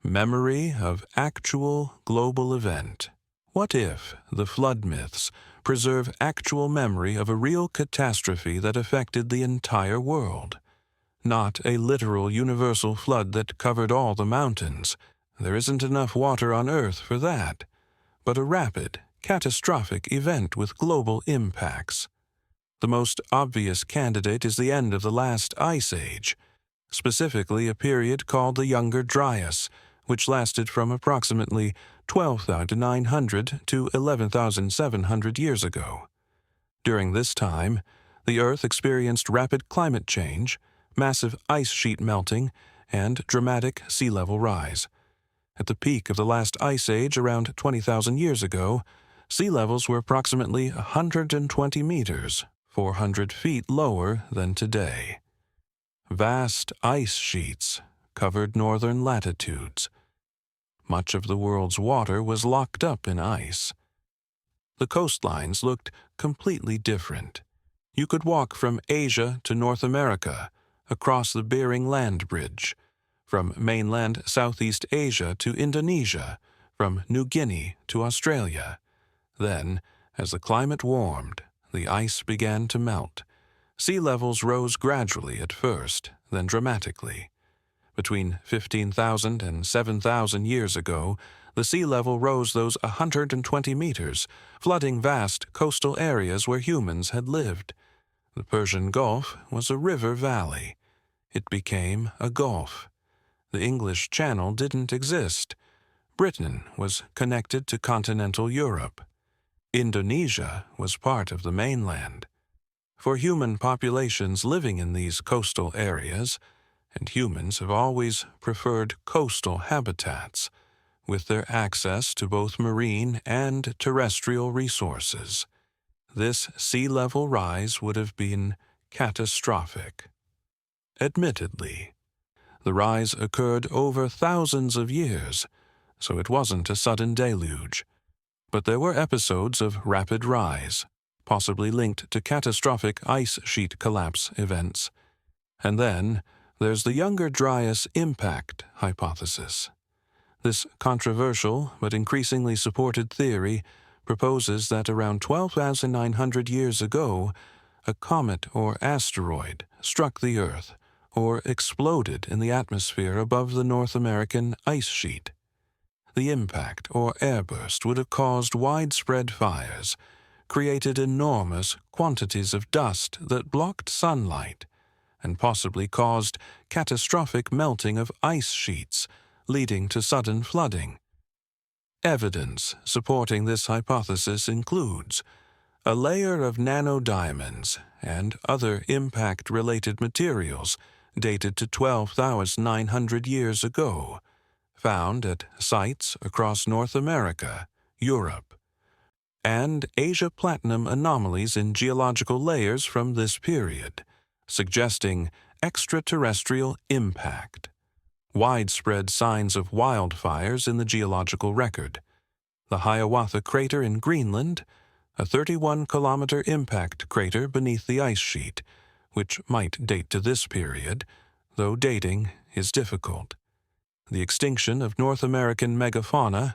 Memory of actual global event. What if the flood myths preserve actual memory of a real catastrophe that affected the entire world? Not a literal universal flood that covered all the mountains. There isn't enough water on Earth for that. But a rapid, catastrophic event with global impacts. The most obvious candidate is the end of the last ice age, specifically a period called the Younger Dryas, which lasted from approximately 12,900 to 11,700 years ago. During this time, the Earth experienced rapid climate change, massive ice sheet melting, and dramatic sea level rise. At the peak of the last ice age around 20,000 years ago, sea levels were approximately 120 meters, 400 feet lower than today. Vast ice sheets covered northern latitudes. Much of the world's water was locked up in ice. The coastlines looked completely different. You could walk from Asia to North America, across the Bering Land Bridge, from mainland Southeast Asia to Indonesia, from New Guinea to Australia. Then, as the climate warmed, the ice began to melt. Sea levels rose gradually at first, then dramatically. Between 15,000 and 7,000 years ago, the sea level rose those 120 meters, flooding vast coastal areas where humans had lived. The Persian Gulf was a river valley. It became a gulf. The English Channel didn't exist. Britain was connected to continental Europe. Indonesia was part of the mainland. For human populations living in these coastal areas, and humans have always preferred coastal habitats, with their access to both marine and terrestrial resources, this sea level rise would have been catastrophic. Admittedly, the rise occurred over thousands of years, so it wasn't a sudden deluge. But there were episodes of rapid rise, possibly linked to catastrophic ice sheet collapse events. And then there's the Younger Dryas impact hypothesis. This controversial but increasingly supported theory proposes that around 12,900 years ago, a comet or asteroid struck the Earth or exploded in the atmosphere above the North American ice sheet. The impact or airburst would have caused widespread fires, created enormous quantities of dust that blocked sunlight, and possibly caused catastrophic melting of ice sheets, leading to sudden flooding. Evidence supporting this hypothesis includes a layer of nanodiamonds and other impact-related materials dated to 12,900 years ago, found at sites across North America, Europe, and Asia platinum anomalies in geological layers from this period, suggesting extraterrestrial impact. Widespread signs of wildfires in the geological record. The Hiawatha crater in Greenland, a 31-kilometer impact crater beneath the ice sheet, which might date to this period, though dating is difficult. The extinction of North American megafauna,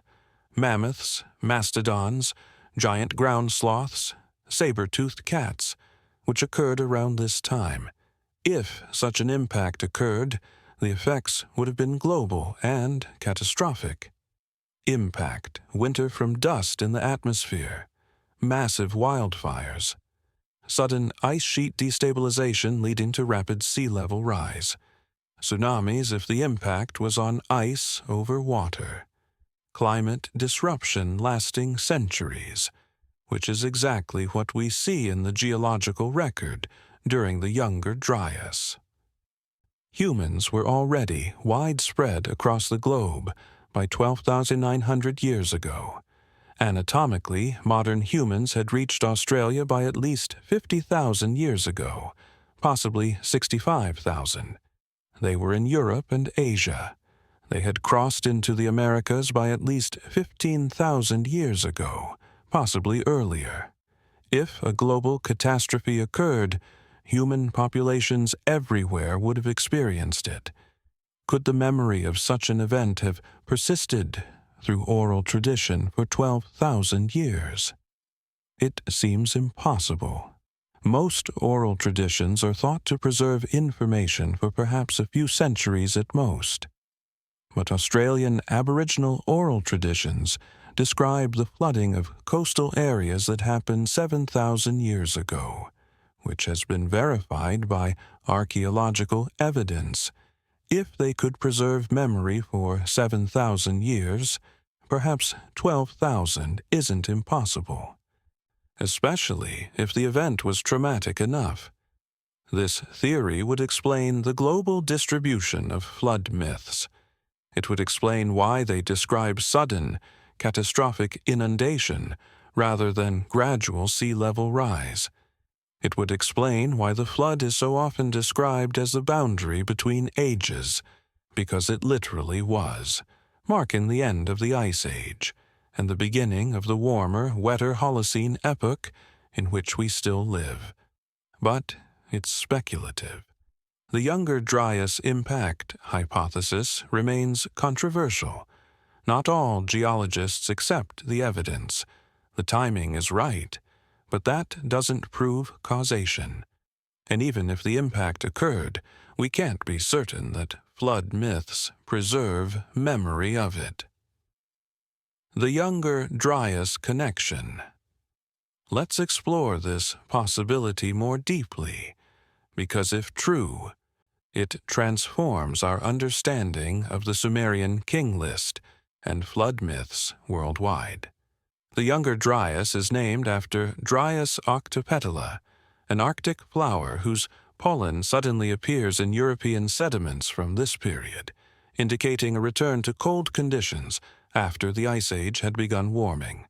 mammoths, mastodons, giant ground sloths, saber-toothed cats, which occurred around this time. If such an impact occurred, the effects would have been global and catastrophic. Impact, winter from dust in the atmosphere, massive wildfires, sudden ice sheet destabilization leading to rapid sea level rise, tsunamis if the impact was on ice over water, climate disruption lasting centuries, which is exactly what we see in the geological record during the Younger Dryas. Humans were already widespread across the globe by 12,900 years ago. Anatomically, modern humans had reached Australia by at least 50,000 years ago, possibly 65,000. They were in Europe and Asia. They had crossed into the Americas by at least 15,000 years ago, possibly earlier. If a global catastrophe occurred, human populations everywhere would have experienced it. Could the memory of such an event have persisted through oral tradition for 12,000 years? It seems impossible. Most oral traditions are thought to preserve information for perhaps a few centuries at most. But Australian Aboriginal oral traditions describe the flooding of coastal areas that happened 7,000 years ago, which has been verified by archaeological evidence. If they could preserve memory for 7,000 years, perhaps 12,000 isn't impossible, especially if the event was traumatic enough. This theory would explain the global distribution of flood myths. It would explain why they describe sudden, catastrophic inundation rather than gradual sea level rise. It would explain why the flood is so often described as the boundary between ages, because it literally was, marking the end of the Ice Age and the beginning of the warmer, wetter Holocene epoch in which we still live. But it's speculative. The Younger Dryas impact hypothesis remains controversial. Not all geologists accept the evidence. The timing is right, but that doesn't prove causation. And even if the impact occurred, we can't be certain that flood myths preserve memory of it. The Younger Dryas connection. Let's explore this possibility more deeply, because if true, it transforms our understanding of the Sumerian King List and flood myths worldwide. The Younger Dryas is named after Dryas octopetala, an Arctic flower whose pollen suddenly appears in European sediments from this period, indicating a return to cold conditions after the Ice Age had begun warming.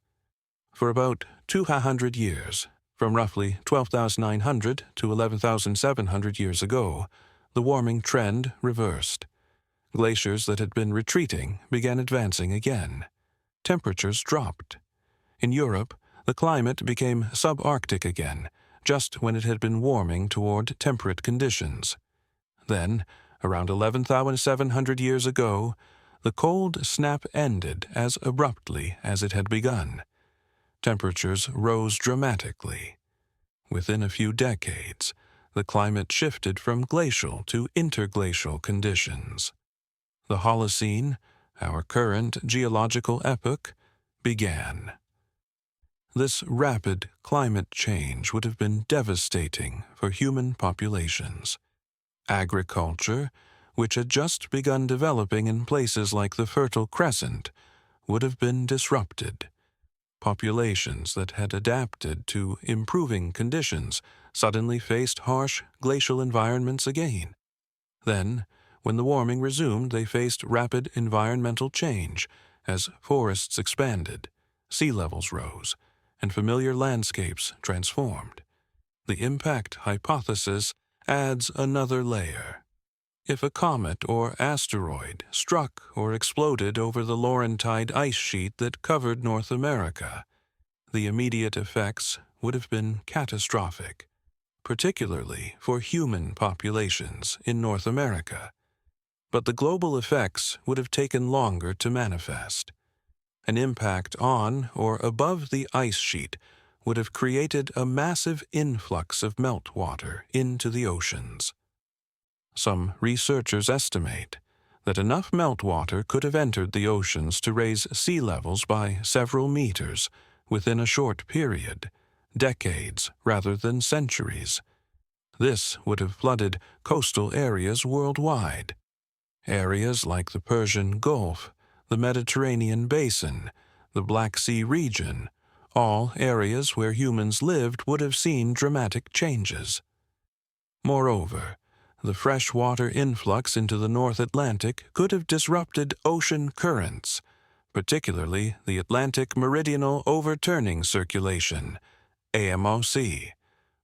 For about 200 years, from roughly 12,900 to 11,700 years ago, the warming trend reversed. Glaciers that had been retreating began advancing again. Temperatures dropped. In Europe, the climate became subarctic again, just when it had been warming toward temperate conditions. Then, around 11,700 years ago, the cold snap ended as abruptly as it had begun. Temperatures rose dramatically. Within a few decades, the climate shifted from glacial to interglacial conditions. The Holocene, our current geological epoch, began. This rapid climate change would have been devastating for human populations. Agriculture, which had just begun developing in places like the Fertile Crescent, would have been disrupted. Populations that had adapted to improving conditions suddenly faced harsh glacial environments again. Then, when the warming resumed, they faced rapid environmental change as forests expanded, sea levels rose, and familiar landscapes transformed. The impact hypothesis adds another layer. If a comet or asteroid struck or exploded over the Laurentide ice sheet that covered North America, the immediate effects would have been catastrophic, particularly for human populations in North America. But the global effects would have taken longer to manifest. An impact on or above the ice sheet would have created a massive influx of meltwater into the oceans. Some researchers estimate that enough meltwater could have entered the oceans to raise sea levels by several meters within a short period, decades rather than centuries. This would have flooded coastal areas worldwide. Areas like the Persian Gulf, the Mediterranean Basin, the Black Sea region, all areas where humans lived would have seen dramatic changes. Moreover, the freshwater influx into the North Atlantic could have disrupted ocean currents, particularly the Atlantic Meridional Overturning Circulation, AMOC,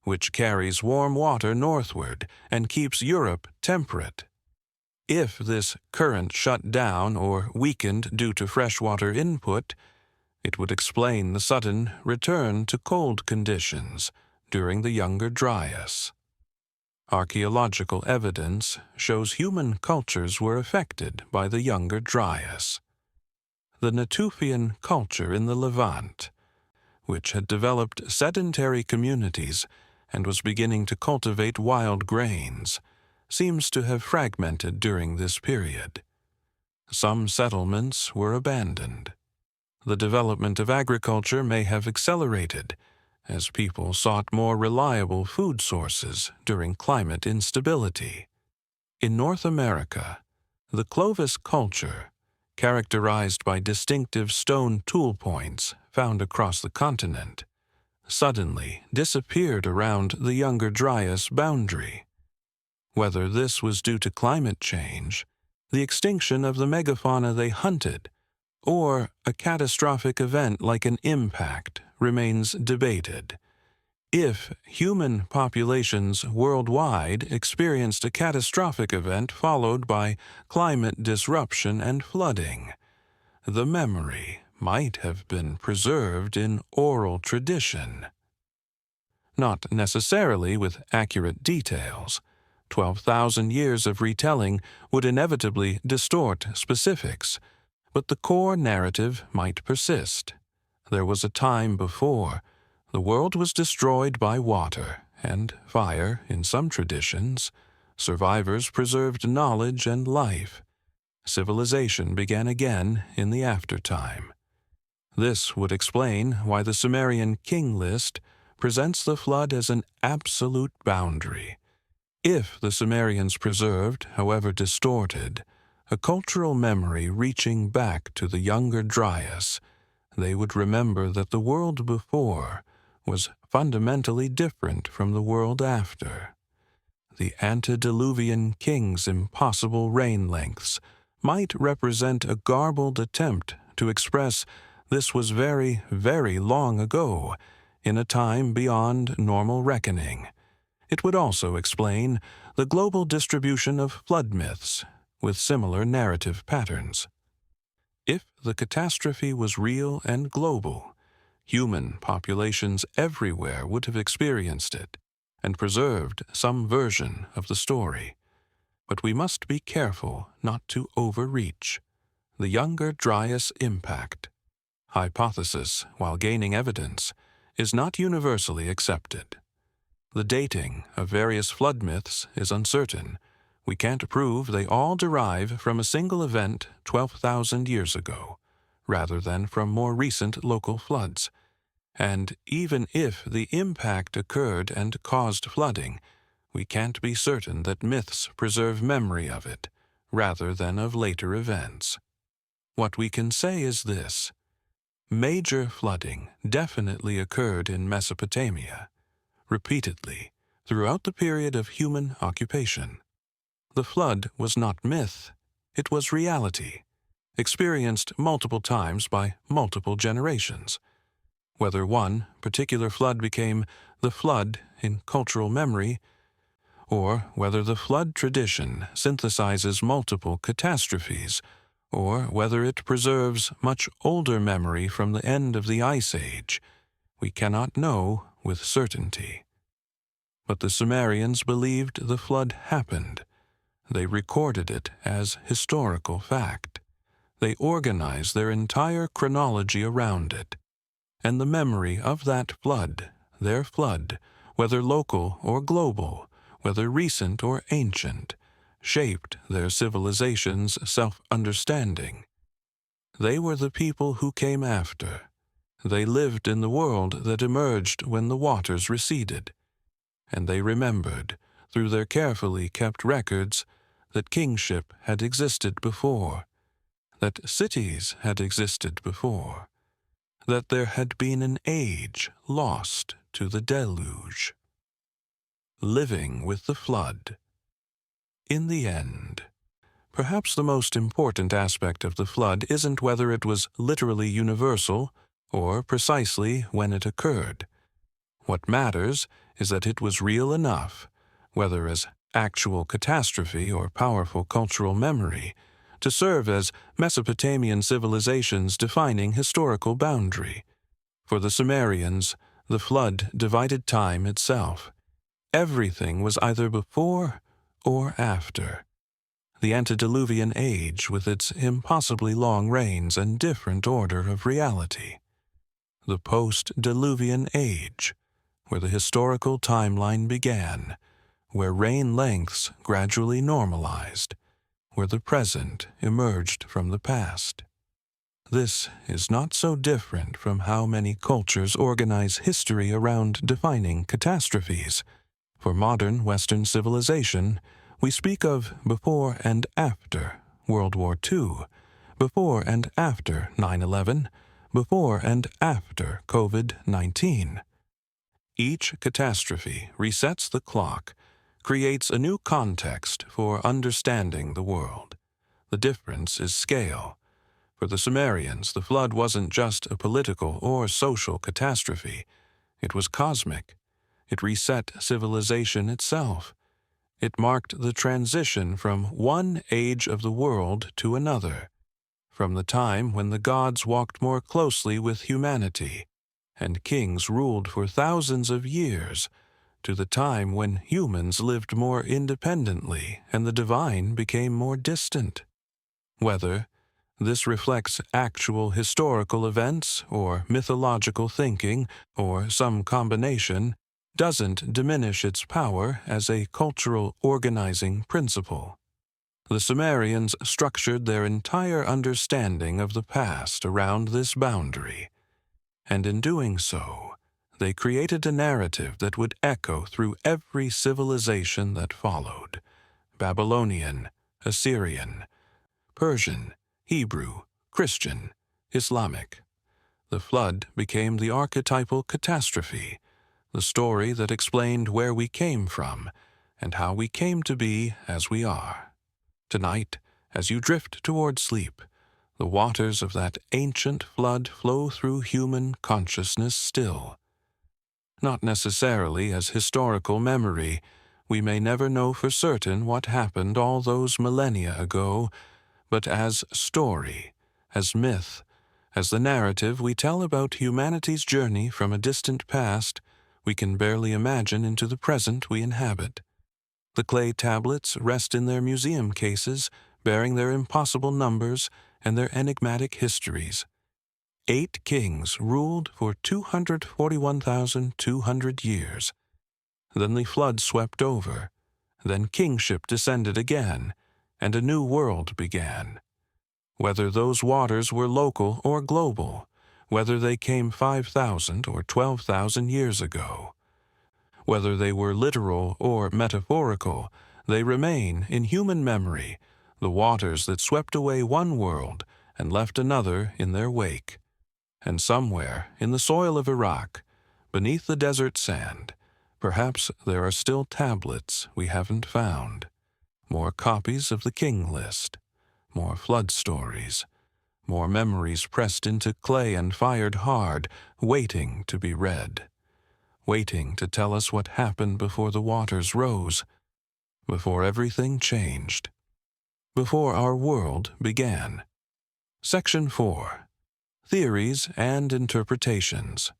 which carries warm water northward and keeps Europe temperate. If this current shut down or weakened due to freshwater input, it would explain the sudden return to cold conditions during the Younger Dryas. Archaeological evidence shows human cultures were affected by the Younger Dryas. The Natufian culture in the Levant, which had developed sedentary communities and was beginning to cultivate wild grains, seems to have fragmented during this period. Some settlements were abandoned. The development of agriculture may have accelerated as people sought more reliable food sources during climate instability. In North America, the Clovis culture, characterized by distinctive stone tool points found across the continent, suddenly disappeared around the Younger Dryas boundary. Whether this was due to climate change, the extinction of the megafauna they hunted, or a catastrophic event like an impact remains debated. If human populations worldwide experienced a catastrophic event followed by climate disruption and flooding, the memory might have been preserved in oral tradition. Not necessarily with accurate details. 12,000 years of retelling would inevitably distort specifics, But the core narrative might persist. There was a time before. The world was destroyed by water and fire in some traditions. Survivors preserved knowledge and life. Civilization began again in the aftertime. This would explain why the Sumerian King List presents the flood as an absolute boundary. If the Sumerians preserved, however distorted, a cultural memory reaching back to the younger Dryas, they would remember that the world before was fundamentally different from the world after. The antediluvian king's impossible reign lengths might represent a garbled attempt to express this was very, very long ago, in a time beyond normal reckoning. It would also explain the global distribution of flood myths with similar narrative patterns. If the catastrophe was real and global, human populations everywhere would have experienced it and preserved some version of the story. But we must be careful not to overreach. The younger Dryas impact hypothesis, while gaining evidence, is not universally accepted. The dating of various flood myths is uncertain. We can't prove they all derive from a single event 12,000 years ago, rather than from more recent local floods. And even if the impact occurred and caused flooding, we can't be certain that myths preserve memory of it, rather than of later events. What we can say is this: major flooding definitely occurred in Mesopotamia, repeatedly, throughout the period of human occupation. The flood was not myth, it was reality, experienced multiple times by multiple generations. Whether one particular flood became the flood in cultural memory, or whether the flood tradition synthesizes multiple catastrophes, or whether it preserves much older memory from the end of the Ice Age, we cannot know with certainty. But the Sumerians believed the flood happened. They recorded it as historical fact. They organized their entire chronology around it. And the memory of that flood, their flood, whether local or global, whether recent or ancient, shaped their civilization's self-understanding. They were the people who came after. They lived in the world that emerged when the waters receded. And they remembered, through their carefully kept records, that kingship had existed before, that cities had existed before, that there had been an age lost to the deluge. Living with the flood. In the end, perhaps the most important aspect of the flood isn't whether it was literally universal or precisely when it occurred. What matters is that it was real enough, whether as actual catastrophe or powerful cultural memory, to serve as Mesopotamian civilization's defining historical boundary. For the Sumerians, the flood divided time itself. Everything was either before or after. The antediluvian age with its impossibly long reigns and different order of reality. The post-diluvian age, where the historical timeline began, where reign lengths gradually normalized, where the present emerged from the past. This is not so different from how many cultures organize history around defining catastrophes. For modern Western civilization, we speak of before and after World War II, before and after 9/11, before and after COVID-19. Each catastrophe resets the clock, creates a new context for understanding the world. The difference is scale. For the Sumerians, the flood wasn't just a political or social catastrophe. It was cosmic. It reset civilization itself. It marked the transition from one age of the world to another, from the time when the gods walked more closely with humanity and kings ruled for thousands of years, to the time when humans lived more independently and the divine became more distant. Whether this reflects actual historical events or mythological thinking or some combination, doesn't diminish its power as a cultural organizing principle. The Sumerians structured their entire understanding of the past around this boundary, and in doing so, they created a narrative that would echo through every civilization that followed: Babylonian, Assyrian, Persian, Hebrew, Christian, Islamic. The flood became the archetypal catastrophe, the story that explained where we came from and how we came to be as we are. Tonight, as you drift toward sleep, the waters of that ancient flood flow through human consciousness still. Not necessarily as historical memory, we may never know for certain what happened all those millennia ago, but as story, as myth, as the narrative we tell about humanity's journey from a distant past we can barely imagine into the present we inhabit. The clay tablets rest in their museum cases, bearing their impossible numbers and their enigmatic histories. 8 kings ruled for 241,200 years. Then the flood swept over. Then kingship descended again, and a new world began. Whether those waters were local or global, whether they came 5,000 or 12,000 years ago, whether they were literal or metaphorical, they remain in human memory, the waters that swept away one world and left another in their wake. And somewhere in the soil of Uruk, beneath the desert sand, perhaps there are still tablets we haven't found, more copies of the King List, more flood stories, more memories pressed into clay and fired hard, waiting to be read, waiting to tell us what happened before the waters rose, before everything changed, before our world began. Section 4. Theories and Interpretations.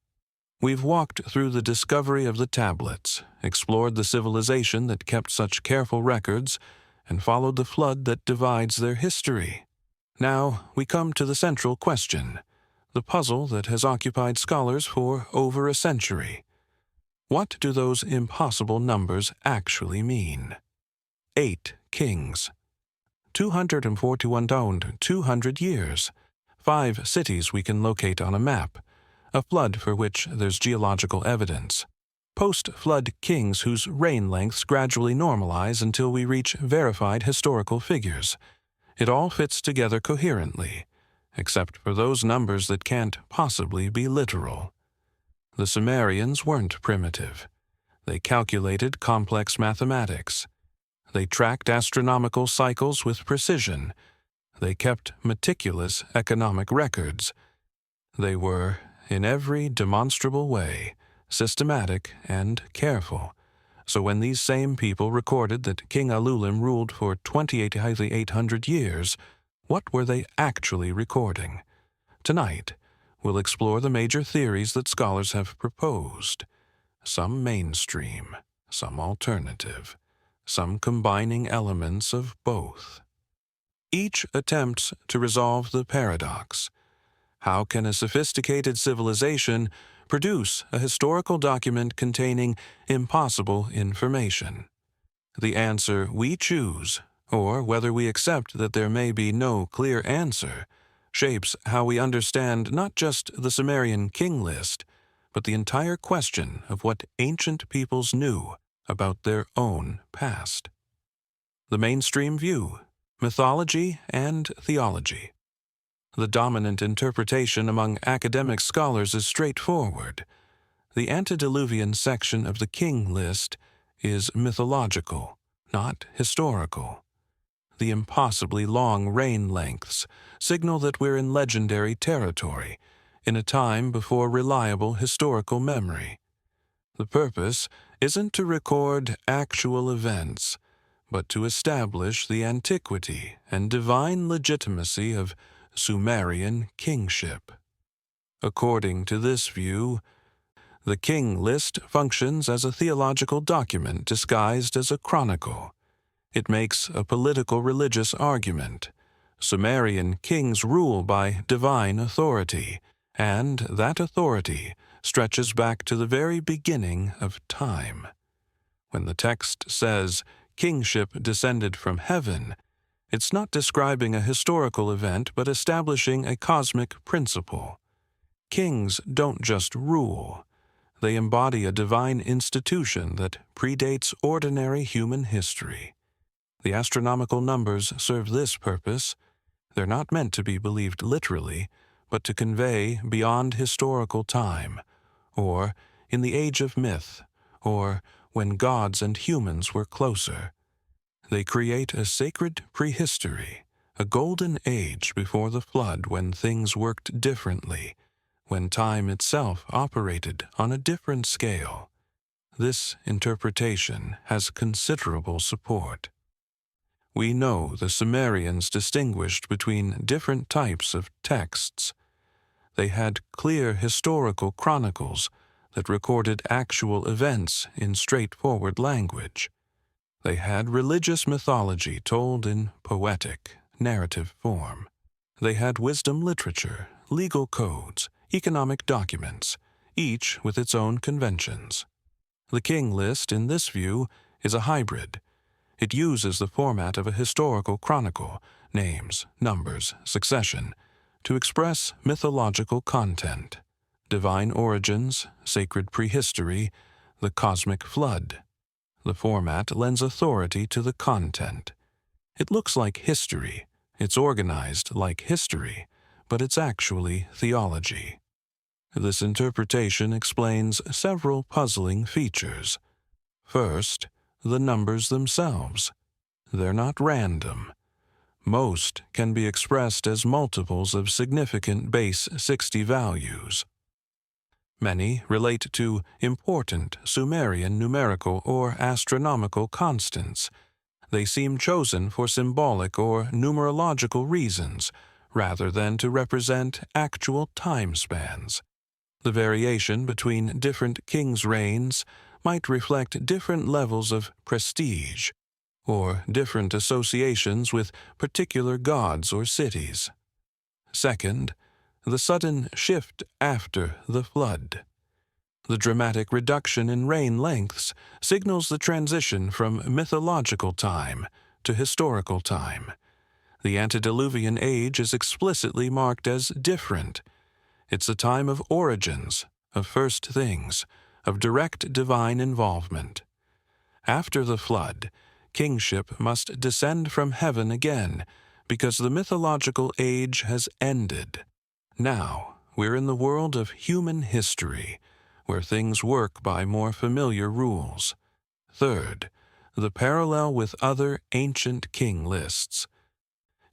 We've walked through the discovery of the tablets, explored the civilization that kept such careful records, and followed the flood that divides their history. Now we come to the central question, the puzzle that has occupied scholars for over a century. What do those impossible numbers actually mean? 8 kings. 241,200 years. 5 cities we can locate on a map. A flood for which there's geological evidence. Post-flood kings whose reign lengths gradually normalize until we reach verified historical figures. It all fits together coherently, except for those numbers that can't possibly be literal. The Sumerians weren't primitive. They calculated complex mathematics. They tracked astronomical cycles with precision. They kept meticulous economic records. They were, in every demonstrable way, systematic and careful. So when these same people recorded that King Alulim ruled for 28,800 years, what were they actually recording? Tonight, we'll explore the major theories that scholars have proposed. Some mainstream, some alternative, some combining elements of both. Each attempts to resolve the paradox. How can a sophisticated civilization produce a historical document containing impossible information? The answer we choose, or whether we accept that there may be no clear answer, shapes how we understand not just the Sumerian King List, but the entire question of what ancient peoples knew about their own past. The mainstream view, mythology and theology. The dominant interpretation among academic scholars is straightforward. The antediluvian section of the King List is mythological, not historical. The impossibly long reign lengths signal that we're in legendary territory, in a time before reliable historical memory. The purpose isn't to record actual events, but to establish the antiquity and divine legitimacy of Sumerian kingship. According to this view, the King List functions as a theological document disguised as a chronicle. It makes a political religious argument, Sumerian kings rule by divine authority, and that authority stretches back to the very beginning of time. When the text says kingship descended from heaven, it's not describing a historical event but establishing a cosmic principle. Kings don't just rule. They embody a divine institution that predates ordinary human history. The astronomical numbers serve this purpose. They're not meant to be believed literally, but to convey beyond historical time, or in the age of myth, or when gods and humans were closer. They create a sacred prehistory, a golden age before the flood when things worked differently, when time itself operated on a different scale. This interpretation has considerable support. We know the Sumerians distinguished between different types of texts. They had clear historical chronicles that recorded actual events in straightforward language. They had religious mythology told in poetic, narrative form. They had wisdom literature, legal codes, economic documents, each with its own conventions. The King List, in this view, is a hybrid. It uses the format of a historical chronicle, names, numbers, succession, to express mythological content, divine origins, sacred prehistory, the cosmic flood. The format lends authority to the content. It looks like history, it's organized like history, but it's actually theology. This interpretation explains several puzzling features. First, the numbers themselves. They're not random. Most can be expressed as multiples of significant base 60 values. Many relate to important Sumerian numerical or astronomical constants. They seem chosen for symbolic or numerological reasons, rather than to represent actual time spans. The variation between different kings' reigns might reflect different levels of prestige, or different associations with particular gods or cities. Second, the sudden shift after the flood. The dramatic reduction in reign lengths signals the transition from mythological time to historical time. The antediluvian age is explicitly marked as different. It's a time of origins, of first things, of direct divine involvement. After the flood, kingship must descend from heaven again, because the mythological age has ended. Now, we're in the world of human history, where things work by more familiar rules. Third, the parallel with other ancient king lists.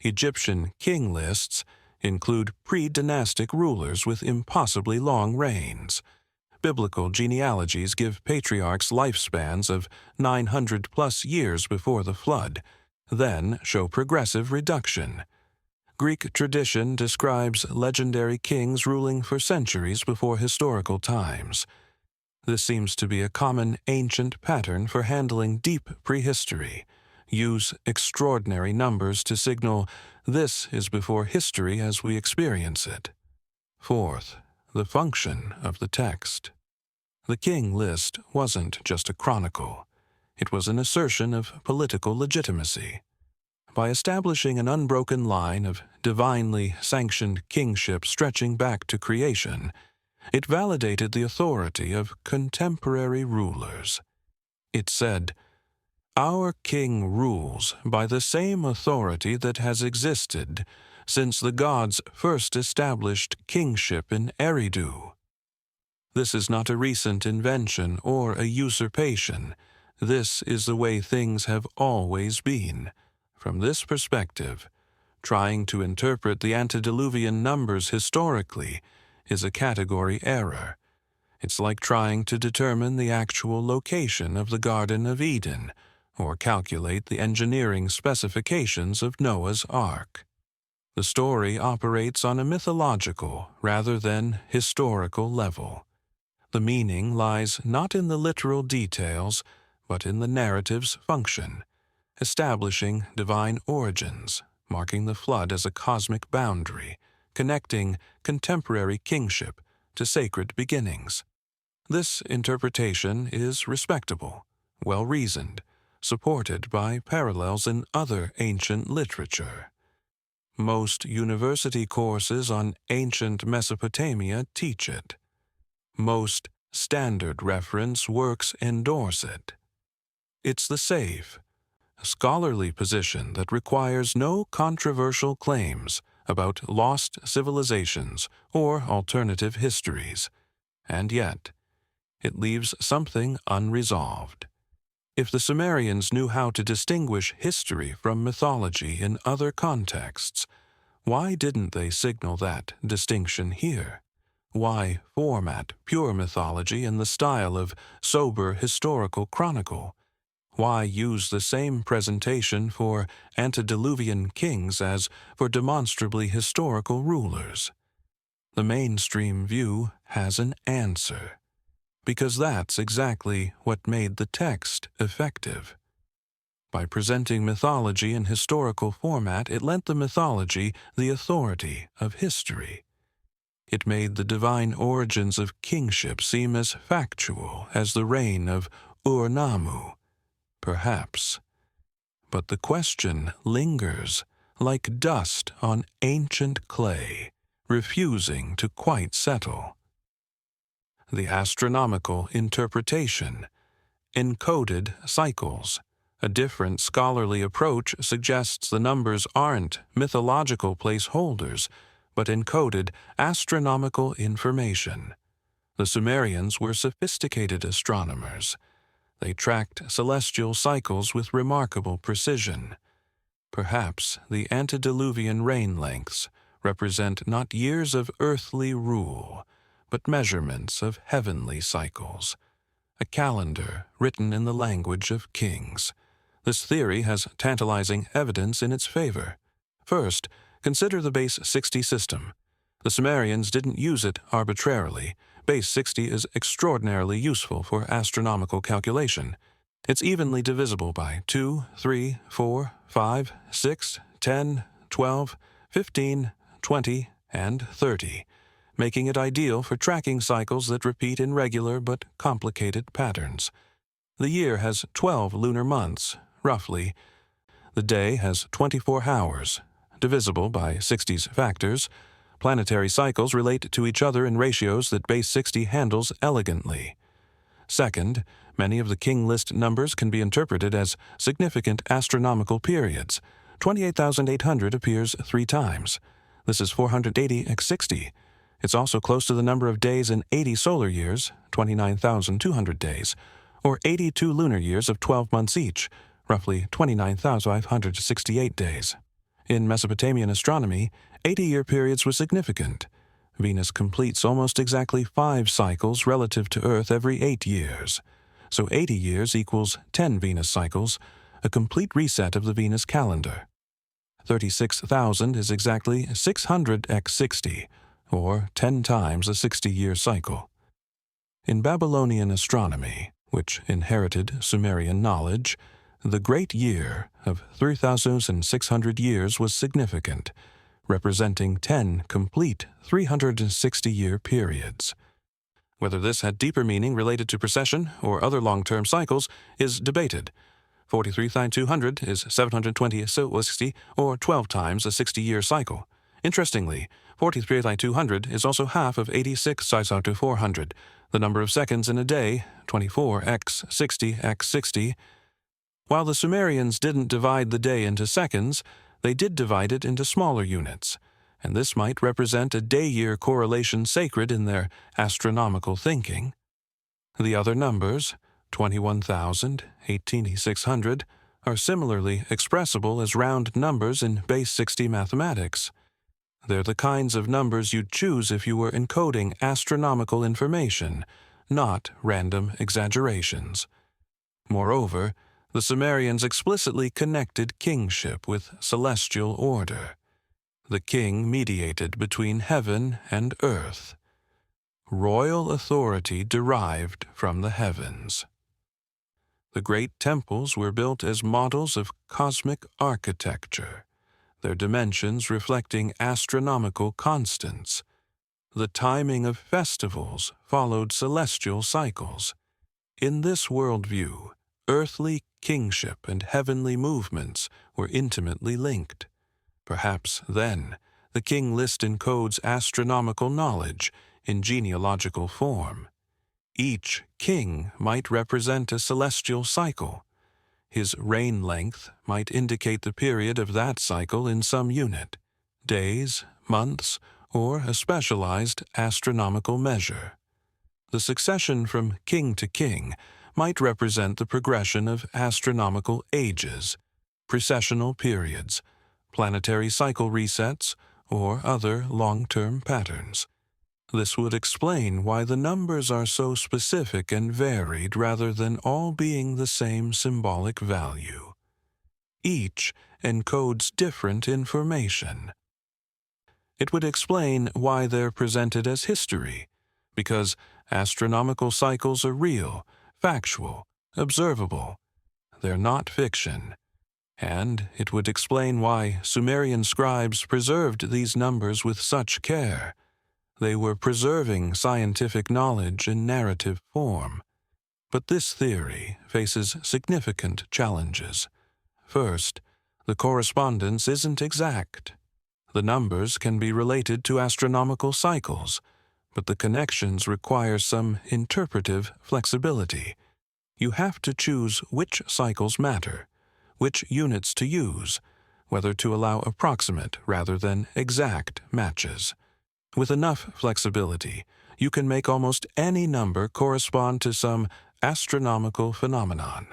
Egyptian king lists include pre-dynastic rulers with impossibly long reigns. Biblical genealogies give patriarchs lifespans of 900-plus years before the flood, then show progressive reduction. Greek tradition describes legendary kings ruling for centuries before historical times. This seems to be a common ancient pattern for handling deep prehistory. Use extraordinary numbers to signal this is before history as we experience it. Fourth, the function of the text. The King List wasn't just a chronicle. It was an assertion of political legitimacy. By establishing an unbroken line of divinely sanctioned kingship stretching back to creation, it validated the authority of contemporary rulers. It said, "Our king rules by the same authority that has existed since the gods first established kingship in Eridu." This is not a recent invention or a usurpation. This is the way things have always been. From this perspective, trying to interpret the antediluvian numbers historically is a category error. It's like trying to determine the actual location of the Garden of Eden or calculate the engineering specifications of Noah's Ark. The story operates on a mythological rather than historical level. The meaning lies not in the literal details, but in the narrative's function, establishing divine origins, marking the flood as a cosmic boundary, connecting contemporary kingship to sacred beginnings. This interpretation is respectable, well-reasoned, supported by parallels in other ancient literature. Most university courses on ancient Mesopotamia teach it. Most standard reference works endorse it. It's the safe, scholarly position that requires no controversial claims about lost civilizations or alternative histories, and yet it leaves something unresolved. If the Sumerians knew how to distinguish history from mythology in other contexts, why didn't they signal that distinction here? Why format pure mythology in the style of sober historical chronicle? Why use the same presentation for antediluvian kings as for demonstrably historical rulers? The mainstream view has an answer, because that's exactly what made the text effective. By presenting mythology in historical format, it lent the mythology the authority of history. It made the divine origins of kingship seem as factual as the reign of Ur-Nammu, perhaps. But the question lingers like dust on ancient clay, refusing to quite settle. The astronomical interpretation, encoded cycles. A different scholarly approach suggests the numbers aren't mythological placeholders, but encoded astronomical information. The Sumerians were sophisticated astronomers. They tracked celestial cycles with remarkable precision. Perhaps the antediluvian reign lengths represent not years of earthly rule, but measurements of heavenly cycles, a calendar written in the language of kings. This theory has tantalizing evidence in its favor. First, consider the base 60 system. The Sumerians didn't use it arbitrarily. Base 60 is extraordinarily useful for astronomical calculation. It's evenly divisible by 2, 3, 4, 5, 6, 10, 12, 15, 20, and 30, making it ideal for tracking cycles that repeat in regular but complicated patterns. The year has 12 lunar months, roughly. The day has 24 hours, divisible by 60's factors. Planetary cycles relate to each other in ratios that base 60 handles elegantly. Second, many of the King List numbers can be interpreted as significant astronomical periods. 28,800 appears 3 times. This is 480 x 60. It's also close to the number of days in 80 solar years, 29,200 days, or 82 lunar years of 12 months each, roughly 29,568 days. In Mesopotamian astronomy, 80-year periods were significant. Venus completes almost exactly 5 cycles relative to Earth every 8 years. So 80 years equals 10 Venus cycles, a complete reset of the Venus calendar. 36,000 is exactly 600 x 60, or 10 times a 60-year cycle. In Babylonian astronomy, which inherited Sumerian knowledge, the Great Year of 3,600 years was significant, representing 10 complete 360-year periods. Whether this had deeper meaning related to precession or other long-term cycles is debated. 43,200 is 720 so 60, or 12 times a 60-year cycle. Interestingly, 43,200 is also half of 86 to 400, the number of seconds in a day, 24 x 60 x 60. While the Sumerians didn't divide the day into seconds, they did divide it into smaller units, and this might represent a day-year correlation sacred in their astronomical thinking. The other numbers, 21,000, 18,600, are similarly expressible as round numbers in base 60 mathematics. They're the kinds of numbers you'd choose if you were encoding astronomical information, not random exaggerations. Moreover, the Sumerians explicitly connected kingship with celestial order. The king mediated between heaven and earth. Royal authority derived from the heavens. The great temples were built as models of cosmic architecture. their dimensions reflecting astronomical constants. The timing of festivals followed celestial cycles. In this worldview, earthly kingship and heavenly movements were intimately linked. Perhaps then, the King List encodes astronomical knowledge in genealogical form. Each king might represent a celestial cycle. His reign length might indicate the period of that cycle in some unit, days, months, or a specialized astronomical measure. The succession from king to king might represent the progression of astronomical ages, precessional periods, planetary cycle resets, or other long-term patterns. This would explain why the numbers are so specific and varied rather than all being the same symbolic value. Each encodes different information. It would explain why they're presented as history, because astronomical cycles are real, factual, observable. They're not fiction. And it would explain why Sumerian scribes preserved these numbers with such care. They were preserving scientific knowledge in narrative form. But this theory faces significant challenges. First, the correspondence isn't exact. The numbers can be related to astronomical cycles, but the connections require some interpretive flexibility. You have to choose which cycles matter, which units to use, whether to allow approximate rather than exact matches. With enough flexibility, you can make almost any number correspond to some astronomical phenomenon.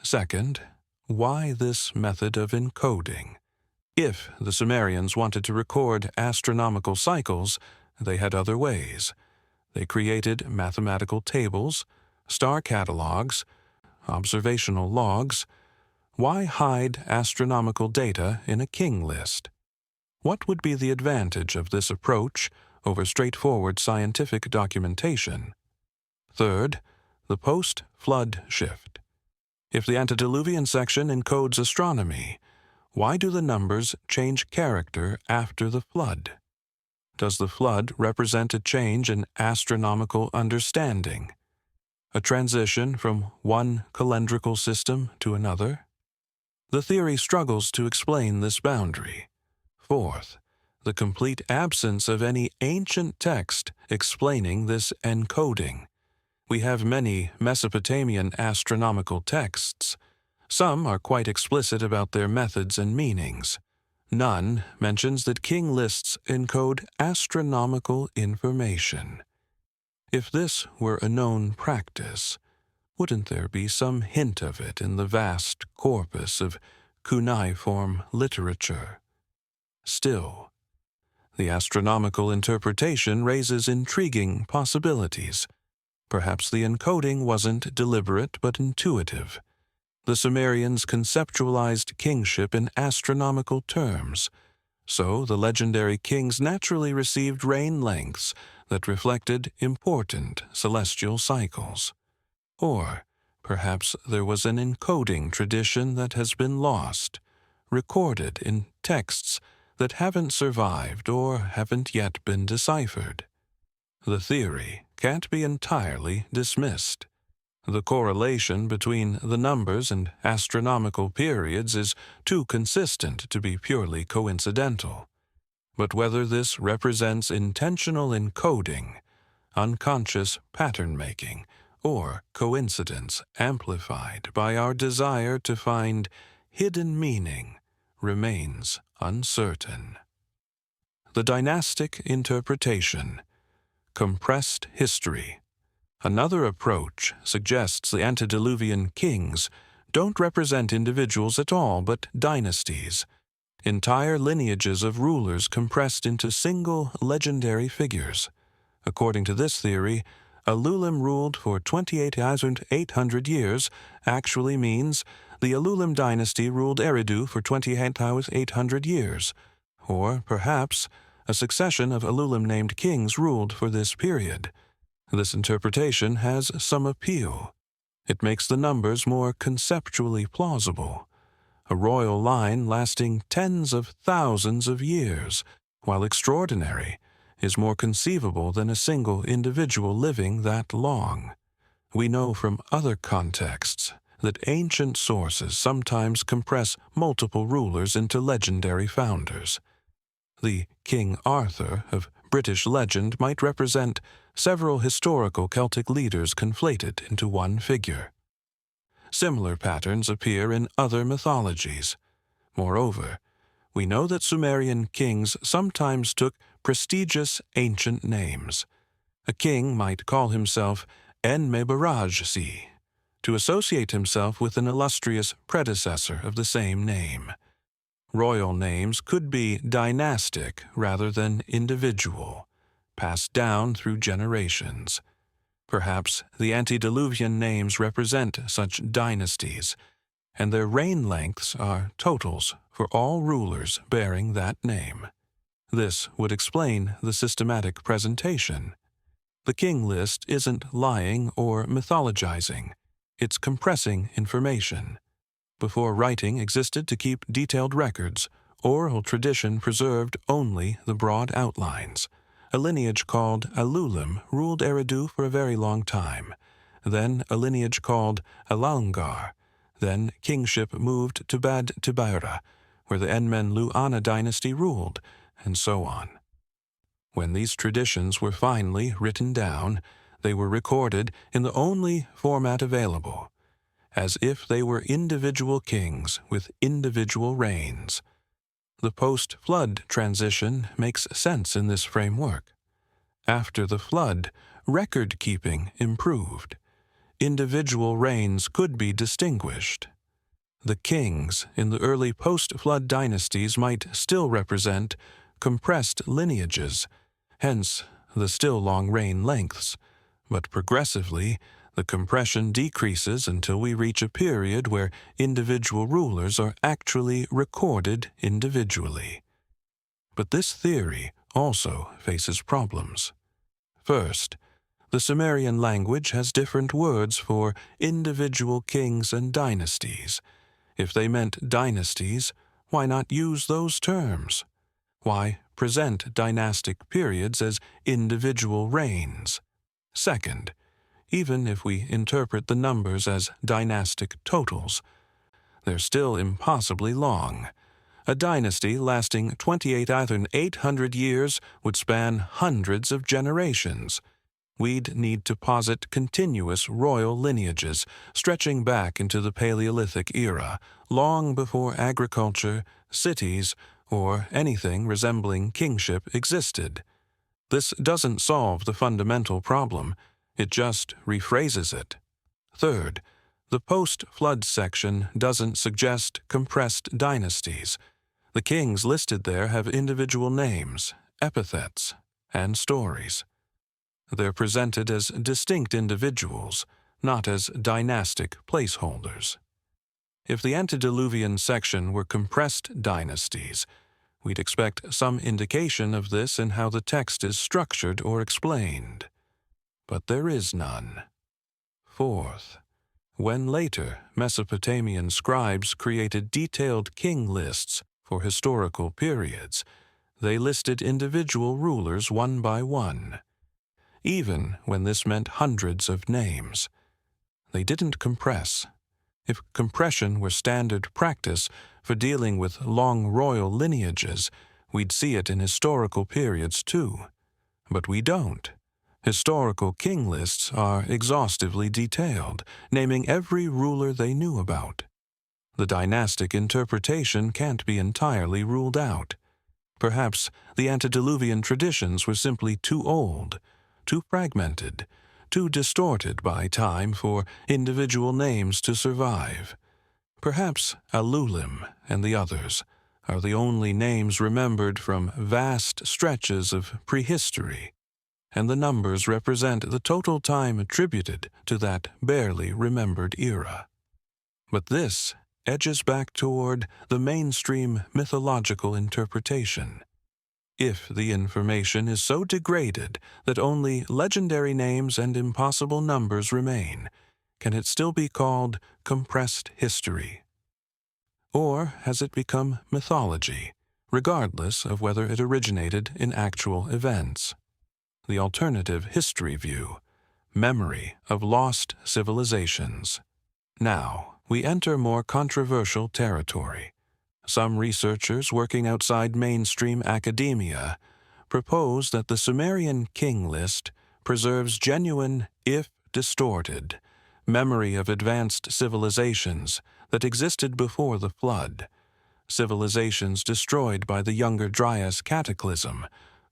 Second, why this method of encoding? If the Sumerians wanted to record astronomical cycles, they had other ways. They created mathematical tables, star catalogs, observational logs. Why hide astronomical data in a king list? What would be the advantage of this approach over straightforward scientific documentation? Third, the post-flood shift. If the antediluvian section encodes astronomy, why do the numbers change character after the flood? Does the flood represent a change in astronomical understanding? A transition from one calendrical system to another? The theory struggles to explain this boundary. Fourth, the complete absence of any ancient text explaining this encoding. We have many Mesopotamian astronomical texts. Some are quite explicit about their methods and meanings. None mentions that king lists encode astronomical information. If this were a known practice, wouldn't there be some hint of it in the vast corpus of cuneiform literature? Still, the astronomical interpretation raises intriguing possibilities. Perhaps the encoding wasn't deliberate but intuitive. The Sumerians conceptualized kingship in astronomical terms, so the legendary kings naturally received reign lengths that reflected important celestial cycles. Or perhaps there was an encoding tradition that has been lost, recorded in texts that haven't survived or haven't yet been deciphered. The theory can't be entirely dismissed. The correlation between the numbers and astronomical periods is too consistent to be purely coincidental. But whether this represents intentional encoding, unconscious pattern-making, or coincidence amplified by our desire to find hidden meaning remains uncertain. The dynastic interpretation, compressed history. Another approach suggests the antediluvian kings don't represent individuals at all but dynasties, entire lineages of rulers compressed into single legendary figures. According to this theory, Alulim ruled for 28,800 years actually means the Alulim dynasty ruled Eridu for 28,800 years, or perhaps a succession of Alulim-named kings ruled for this period. This interpretation has some appeal. It makes the numbers more conceptually plausible. a royal line lasting tens of thousands of years, while extraordinary, is more conceivable than a single individual living that long. We know from other contexts that ancient sources sometimes compress multiple rulers into legendary founders. The King Arthur of British legend might represent several historical Celtic leaders conflated into one figure. Similar patterns appear in other mythologies. Moreover, we know that Sumerian kings sometimes took prestigious ancient names. A king might call himself En-mebaraj-si, to associate himself with an illustrious predecessor of the same name. Royal names could be dynastic rather than individual, passed down through generations. Perhaps the antediluvian names represent such dynasties, and their reign lengths are totals for all rulers bearing that name. This would explain the systematic presentation. The King List isn't lying or mythologizing. It's compressing information. Before writing existed to keep detailed records, oral tradition preserved only the broad outlines. A lineage called Alulim ruled Eridu for a very long time. Then a lineage called Alalngar. Then kingship moved to Bad Tibaira, where the Enmen-Lu-Ana dynasty ruled, and so on. When these traditions were finally written down, they were recorded in the only format available, as if they were individual kings with individual reigns. The post-flood transition makes sense in this framework. After the flood, record-keeping improved. Individual reigns could be distinguished. The kings in the early post-flood dynasties might still represent compressed lineages, hence the still long reign lengths, but progressively the compression decreases until we reach a period where individual rulers are actually recorded individually. But this theory also faces problems. First, the Sumerian language has different words for individual kings and dynasties. If they meant dynasties, why not use those terms? Why present dynastic periods as individual reigns? Second, even if we interpret the numbers as dynastic totals, they're still impossibly long. A dynasty lasting 28,800 years would span hundreds of generations. We'd need to posit continuous royal lineages stretching back into the Paleolithic era, long before agriculture, cities, or anything resembling kingship existed. This doesn't solve the fundamental problem. It just rephrases it. Third, the post-flood section doesn't suggest compressed dynasties. The kings listed there have individual names, epithets, and stories. They're presented as distinct individuals, not as dynastic placeholders. If the antediluvian section were compressed dynasties, we'd expect some indication of this in how the text is structured or explained. But there is none. Fourth, when later Mesopotamian scribes created detailed king lists for historical periods, they listed individual rulers one by one, even when this meant hundreds of names. They didn't compress. If compression were standard practice for dealing with long royal lineages, we'd see it in historical periods too. But we don't. Historical king lists are exhaustively detailed, naming every ruler they knew about. The dynastic interpretation can't be entirely ruled out. Perhaps the antediluvian traditions were simply too old, too fragmented, too distorted by time for individual names to survive. Perhaps Alulim and the others are the only names remembered from vast stretches of prehistory, and the numbers represent the total time attributed to that barely remembered era. But this edges back toward the mainstream mythological interpretation. If the information is so degraded that only legendary names and impossible numbers remain, can it still be called compressed history? or has it become mythology, regardless of whether it originated in actual events? The alternative history view, memory of lost civilizations. Now, we enter more controversial territory. Some researchers working outside mainstream academia propose that the Sumerian King List preserves genuine, if distorted, memory of advanced civilizations that existed before the flood, civilizations destroyed by the Younger Dryas cataclysm,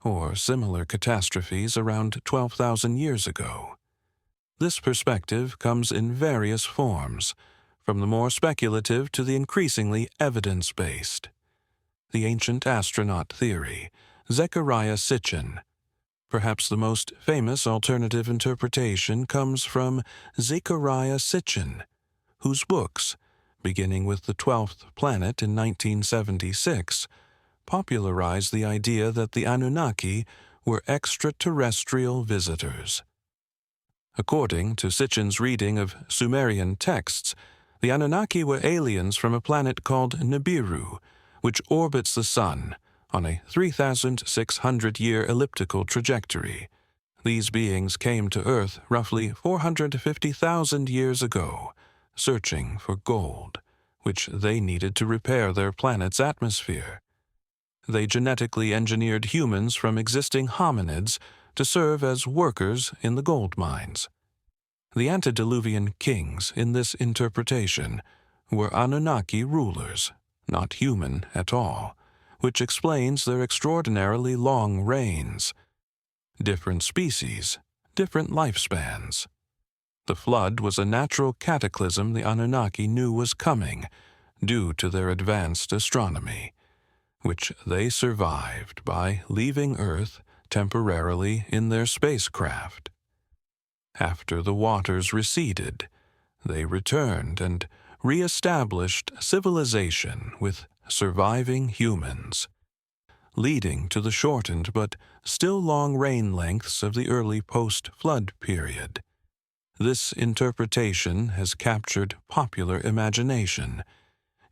or similar catastrophes around 12,000 years ago. This perspective comes in various forms, from the more speculative to the increasingly evidence-based. The ancient astronaut theory, Zecharia Sitchin. Perhaps the most famous alternative interpretation comes from Zecharia Sitchin, whose books, beginning with the 12th planet in 1976, popularized the idea that the Anunnaki were extraterrestrial visitors. According to Sitchin's reading of Sumerian texts, the Anunnaki were aliens from a planet called Nibiru, which orbits the Sun on a 3,600-year elliptical trajectory. These beings came to Earth roughly 450,000 years ago, searching for gold, which they needed to repair their planet's atmosphere. They genetically engineered humans from existing hominids to serve as workers in the gold mines. The antediluvian kings in this interpretation were Anunnaki rulers, not human at all, which explains their extraordinarily long reigns. Different species, different lifespans. The flood was a natural cataclysm the Anunnaki knew was coming due to their advanced astronomy, which they survived by leaving Earth temporarily in their spacecraft. After the waters receded, they returned and re-established civilization with surviving humans, leading to the shortened but still long reign lengths of the early post-flood period. This interpretation has captured popular imagination.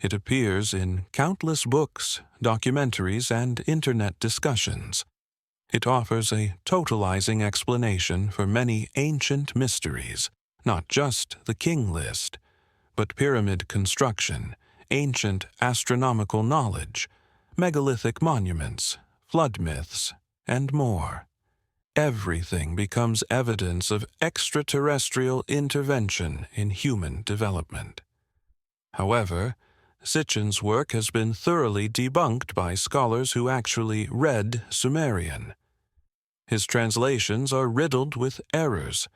It appears in countless books, documentaries, and internet discussions. It offers a totalizing explanation for many ancient mysteries, not just the King List, but pyramid construction, ancient astronomical knowledge, megalithic monuments, flood myths, and more. Everything becomes evidence of extraterrestrial intervention in human development. However, Sitchin's work has been thoroughly debunked by scholars who actually read Sumerian. His translations are riddled with errors.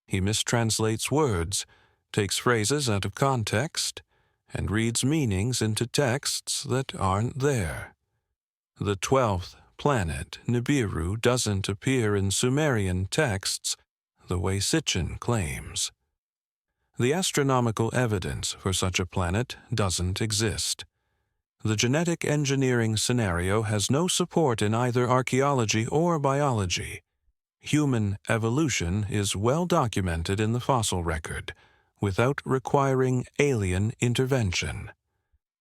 He mistranslates words, takes phrases out of context, and reads meanings into texts that aren't there. The 12th planet, Nibiru, doesn't appear in Sumerian texts the way Sitchin claims. The astronomical evidence for such a planet doesn't exist. The genetic engineering scenario has no support in either archaeology or biology. Human evolution is well documented in the fossil record, without requiring alien intervention.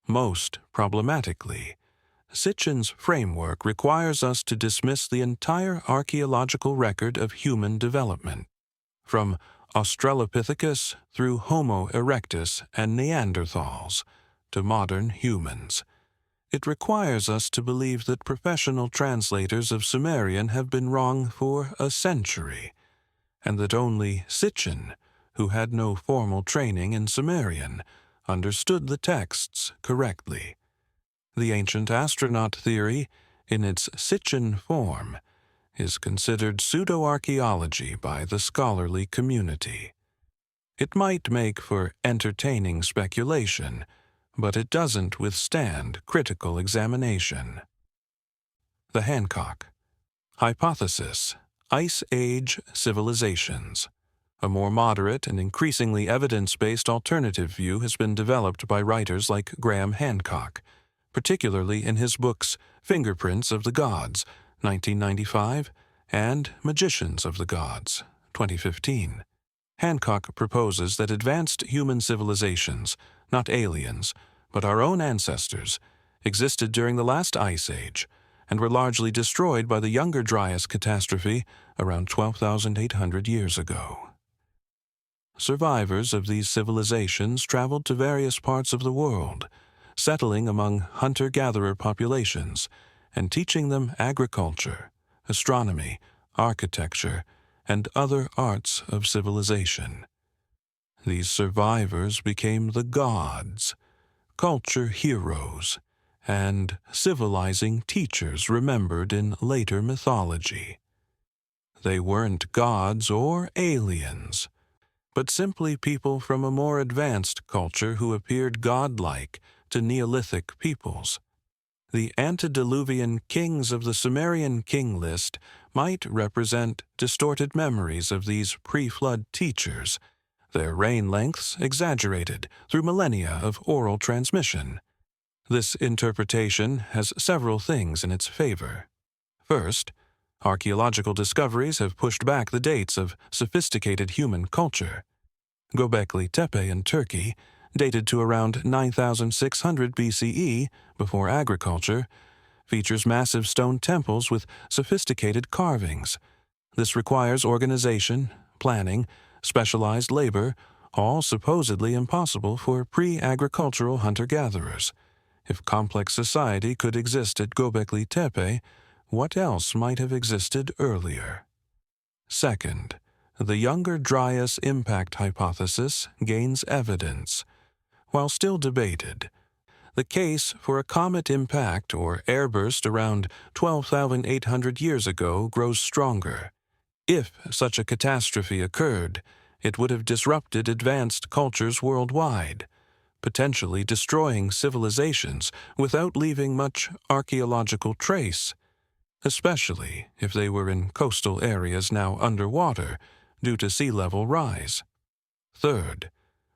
Most problematically, Sitchin's framework requires us to dismiss the entire archaeological record of human development, from Australopithecus through Homo erectus and Neanderthals to modern humans. It requires us to believe that professional translators of Sumerian have been wrong for a century, and that only Sitchin, who had no formal training in Sumerian, understood the texts correctly. The ancient astronaut theory, in its Sitchin form, is considered pseudo-archaeology by the scholarly community. It might make for entertaining speculation, but it doesn't withstand critical examination. The Hancock Hypothesis: Ice Age Civilizations. A more moderate and increasingly evidence-based alternative view has been developed by writers like Graham Hancock, particularly in his books Fingerprints of the Gods, 1995, and Magicians of the Gods, 2015. Hancock proposes that advanced human civilizations, not aliens, but our own ancestors, existed during the last ice age and were largely destroyed by the Younger Dryas catastrophe around 12,800 years ago. Survivors of these civilizations traveled to various parts of the world, settling among hunter-gatherer populations and teaching them agriculture, astronomy, architecture, and other arts of civilization. These survivors became the gods, culture heroes, and civilizing teachers remembered in later mythology. They weren't gods or aliens, but simply people from a more advanced culture who appeared godlike to Neolithic peoples. The antediluvian kings of the Sumerian King List might represent distorted memories of these pre-flood teachers, their reign lengths exaggerated through millennia of oral transmission. This interpretation has several things in its favor. First, archaeological discoveries have pushed back the dates of sophisticated human culture. Göbekli Tepe in Turkey, dated to around 9,600 BCE, before agriculture, features massive stone temples with sophisticated carvings. This requires organization, planning, specialized labor, all supposedly impossible for pre-agricultural hunter-gatherers. If complex society could exist at Göbekli Tepe, what else might have existed earlier? Second, the Younger Dryas impact hypothesis gains evidence. While still debated, the case for a comet impact or airburst around 12,800 years ago grows stronger. If such a catastrophe occurred, it would have disrupted advanced cultures worldwide, potentially destroying civilizations without leaving much archaeological trace, especially if they were in coastal areas now underwater due to sea level rise. Third,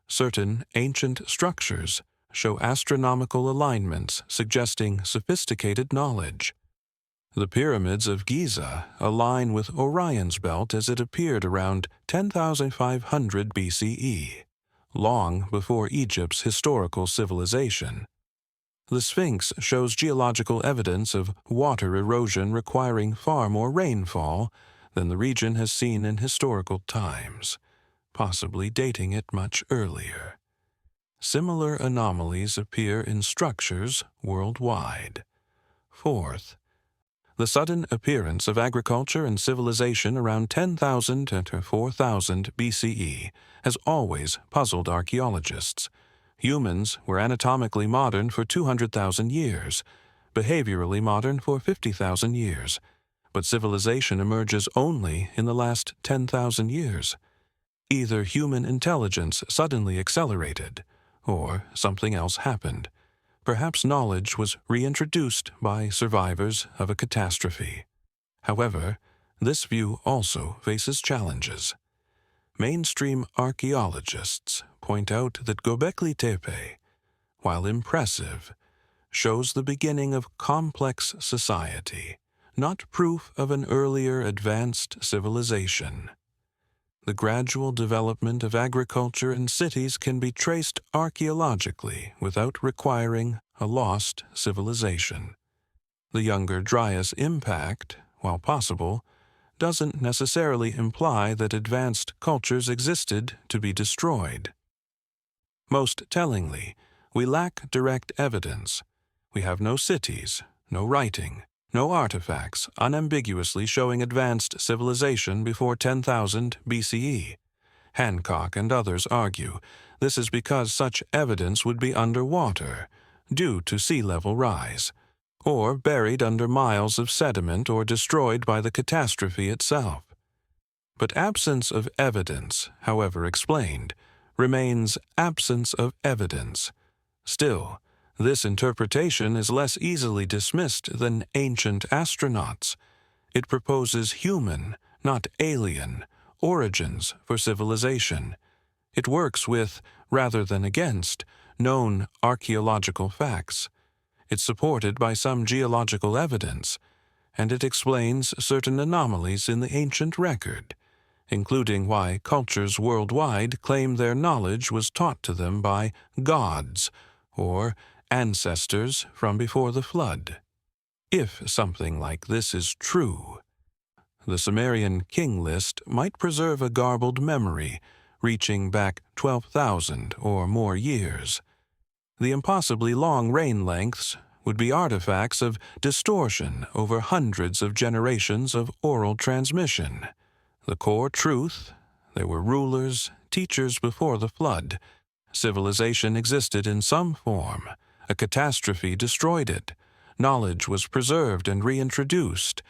certain ancient structures show astronomical alignments suggesting sophisticated knowledge. The pyramids of Giza align with Orion's belt as it appeared around 10,500 BCE, long before Egypt's historical civilization. The Sphinx shows geological evidence of water erosion requiring far more rainfall than the region has seen in historical times, possibly dating it much earlier. Similar anomalies appear in structures worldwide. Fourth, the sudden appearance of agriculture and civilization around 10,000 to 4,000 BCE has always puzzled archaeologists. Humans were anatomically modern for 200,000 years, behaviorally modern for 50,000 years, but civilization emerges only in the last 10,000 years. Either human intelligence suddenly accelerated, or something else happened. Perhaps knowledge was reintroduced by survivors of a catastrophe. However, this view also faces challenges. Mainstream archaeologists point out that Göbekli Tepe, while impressive, shows the beginning of complex society, not proof of an earlier advanced civilization. The gradual development of agriculture and cities can be traced archaeologically without requiring a lost civilization. The Younger Dryas impact, while possible, doesn't necessarily imply that advanced cultures existed to be destroyed. Most tellingly, we lack direct evidence. We have no cities, no writing, no artifacts unambiguously showing advanced civilization before 10,000 BCE. Hancock and others argue this is because such evidence would be underwater, due to sea level rise, or buried under miles of sediment or destroyed by the catastrophe itself. But absence of evidence, however explained, remains absence of evidence. Still, this interpretation is less easily dismissed than ancient astronauts. It proposes human, not alien, origins for civilization. It works with, rather than against, known archaeological facts. It's supported by some geological evidence, and it explains certain anomalies in the ancient record, including why cultures worldwide claim their knowledge was taught to them by gods or ancestors from before the flood. If something like this is true, the Sumerian King List might preserve a garbled memory reaching back 12,000 or more years. The impossibly long reign lengths would be artifacts of distortion over hundreds of generations of oral transmission. The core truth: there were rulers, teachers before the flood. Civilization existed in some form. A catastrophe destroyed it. Knowledge was preserved and reintroduced,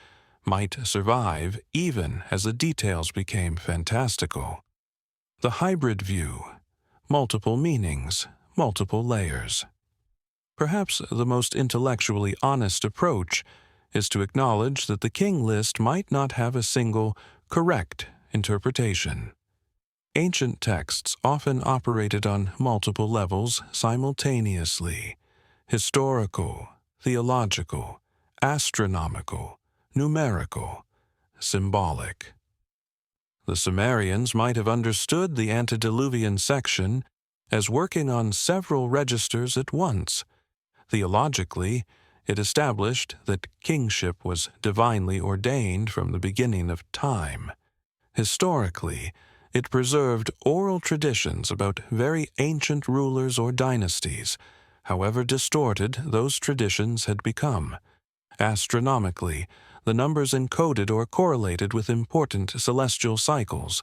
might survive even as the details became fantastical. The hybrid view: multiple meanings, multiple layers. Perhaps the most intellectually honest approach is to acknowledge that the King List might not have a single, correct interpretation. Ancient texts often operated on multiple levels simultaneously: historical, theological, astronomical, numerical, symbolic. The Sumerians might have understood the antediluvian section as working on several registers at once. Theologically, it established that kingship was divinely ordained from the beginning of time. Historically, it preserved oral traditions about very ancient rulers or dynasties, however distorted those traditions had become. Astronomically, the numbers encoded or correlated with important celestial cycles,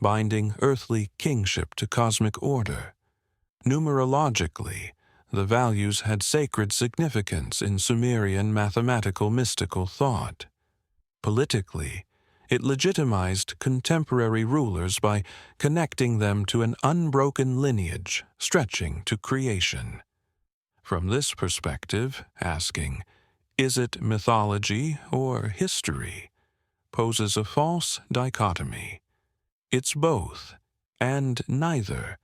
binding earthly kingship to cosmic order. Numerologically, the values had sacred significance in Sumerian mathematical mystical thought. Politically, it legitimized contemporary rulers by connecting them to an unbroken lineage stretching to creation. From this perspective, asking, "Is it mythology or history?" poses a false dichotomy. It's both, and neither,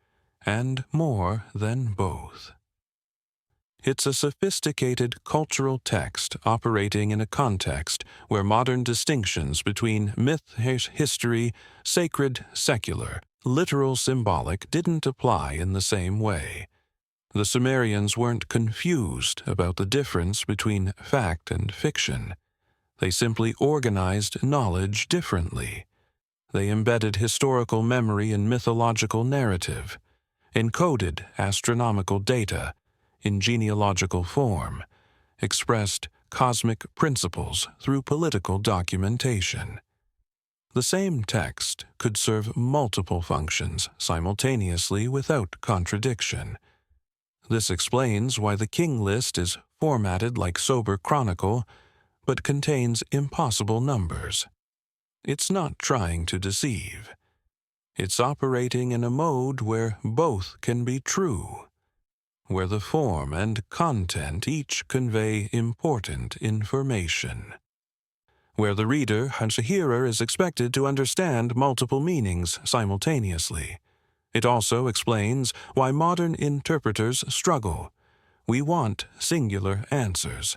and more than both. It's a sophisticated cultural text operating in a context where modern distinctions between myth, history, sacred, secular, literal, symbolic didn't apply in the same way. The Sumerians weren't confused about the difference between fact and fiction. They simply organized knowledge differently. They embedded historical memory in mythological narrative, encoded astronomical data in genealogical form, expressed cosmic principles through political documentation. The same text could serve multiple functions simultaneously without contradiction. This explains why the King List is formatted like sober chronicle, but contains impossible numbers. It's not trying to deceive. It's operating in a mode where both can be true, where the form and content each convey important information, where the reader and the hearer is expected to understand multiple meanings simultaneously. It also explains why modern interpreters struggle. We want singular answers.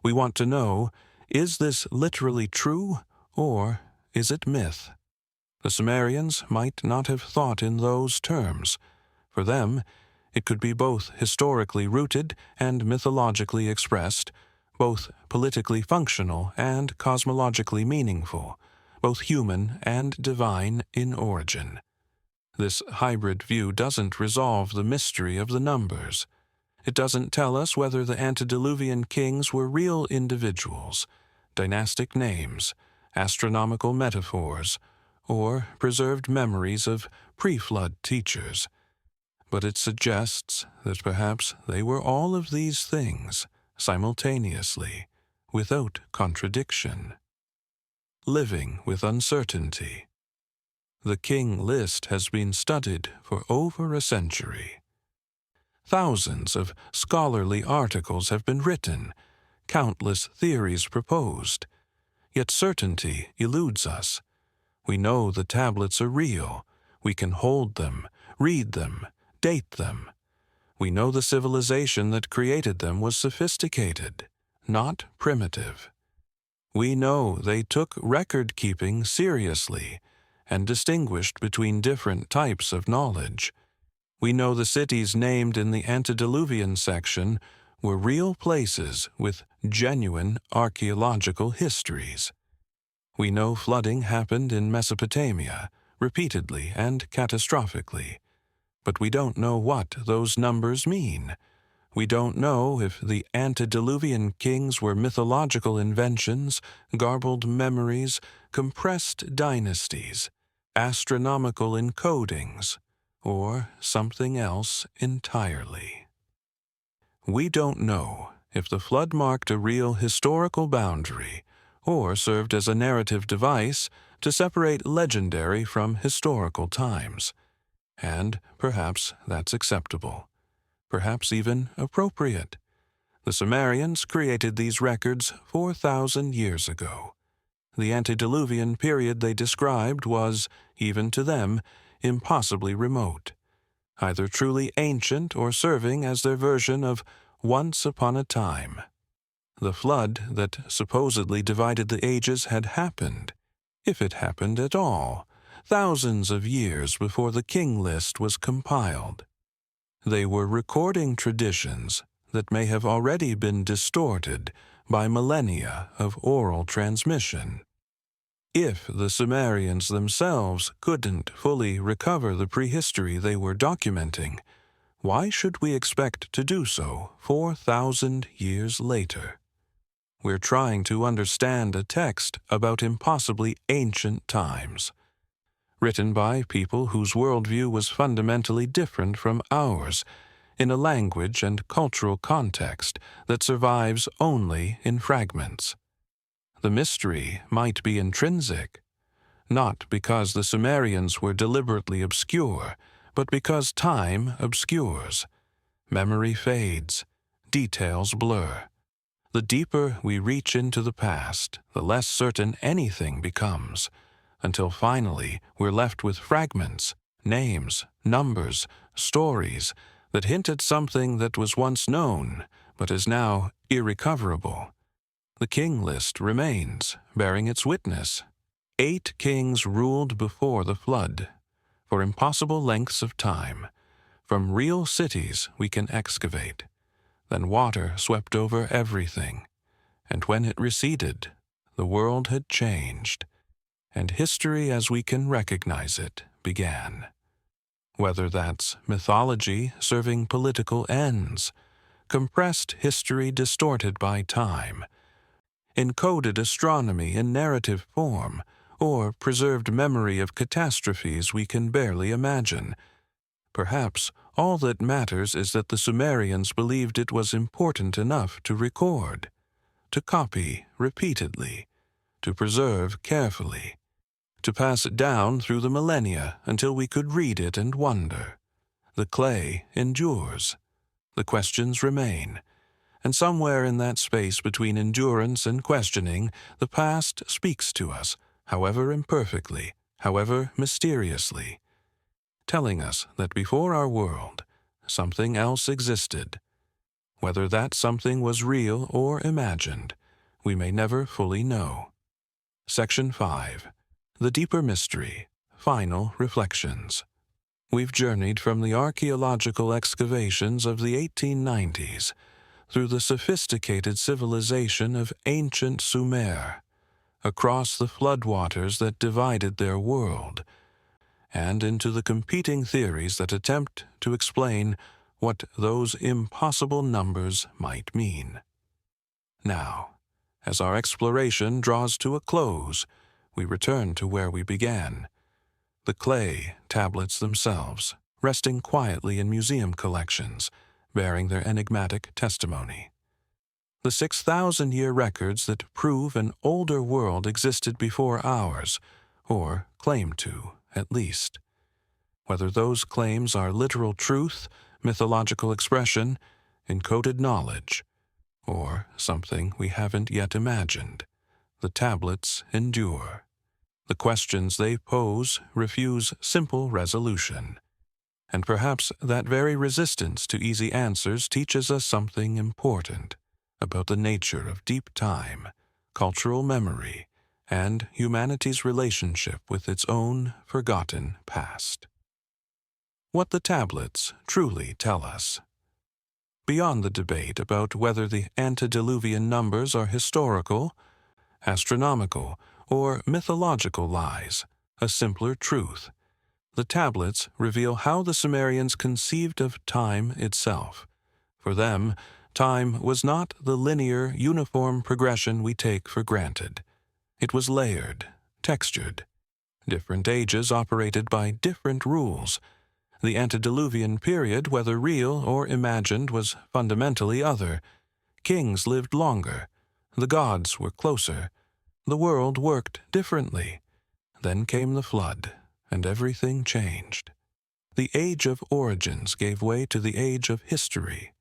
We want to know, is this literally true, or is it myth? The Sumerians might not have thought in those terms. For them, it could be both historically rooted and mythologically expressed, both politically functional and cosmologically meaningful, both human and divine in origin. This hybrid view doesn't resolve the mystery of the numbers. It doesn't tell us whether the antediluvian kings were real individuals, dynastic names, astronomical metaphors, or preserved memories of pre-flood teachers. But it suggests that perhaps they were all of these things simultaneously, without contradiction. Living with uncertainty. The King List has been studied for over a century. Thousands of scholarly articles have been written, countless theories proposed, yet certainty eludes us. We know the tablets are real. We can hold them, read them, date them. We know the civilization that created them was sophisticated, not primitive. We know they took record-keeping seriously and distinguished between different types of knowledge. We know the cities named in the antediluvian section were real places with genuine archaeological histories. We know flooding happened in Mesopotamia, repeatedly and catastrophically, but we don't know what those numbers mean. We don't know if the antediluvian kings were mythological inventions, garbled memories, compressed dynasties, astronomical encodings, or something else entirely. We don't know if the flood marked a real historical boundary or served as a narrative device to separate legendary from historical times. And perhaps that's acceptable, perhaps even appropriate. The Sumerians created these records 4,000 years ago. The antediluvian period they described was, even to them, impossibly remote, either truly ancient or serving as their version of once upon a time. The flood that supposedly divided the ages had happened, if it happened at all, thousands of years before the King List was compiled. They were recording traditions that may have already been distorted by millennia of oral transmission. If the Sumerians themselves couldn't fully recover the prehistory they were documenting, why should we expect to do so 4,000 years later? We're trying to understand a text about impossibly ancient times, written by people whose worldview was fundamentally different from ours, in a language and cultural context that survives only in fragments. The mystery might be intrinsic, not because the Sumerians were deliberately obscure, but because time obscures. Memory fades, details blur. The deeper we reach into the past, the less certain anything becomes, until finally we're left with fragments, names, numbers, stories that hint at something that was once known, but is now irrecoverable. The King List remains, bearing its witness. 8 kings ruled before the flood, for impossible lengths of time. From real cities we can excavate. Then water swept over everything, and when it receded, the world had changed, and history as we can recognize it began. Whether that's mythology serving political ends, compressed history distorted by time, encoded astronomy in narrative form, or preserved memory of catastrophes we can barely imagine. Perhaps all that matters is that the Sumerians believed it was important enough to record, to copy repeatedly, to preserve carefully, to pass it down through the millennia until we could read it and wonder. The clay endures. The questions remain. And somewhere in that space between endurance and questioning, the past speaks to us, however imperfectly, however mysteriously, telling us that before our world, something else existed. Whether that something was real or imagined, we may never fully know. Section 5. The Deeper Mystery. Final Reflections. We've journeyed from the archaeological excavations of the 1890s through the sophisticated civilization of ancient Sumer, across the floodwaters that divided their world, and into the competing theories that attempt to explain what those impossible numbers might mean. Now, as our exploration draws to a close, we return to where we began, the clay tablets themselves, resting quietly in museum collections, bearing their enigmatic testimony. The 6,000-year records that prove an older world existed before ours, or claim to, at least. Whether those claims are literal truth, mythological expression, encoded knowledge, or something we haven't yet imagined, the tablets endure. The questions they pose refuse simple resolution. And perhaps that very resistance to easy answers teaches us something important about the nature of deep time, cultural memory, and humanity's relationship with its own forgotten past. what the tablets truly tell us. Beyond the debate about whether the antediluvian numbers are historical, astronomical, or mythological lies a simpler truth. The tablets reveal how the Sumerians conceived of time itself. For them, time was not the linear, uniform progression we take for granted. It was layered, textured. Different ages operated by different rules. The antediluvian period, whether real or imagined, was fundamentally other. Kings lived longer. The gods were closer. The world worked differently. Then came the flood, and everything changed. The age of origins gave way to the age of history.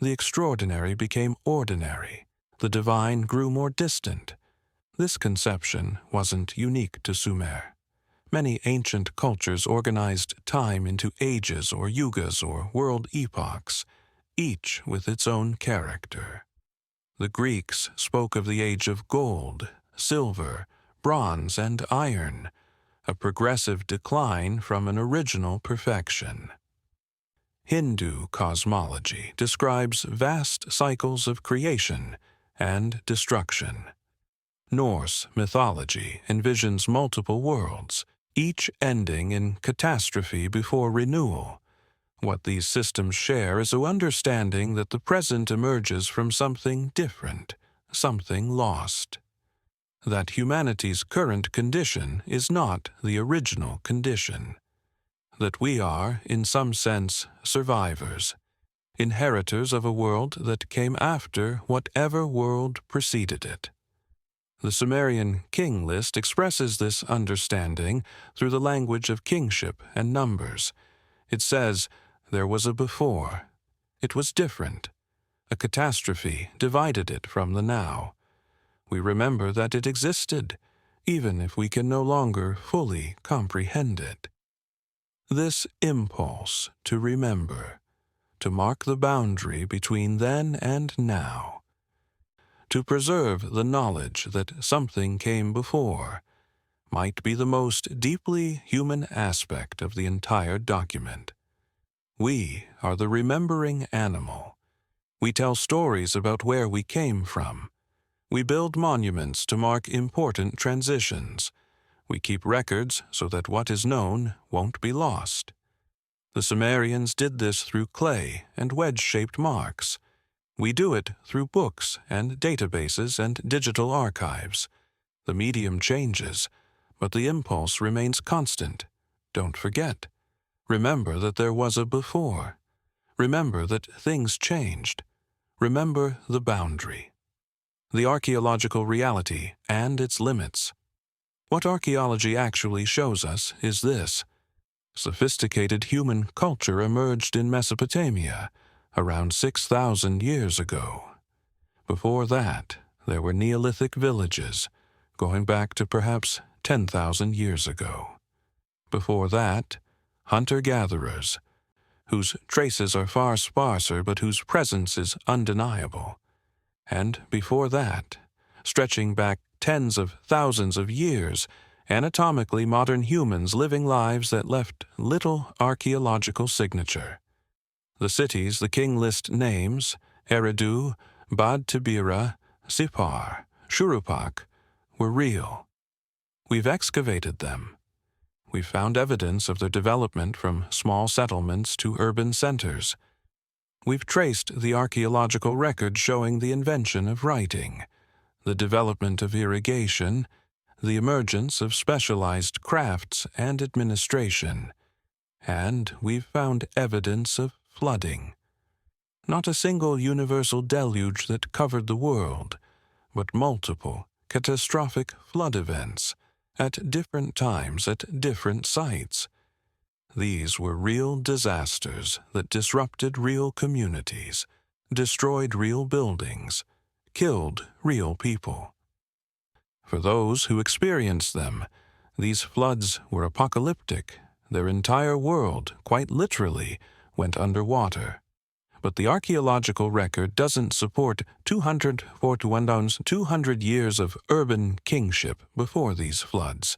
The extraordinary became ordinary. The divine grew more distant. This conception wasn't unique to Sumer. Many ancient cultures organized time into ages or yugas or world epochs, each with its own character. The Greeks spoke of the age of gold, silver, bronze, and iron, a progressive decline from an original perfection. Hindu cosmology describes vast cycles of creation and destruction. Norse mythology envisions multiple worlds, each ending in catastrophe before renewal. What these systems share is an understanding that the present emerges from something different, something lost. That humanity's current condition is not the original condition. That we are, in some sense, survivors, inheritors of a world that came after whatever world preceded it. The Sumerian King List expresses this understanding through the language of kingship and numbers. It says, there was a before. It was different. A catastrophe divided it from the now. We remember that it existed, even if we can no longer fully comprehend it. This impulse to remember, to mark the boundary between then and now, to preserve the knowledge that something came before, might be the most deeply human aspect of the entire document. We are the remembering animal. We tell stories about where we came from. We build monuments to mark important transitions. We keep records so that what is known won't be lost. The Sumerians did this through clay and wedge-shaped marks. We do it through books and databases and digital archives. The medium changes, but the impulse remains constant. Don't forget. Remember that there was a before. Remember that things changed. Remember the boundary. The archaeological reality and its limits. What archaeology actually shows us is this. Sophisticated human culture emerged in Mesopotamia around 6,000 years ago. Before that, there were Neolithic villages, going back to perhaps 10,000 years ago. Before that, hunter-gatherers, whose traces are far sparser but whose presence is undeniable. And before that, stretching back tens of thousands of years, anatomically modern humans living lives that left little archaeological signature. The cities the King List names, Eridu, Bad Tibira, Sippar, Shuruppak, were real. We've excavated them. We've found evidence of their development from small settlements to urban centers. We've traced the archaeological record showing the invention of writing, the development of irrigation, the emergence of specialized crafts and administration, and we've found evidence of flooding. Not a single universal deluge that covered the world, but multiple catastrophic flood events at different times at different sites. These were real disasters that disrupted real communities, destroyed real buildings, killed real people. For those who experienced them, these floods were apocalyptic. Their entire world, quite literally, went underwater. But the archaeological record doesn't support 200 years of urban kingship before these floods.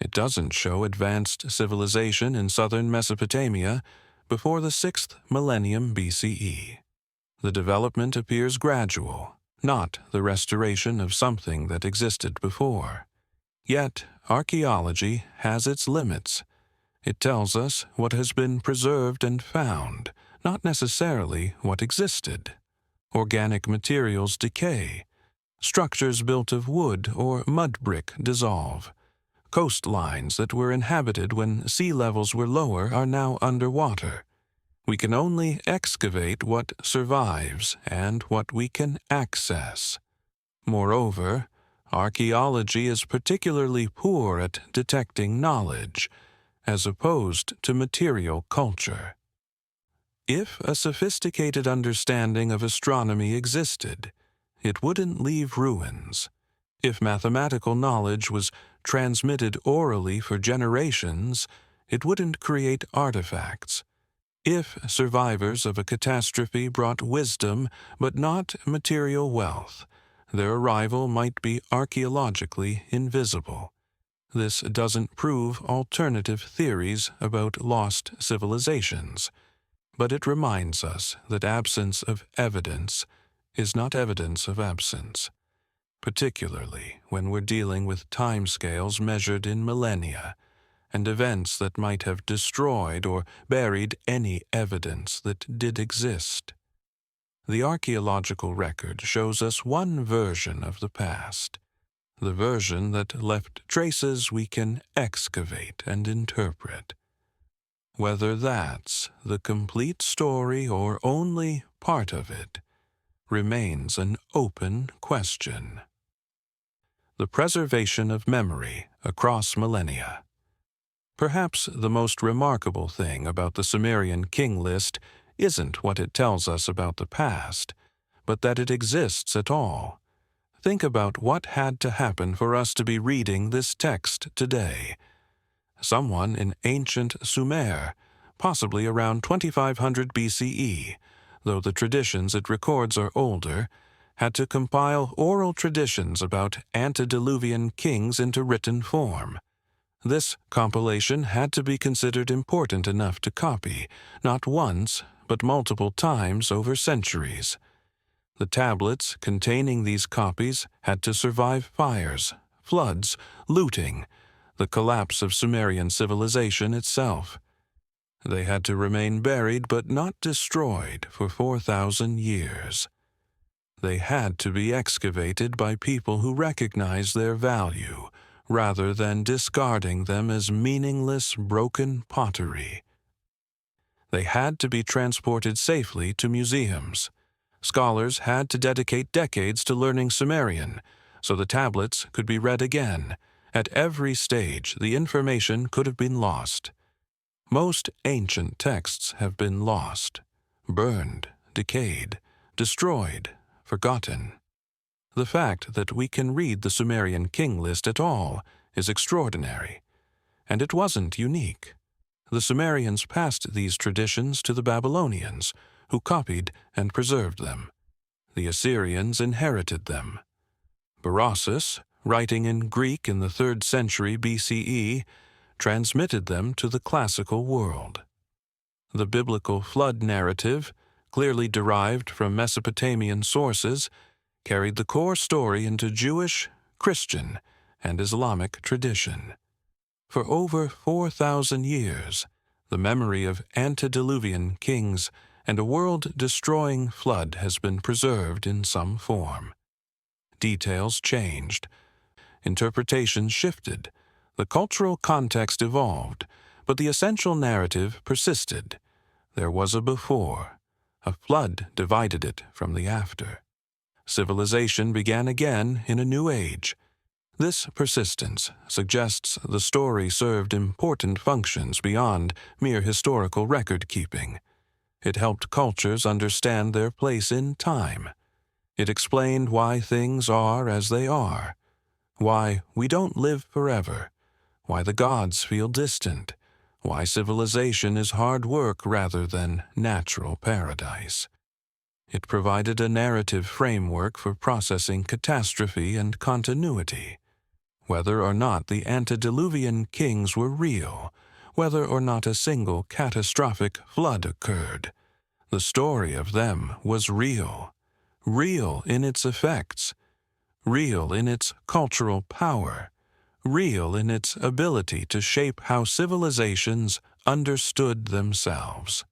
It doesn't show advanced civilization in southern Mesopotamia before the 6th millennium BCE. The development appears gradual, not the restoration of something that existed before. Yet, archaeology has its limits. It tells us what has been preserved and found, not necessarily what existed. Organic materials decay. Structures built of wood or mud brick dissolve. Coastlines that were inhabited when sea levels were lower are now underwater. We can only excavate what survives and what we can access. Moreover, archaeology is particularly poor at detecting knowledge, as opposed to material culture. If a sophisticated understanding of astronomy existed, it wouldn't leave ruins. If mathematical knowledge was transmitted orally for generations, it wouldn't create artifacts. If survivors of a catastrophe brought wisdom but not material wealth, their arrival might be archaeologically invisible. This doesn't prove alternative theories about lost civilizations, but it reminds us that absence of evidence is not evidence of absence, particularly when we're dealing with timescales measured in millennia and events that might have destroyed or buried any evidence that did exist. The archaeological record shows us one version of the past, the version that left traces we can excavate and interpret. Whether that's the complete story or only part of it remains an open question. The preservation of memory across millennia. Perhaps the most remarkable thing about the Sumerian King List isn't what it tells us about the past, but that it exists at all. Think about what had to happen for us to be reading this text today. Someone in ancient Sumer, possibly around 2500 BCE, though the traditions it records are older, had to compile oral traditions about antediluvian kings into written form. This compilation had to be considered important enough to copy, not once, but multiple times over centuries. The tablets containing these copies had to survive fires, floods, looting, the collapse of Sumerian civilization itself. They had to remain buried but not destroyed for 4,000 years. They had to be excavated by people who recognized their value, rather than discarding them as meaningless, broken pottery. They had to be transported safely to museums. Scholars had to dedicate decades to learning Sumerian, so the tablets could be read again. At every stage, the information could have been lost. Most ancient texts have been lost, burned, decayed, destroyed, forgotten. The fact that we can read the Sumerian King List at all is extraordinary, and it wasn't unique. The Sumerians passed these traditions to the Babylonians, who copied and preserved them. The Assyrians inherited them. Berossus, writing in Greek in the 3rd century BCE, transmitted them to the classical world. The biblical flood narrative, clearly derived from Mesopotamian sources, carried the core story into Jewish, Christian, and Islamic tradition. For over 4,000 years, the memory of antediluvian kings and a world-destroying flood has been preserved in some form. Details changed. Interpretations shifted. The cultural context evolved, but the essential narrative persisted. There was a before. A flood divided it from the after. Civilization began again in a new age. This persistence suggests the story served important functions beyond mere historical record-keeping. It helped cultures understand their place in time. It explained why things are as they are, why we don't live forever, why the gods feel distant, why civilization is hard work rather than natural paradise. It provided a narrative framework for processing catastrophe and continuity. whether or not the antediluvian kings were real, whether or not a single catastrophic flood occurred. The story of them was real, real in its effects, real in its cultural power, real in its ability to shape how civilizations understood themselves.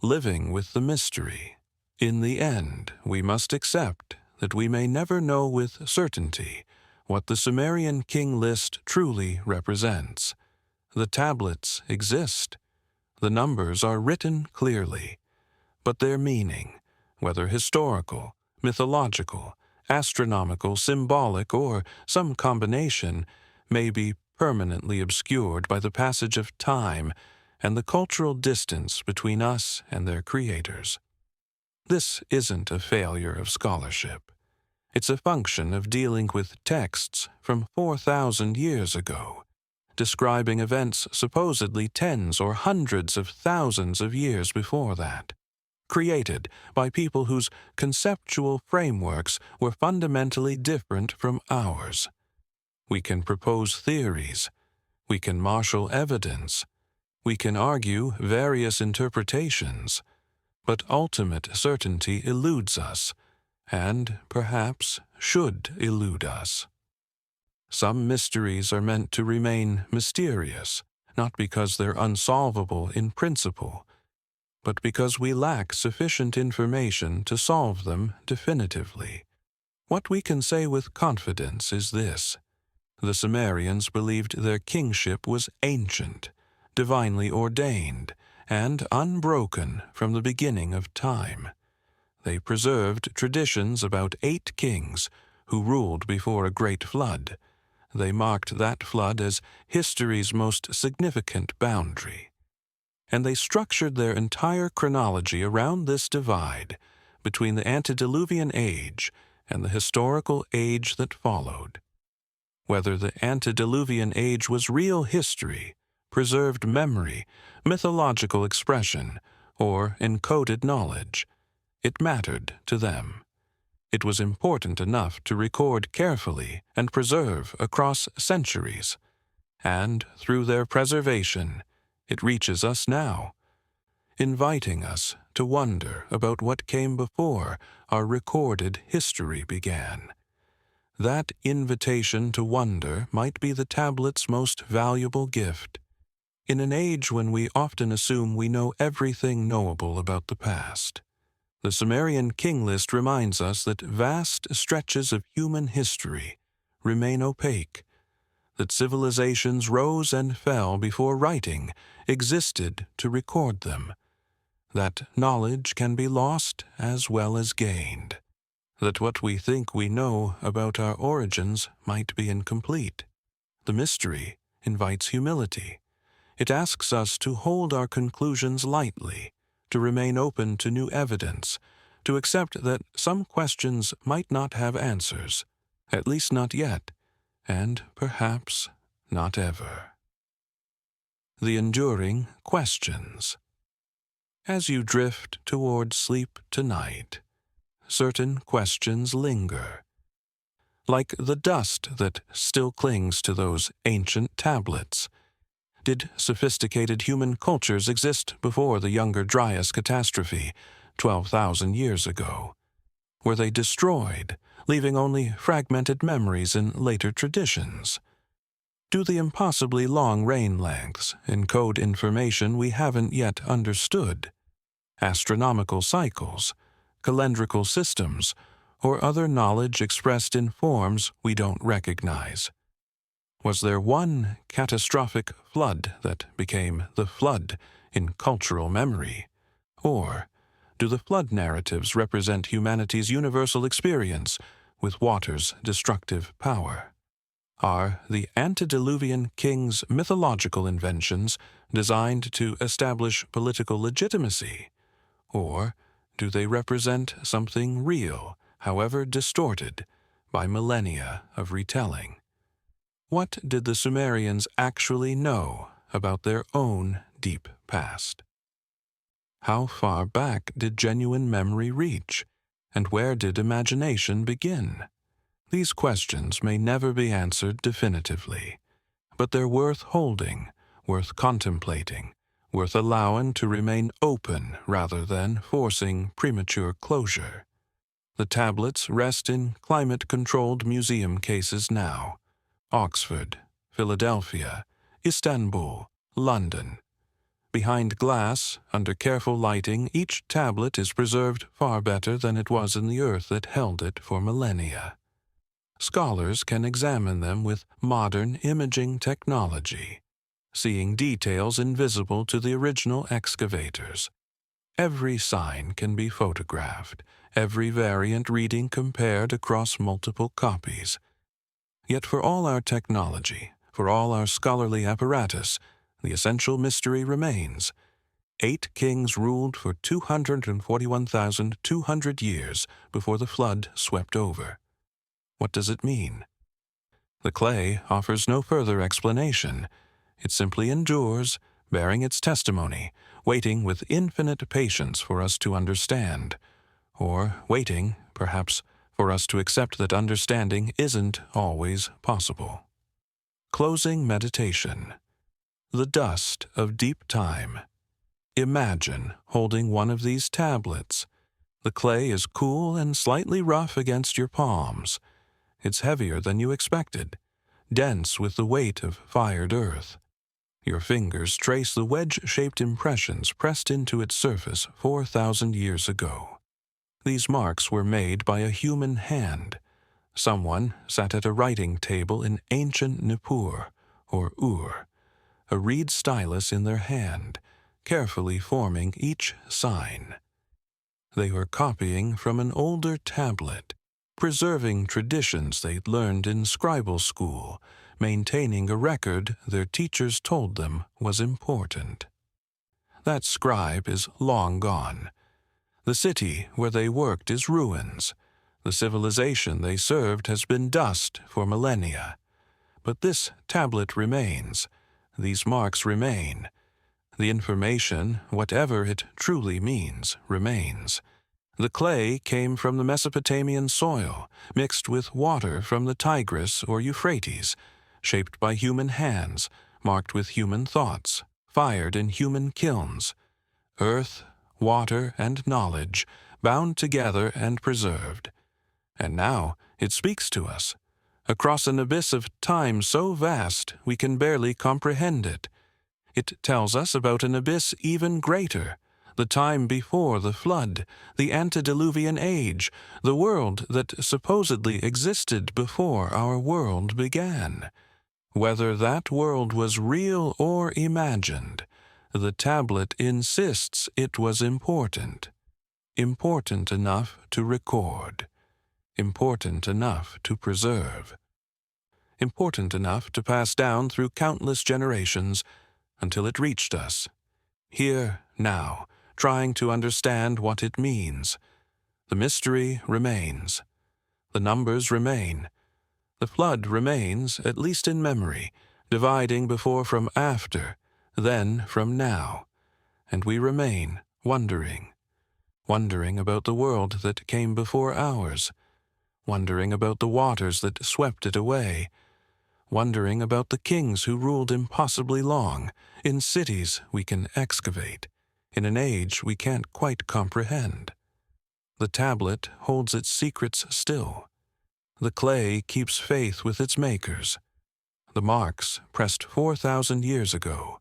Living with the mystery. In the end, we must accept that we may never know with certainty what the Sumerian King List truly represents. The tablets exist. The numbers are written clearly. But their meaning, whether historical, mythological, astronomical, symbolic, or some combination, may be permanently obscured by the passage of time and the cultural distance between us and their creators. This isn't a failure of scholarship. It's a function of dealing with texts from 4,000 years ago, describing events supposedly tens or hundreds of thousands of years before that, created by people whose conceptual frameworks were fundamentally different from ours. We can propose theories. We can marshal evidence. We can argue various interpretations. But ultimate certainty eludes us, and perhaps should elude us. Some mysteries are meant to remain mysterious, not because they're unsolvable in principle, but because we lack sufficient information to solve them definitively. What we can say with confidence is this: the Sumerians believed their kingship was ancient, divinely ordained, and unbroken from the beginning of time. They preserved traditions about 8 kings who ruled before a great flood. They marked that flood as history's most significant boundary. And they structured their entire chronology around this divide between the antediluvian age and the historical age that followed. Whether the antediluvian age was real history, preserved memory, mythological expression, or encoded knowledge, it mattered to them. It was important enough to record carefully and preserve across centuries, and through their preservation, it reaches us now, inviting us to wonder about what came before our recorded history began. That invitation to wonder might be the tablet's most valuable gift. In an age when we often assume we know everything knowable about the past, the Sumerian King List reminds us that vast stretches of human history remain opaque, that civilizations rose and fell before writing existed to record them, that knowledge can be lost as well as gained, that what we think we know about our origins might be incomplete. The mystery invites humility. It asks us to hold our conclusions lightly, to remain open to new evidence, to accept that some questions might not have answers, at least not yet, and perhaps not ever. The enduring questions. As you drift toward sleep tonight, certain questions linger, like the dust that still clings to those ancient tablets. Did sophisticated human cultures exist before the Younger Dryas catastrophe 12,000 years ago? Were they destroyed, leaving only fragmented memories in later traditions? Do the impossibly long rain lengths encode information we haven't yet understood? Astronomical cycles, calendrical systems, or other knowledge expressed in forms we don't recognize? Was there one catastrophic flood that became the flood in cultural memory? Or do the flood narratives represent humanity's universal experience with water's destructive power? Are the antediluvian kings mythological inventions designed to establish political legitimacy? Or do they represent something real, however distorted, by millennia of retelling? What did the Sumerians actually know about their own deep past? How far back did genuine memory reach, and where did imagination begin? These questions may never be answered definitively, but they're worth holding, worth contemplating, worth allowing to remain open rather than forcing premature closure. The tablets rest in climate-controlled museum cases now: Oxford, Philadelphia, Istanbul, London. Behind glass, under careful lighting, each tablet is preserved far better than it was in the earth that held it for millennia. Scholars can examine them with modern imaging technology, seeing details invisible to the original excavators. Every sign can be photographed, every variant reading compared across multiple copies. Yet for all our technology, for all our scholarly apparatus, the essential mystery remains. 8 kings ruled for 241,200 years before the flood swept over. What does it mean? The clay offers no further explanation. It simply endures, bearing its testimony, waiting with infinite patience for us to understand, or waiting, perhaps, for us to accept that understanding isn't always possible. Closing meditation. The dust of deep time. Imagine holding one of these tablets. The clay is cool and slightly rough against your palms. It's heavier than you expected, dense with the weight of fired earth. Your fingers trace the wedge-shaped impressions pressed into its surface 4,000 years ago. These marks were made by a human hand. Someone sat at a writing table in ancient Nippur, or Ur, a reed stylus in their hand, carefully forming each sign. They were copying from an older tablet, preserving traditions they'd learned in scribal school, maintaining a record their teachers told them was important. That scribe is long gone. The city where they worked is ruins. The civilization they served has been dust for millennia. But this tablet remains. These marks remain. The information, whatever it truly means, remains. The clay came from the Mesopotamian soil, mixed with water from the Tigris or Euphrates, shaped by human hands, marked with human thoughts, fired in human kilns. Earth, water, and knowledge, bound together and preserved. And now it speaks to us, across an abyss of time so vast we can barely comprehend it. It tells us about an abyss even greater, the time before the flood, the antediluvian age, the world that supposedly existed before our world began. Whether that world was real or imagined, the tablet insists it was important. Important enough to record. Important enough to preserve. Important enough to pass down through countless generations until it reached us. Here, now, trying to understand what it means. The mystery remains. The numbers remain. The flood remains, at least in memory, dividing before from after, then from now. And we remain, wondering about the world that came before ours, wondering about the waters that swept it away, wondering about the kings who ruled impossibly long, in cities we can excavate, in an age we can't quite comprehend. The tablet holds its secrets still. The clay keeps faith with its makers. The marks, pressed 4,000 years ago,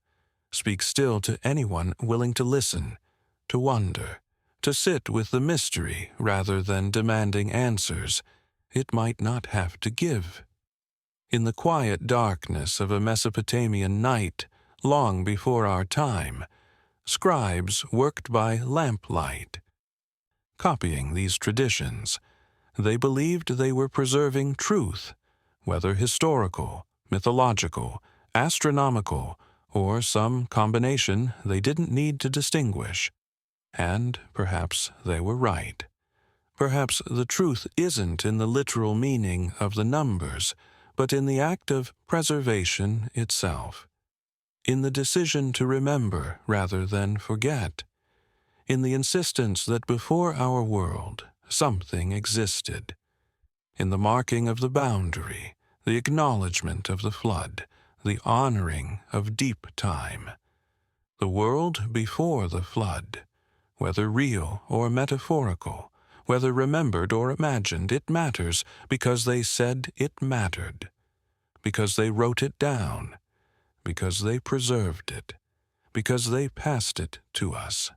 speak still to anyone willing to listen, to wonder, to sit with the mystery rather than demanding answers it might not have to give. In the quiet darkness of a Mesopotamian night, long before our time, scribes worked by lamplight. Copying these traditions, they believed they were preserving truth, whether historical, mythological, astronomical, or some combination they didn't need to distinguish. And perhaps they were right. Perhaps the truth isn't in the literal meaning of the numbers, but in the act of preservation itself. In the decision to remember rather than forget. In the insistence that before our world, something existed. in the marking of the boundary, the acknowledgement of the flood, the honoring of deep time. The world before the flood, whether real or metaphorical, whether remembered or imagined, it matters because they said it mattered, because they wrote it down, because they preserved it, because they passed it to us.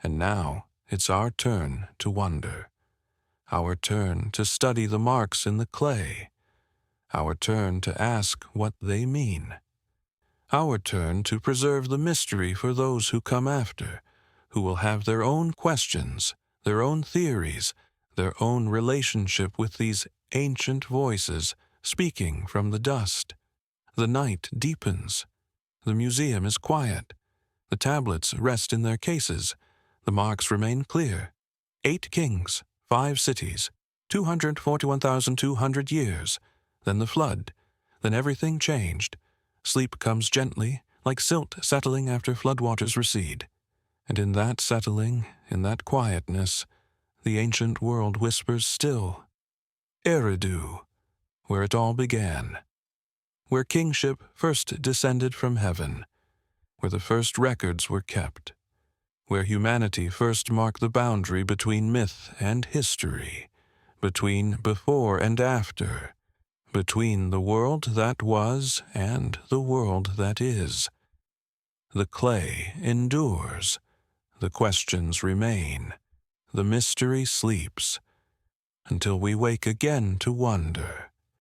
And now it's our turn to wonder, our turn to study the marks in the clay, our turn to ask what they mean, our turn to preserve the mystery for those who come after, who will have their own questions, their own theories, their own relationship with these ancient voices speaking from the dust. The night deepens. The museum is quiet. The tablets rest in their cases. The marks remain clear. 8 kings, 5 cities, 241,200 years. Then the flood. Then everything changed. Sleep comes gently, like silt settling after floodwaters recede. And in that settling, in that quietness, the ancient world whispers still, Eridu, where it all began, where kingship first descended from heaven, where the first records were kept, where humanity first marked the boundary between myth and history, between before and after, between the world that was and the world that is. The clay endures, the questions remain, the mystery sleeps, until we wake again to wonder.